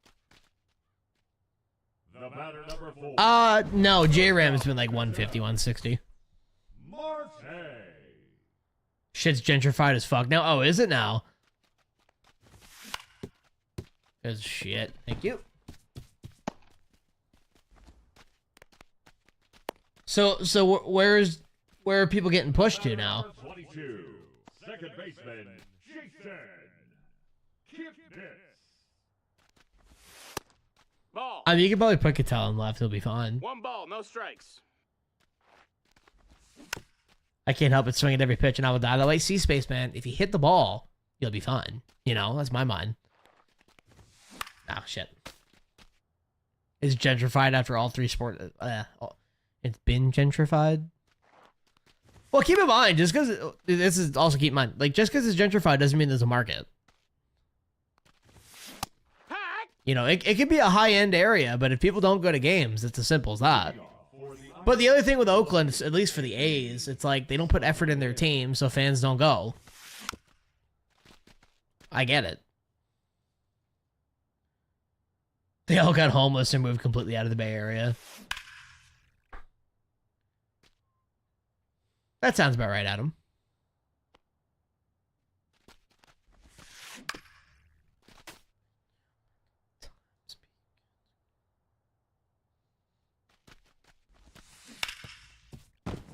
The batter, number 4. No, J-Ram's been like 150, 160. Marte. Shit's gentrified as fuck now. Oh, is it now? Cause shit. Thank you. So where are people getting pushed to now? 22. Second baseman, Jason Kipnis. Ball. I mean, you can probably put Cattell in left. He'll be fine. 1 ball, no strikes. I can't help but swing at every pitch and I will die that way. See, Spaceman, if you hit the ball, you'll be fine. You know, that's my mind. Oh, shit. Is gentrified after all 3 sport... it's been gentrified? Well, keep in mind, just because... This is also keep in mind. Like, just because it's gentrified doesn't mean there's a market. You know, it could be a high-end area, but if people don't go to games, it's as simple as that. But the other thing with Oakland, at least for the A's, it's like they don't put effort in their team, so fans don't go. I get it. They all got homeless and moved completely out of the Bay Area. That sounds about right, Adam.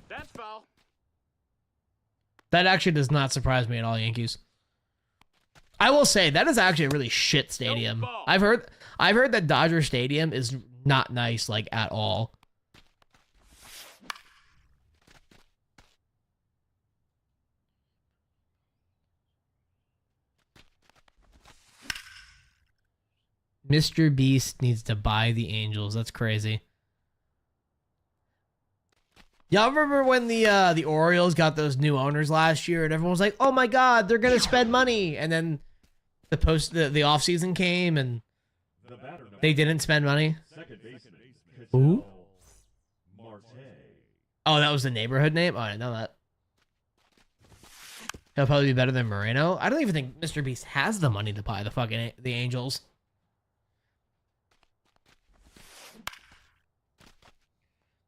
That's foul. That actually does not surprise me at all, Yankees. I will say that is actually a really shit stadium. I've heard that Dodger Stadium is not nice, like, at all. Mr. Beast needs to buy the Angels. That's crazy. Y'all remember when the Orioles got those new owners last year and everyone was like, "Oh my God, they're gonna spend money," and then the offseason came and they didn't spend money. Who? Oh, that was the neighborhood name? Oh, I didn't know that. He'll probably be better than Moreno. I don't even think Mr. Beast has the money to buy the Angels.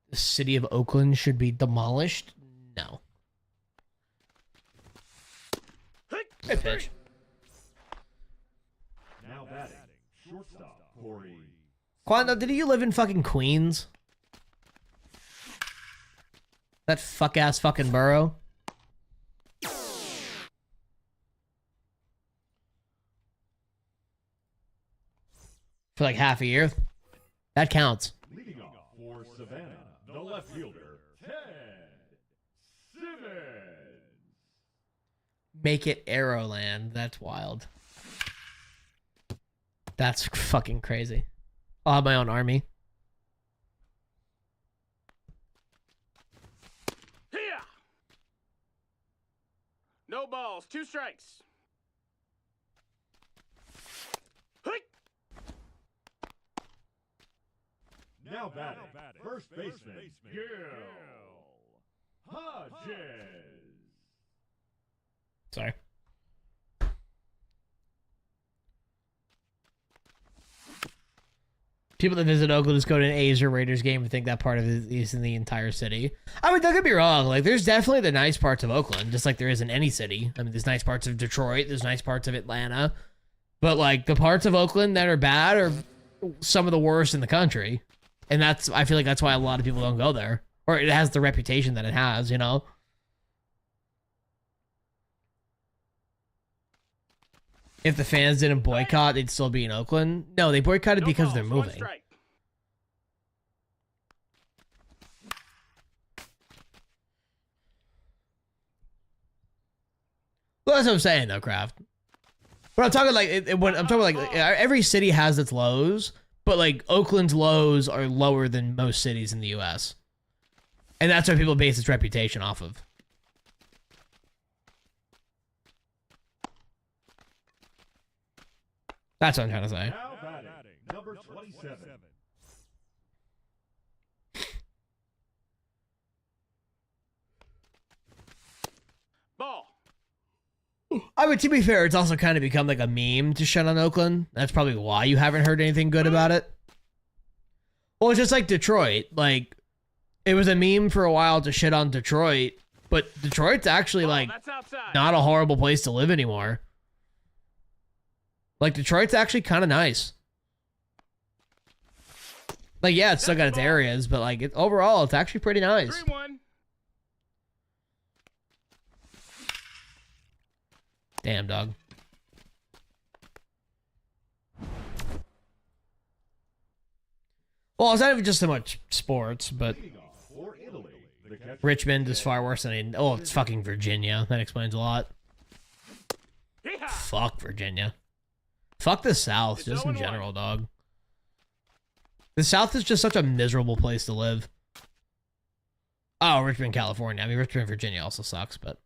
The city of Oakland should be demolished? No. Good pitch. Now batting, shortstop, Corey. Quando, did you live in fucking Queens? That fuck-ass fucking borough? For like half a year? That counts. Leading off for Savannah, the left fielder, Ted Simmons. Make it Arrowland. That's wild. That's fucking crazy. I'll have my own army. Here. No balls, 2 strikes. Hick. Now batting, first baseman, Gil Hodges. Sorry. People that visit Oakland just go to an A's or Raiders game and think that part of it is in the entire city. I mean, don't get me wrong. Like, there's definitely the nice parts of Oakland, just like there is in any city. I mean, there's nice parts of Detroit. There's nice parts of Atlanta. But like the parts of Oakland that are bad are some of the worst in the country. And I feel like that's why a lot of people don't go there. Or it has the reputation that it has, you know? If the fans didn't boycott, they'd still be in Oakland. No, they boycotted because they're moving. Well, that's what I'm saying, though, Kraft. But I'm talking like I'm talking like every city has its lows, but like Oakland's lows are lower than most cities in the U.S. And that's why people base its reputation off of. That's what I'm trying to say. Now batting, number 27. Ball. I mean, to be fair, it's also kind of become like a meme to shut on Oakland. That's probably why you haven't heard anything good about it. Well, it's just like Detroit. Like, it was a meme for a while to shit on Detroit, but Detroit's actually like not a horrible place to live anymore. Like, Detroit's actually kind of nice. Like, yeah, it's still got its areas, but like overall, it's actually pretty nice. 3-1. Damn, dog. Well, it's not even just so much sports, but For Italy, the catcher Richmond is far worse than oh, it's fucking Virginia. That explains a lot. Yeehaw. Fuck Virginia. Fuck the South, It's just in 0-1. general, dog. The South is just such a miserable place to live. Oh, Richmond, California. I mean, Richmond, Virginia also sucks, but...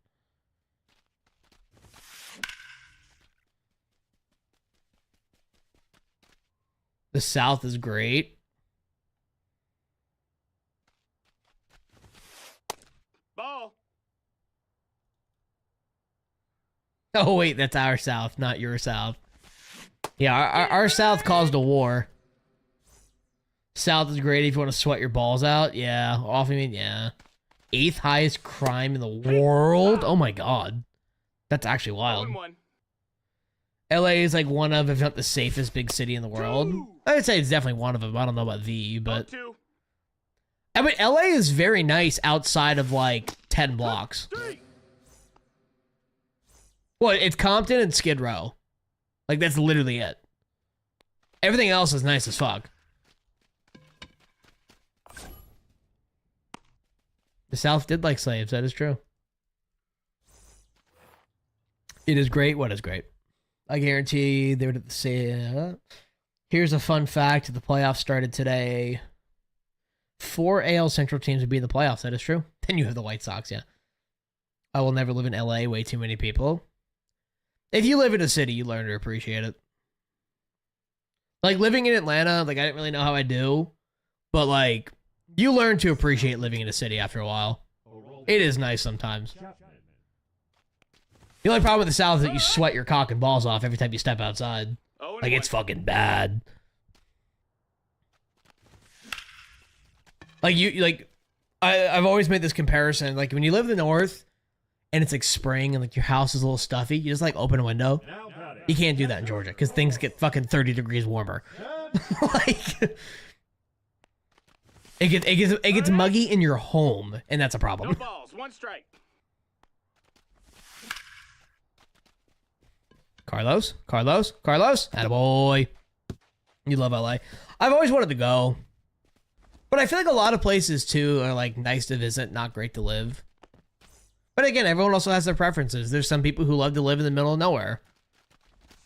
The South is great. Ball. Oh, wait, that's our South, not your South. Yeah, our South caused a war. South is great if you want to sweat your balls out. Yeah, off, I mean, yeah. 8th highest crime in the world? Oh my god. That's actually wild. 1-1. LA is like one of, if not the safest big city in the world. I would say it's definitely one of them. I don't know about the, but... 2. I mean, LA is very nice outside of like 10 blocks. 3. Well, it's Compton and Skid Row. Like, that's literally it. Everything else is nice as fuck. The South did like slaves, that is true. It is great. What is great? I guarantee they would say, here's a fun fact. The playoffs started today. 4 AL Central teams would be in the playoffs. That is true. Then you have the White Sox, yeah. I will never live in LA. Way too many people. If you live in a city, you learn to appreciate it. Like, living in Atlanta, like, I didn't really know how I do. But, like, you learn to appreciate living in a city after a while. It is nice sometimes. The only problem with the South is that you sweat your cock and balls off every time you step outside. Like, it's fucking bad. Like, I've always made this comparison. Like, when you live in the North, and it's like spring, and like your house is a little stuffy, you just like open a window. You can't do that in Georgia, because things get fucking 30 degrees warmer. Like, it gets muggy in your home, and that's a No problem. balls. 1 strike. Carlos? Attaboy. You love LA. I've always wanted to go. But I feel like a lot of places, too, are, like, nice to visit, not great to live. But again, everyone also has their preferences. There's some people who love to live in the middle of nowhere.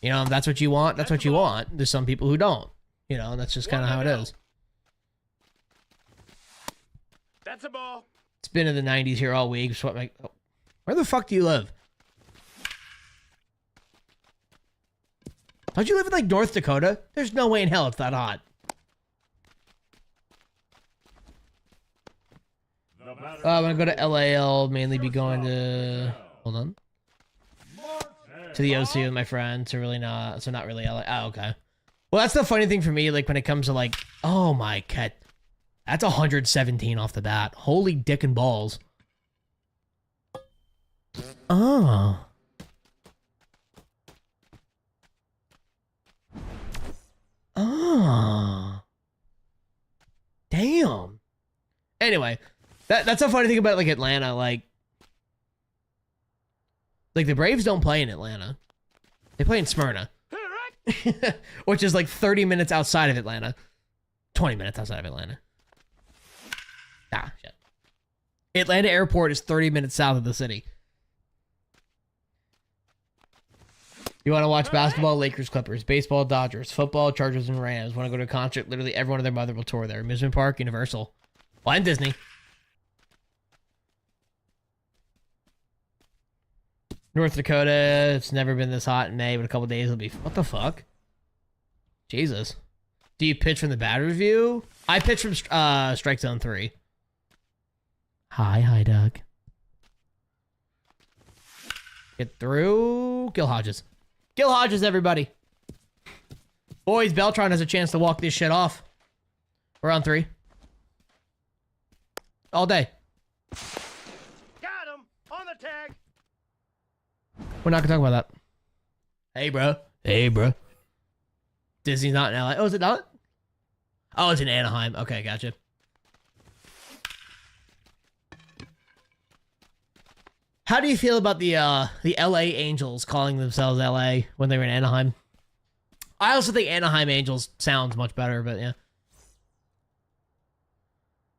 You know, if that's what you want, that's what you want. There's some people who don't. You know, and that's just kind of how it is. That's a ball. It's been in the 90s here all week. So where the fuck do you live? Don't you live in, like, North Dakota? There's no way in hell it's that hot. I'm gonna go to LAL, mainly be going to... Hold on. To the OC with my friends, so not really LA. Oh, okay. Well, that's the funny thing for me, like, when it comes to, like... Oh, my God. That's 117 off the bat. Holy dick and balls. Oh. Oh. Damn. Anyway, that's a funny thing about like Atlanta. Like the Braves don't play in Atlanta. They play in Smyrna. Which is like 30 minutes outside of Atlanta. 20 minutes outside of Atlanta. Ah, shit. Atlanta Airport is 30 minutes south of the city. You want to watch basketball, Lakers, Clippers, baseball, Dodgers, football, Chargers, and Rams. Want to go to a concert, literally everyone and their mother will tour there. Amusement Park, Universal. Well, and Disney. North Dakota, it's never been this hot in May, but a couple days it'll be... What the fuck? Jesus. Do you pitch from the batter's view? I pitch from Strike Zone 3. Hi, Doug. Get through. Gil Hodges. Gil Hodges, everybody. Boys, Beltron has a chance to walk this shit off. We're on 3. All day. Got him on the tag. We're not gonna talk about that. Hey, bro. Hey, bro. Disney's not in LA. Oh, is it not? Oh, it's in Anaheim. Okay, gotcha. How do you feel about the LA Angels calling themselves LA when they were in Anaheim? I also think Anaheim Angels sounds much better, but yeah.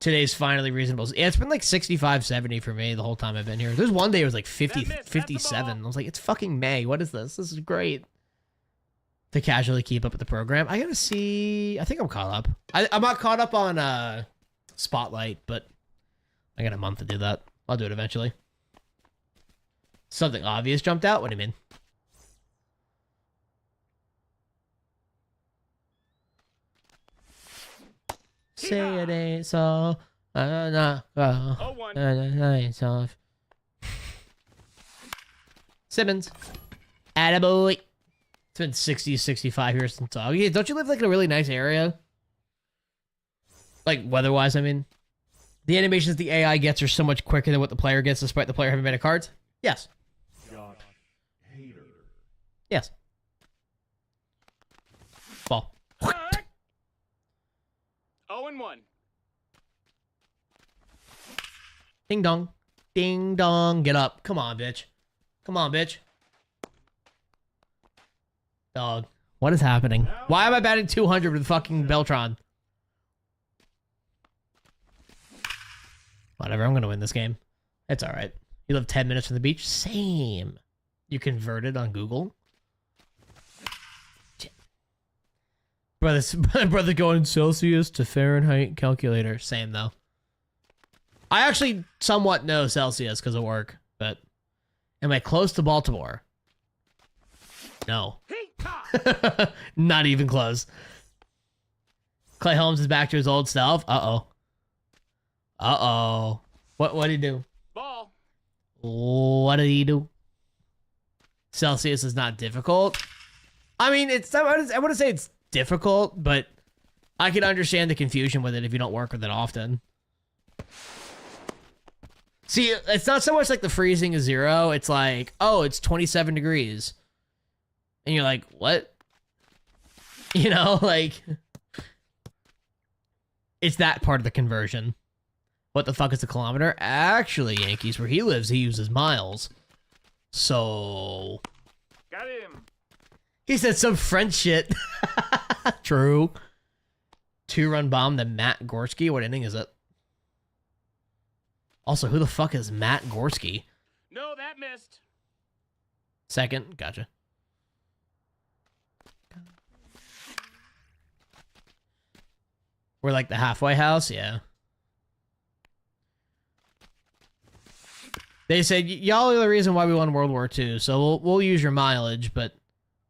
Today's finally reasonable. Yeah, it's been like 65, 70 for me the whole time I've been here. There's one day it was like 50, 57. I was like, it's fucking May. What is this? This is great. To casually keep up with the program. I gotta see. I think I'm caught up. I'm not caught up on Spotlight, but I got a month to do that. I'll do it eventually. Something obvious jumped out? What do you mean? Say it ain't so. Simmons. Attaboy. It's been 60, 65 years since I... Yeah, don't you live like in a really nice area? Like weather-wise, I mean. The animations the AI gets are so much quicker than what the player gets, despite the player having made a cards. Yes. Josh Hader. Yes. Ball. 0-1. Ding dong. Ding dong. Get up. Come on, bitch. Come on, bitch. Dog. What is happening? Why am I batting 200 with fucking Beltron? Whatever, I'm gonna win this game. It's alright. You live 10 minutes from the beach? Same. You converted on Google? Brother going Celsius to Fahrenheit calculator. Same, though. I actually somewhat know Celsius because of work, but... Am I close to Baltimore? No. Not even close. Clay Holmes is back to his old self. Uh-oh. Uh-oh. What did he do? Ball. What did he do? Celsius is not difficult. I mean, I wouldn't say it's difficult, but I can understand the confusion with it if you don't work with it often. See, it's not so much like the freezing is 0. It's like, oh, it's 27 degrees. And you're like, what? You know, like... It's that part of the conversion. What the fuck is a kilometer? Actually, Yankees, where he lives, he uses miles. So... Got him. He said some French shit. True. 2-run bomb to Matt Gorski. What inning is it? Also, who the fuck is Matt Gorski? No, that missed. Second. Gotcha. We're like the halfway house? Yeah. They said, y'all are the reason why we won World War II, so we'll use your mileage, but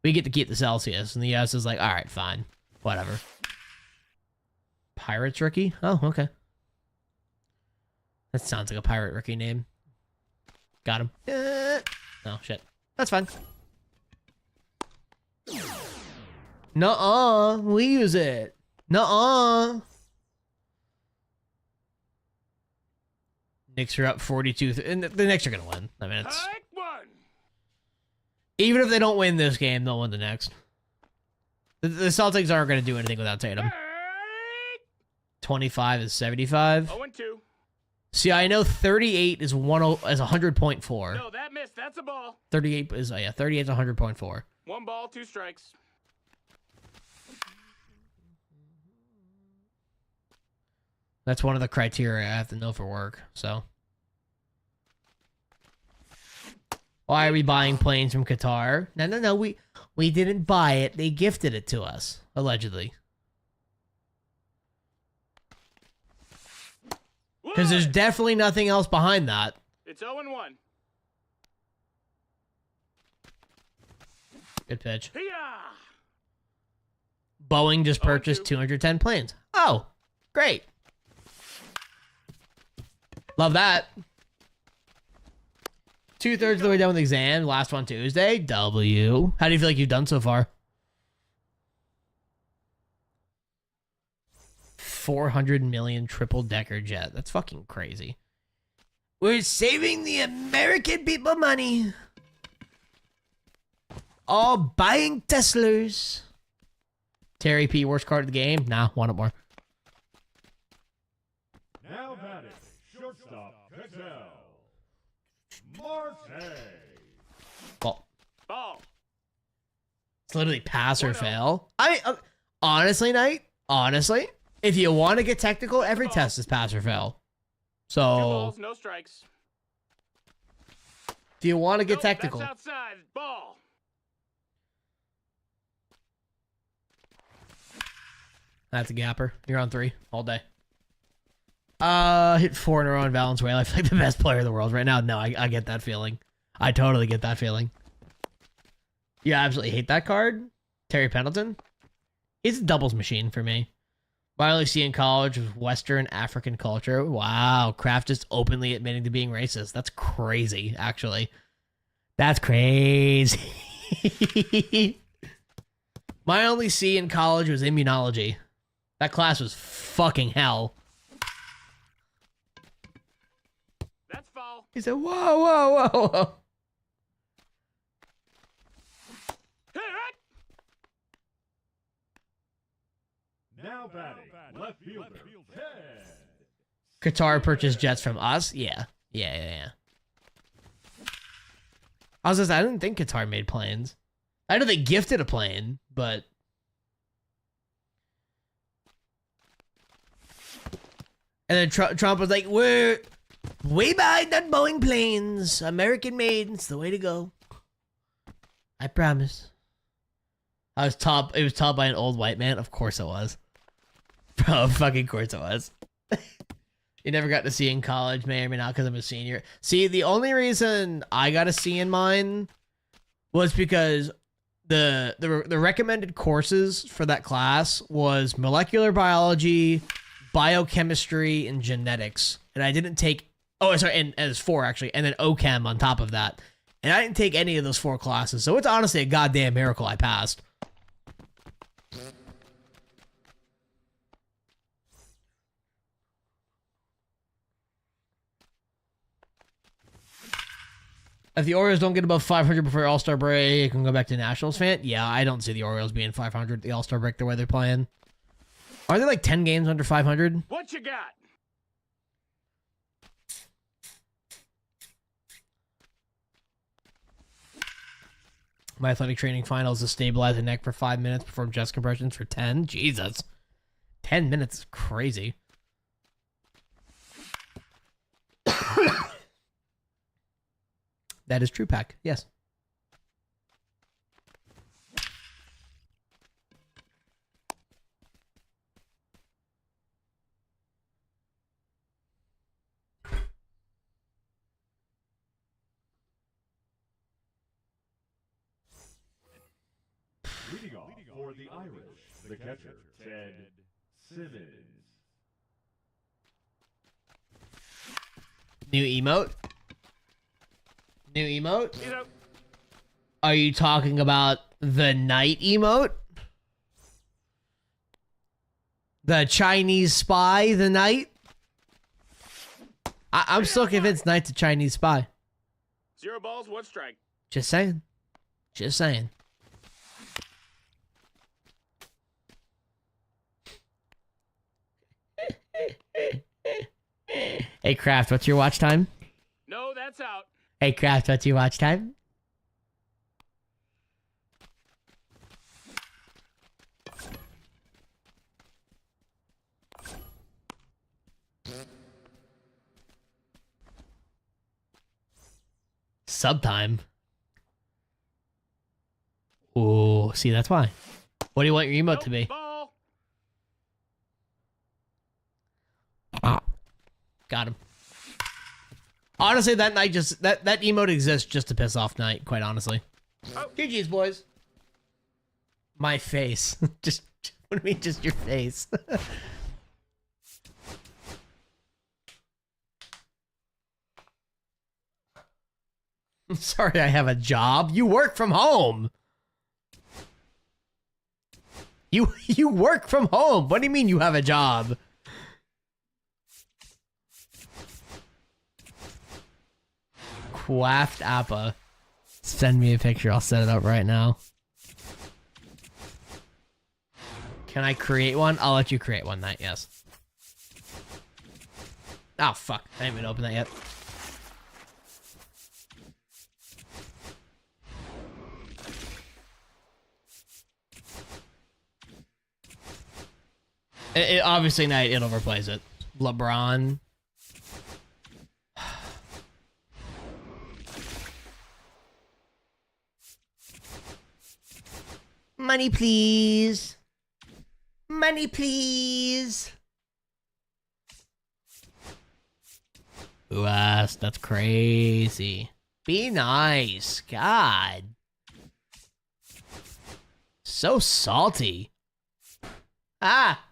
we get to keep the Celsius. And the US is like, all right, fine. Whatever. Pirates rookie? Oh, okay. That sounds like a pirate rookie name. Got him. Oh, shit. That's fine. Nuh-uh. We use it. Nuh-uh. Knicks are up 42. And the Knicks are going to win. I mean, it's... One. Even if they don't win this game, they'll win the next. The Celtics aren't going to do anything without Tatum. 25 is 75. 0-2. See, I know 38 is 100.4. No, that missed. That's a ball. 38 is 100.4. 1 ball, 2 strikes. That's one of the criteria I have to know for work. So, why are we buying planes from Qatar? No. We didn't buy it. They gifted it to us, allegedly. Because there's definitely nothing else behind that. It's 0-1. Good pitch. Hiya! Boeing just purchased 210 planes. Oh, great. Love that. 2/3 of the way done with the exam. Last one Tuesday. W. How do you feel like you've done so far? 400 million triple decker jet. That's fucking crazy. We're saving the American people money. All buying Teslas. Terry P. Worst card of the game? Nah, want it more. Now batting, shortstop, Patel. Marte. Well, Ball. it's literally pass or fail. Honestly, Knight, honestly, if you want to get technical, every test is pass or fail. 2 So, balls, no strikes. if you want to get Nope, technical, That's outside. Ball. that's a gapper. You're on 3 all day. Hit 4 in a row in Valenzuela. I feel like the best player in the world right now. No, I get that feeling. I totally get that feeling. You absolutely hate that card. Terry Pendleton. It's a doubles machine for me. What I only see in college was Western African culture. Wow, Kraft just openly admitting to being racist. That's crazy, actually. That's crazy. My only C in college was immunology. That class was fucking hell. That's foul. He said, whoa. Hit it. Now batting, left fielder, Ted. Qatar purchased jets from us? Yeah. I was just, I didn't think Qatar made planes. I know they gifted a plane, but... And then Trump was like, we're way behind on Boeing planes. American made. It's the way to go. I promise. It was taught by an old white man. Of course it was. Bro, fucking course it was. You never got to see in college, may or may not, because I'm a senior. See, the only reason I got a C in mine was because the recommended courses for that class was molecular biology, biochemistry, and genetics. And I didn't take... Oh, sorry, and it's 4, actually. And then OChem on top of that. And I didn't take any of those 4 classes. So it's honestly a goddamn miracle I passed. If the Orioles don't get above 500 before All-Star break, I can go back to Nationals fan. Yeah, I don't see the Orioles being 500 at the All-Star break the way they're playing. Are there like 10 games under 500? What you got? My athletic training final is to stabilize the neck for 5 minutes, perform chest compressions for 10. Jesus. 10 minutes is crazy. That is true, Pack. Yes. Leading off for the Irish, the catcher, Ted Simmons. New emote? New emote? You know, Are you talking about the night emote? The Chinese spy, the night? I'm still convinced Knight's a Chinese spy. 0 balls, 1 strike. Just saying. Just saying. Hey, Craft, what's your watch time? No, that's out. Hey, Craft, what's your watch time? Sub time. Ooh, see, that's why. What do you want your emote to be? Ball. Got him. Honestly, that night just that emote exists just to piss off Night, quite honestly. Oh. GG's, boys. My face. Just what do you mean just your face? I'm sorry I have a job. You work from home. You work from home. What do you mean you have a job? Quaft Appa. Send me a picture. I'll set it up right now. Can I create one? I'll let you create one, Night, yes. Oh, fuck. I didn't even open that yet. Obviously, Night, it overplays it. LeBron. Money, please. Money, please. Ooh, ass, that's crazy. Be nice. God. So salty. Ah.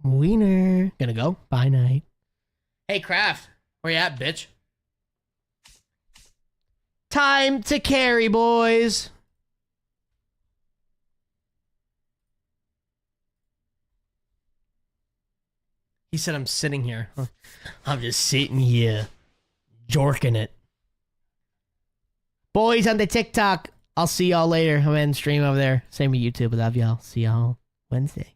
Wiener. Gonna go. Bye, Night. Hey, Craft. Where you at, bitch? Time to carry, boys. He said I'm sitting here. I'm just sitting here. Jorking it. Boys on the TikTok. I'll see y'all later. I'm in stream over there. Same with YouTube. I love y'all. See y'all Wednesday.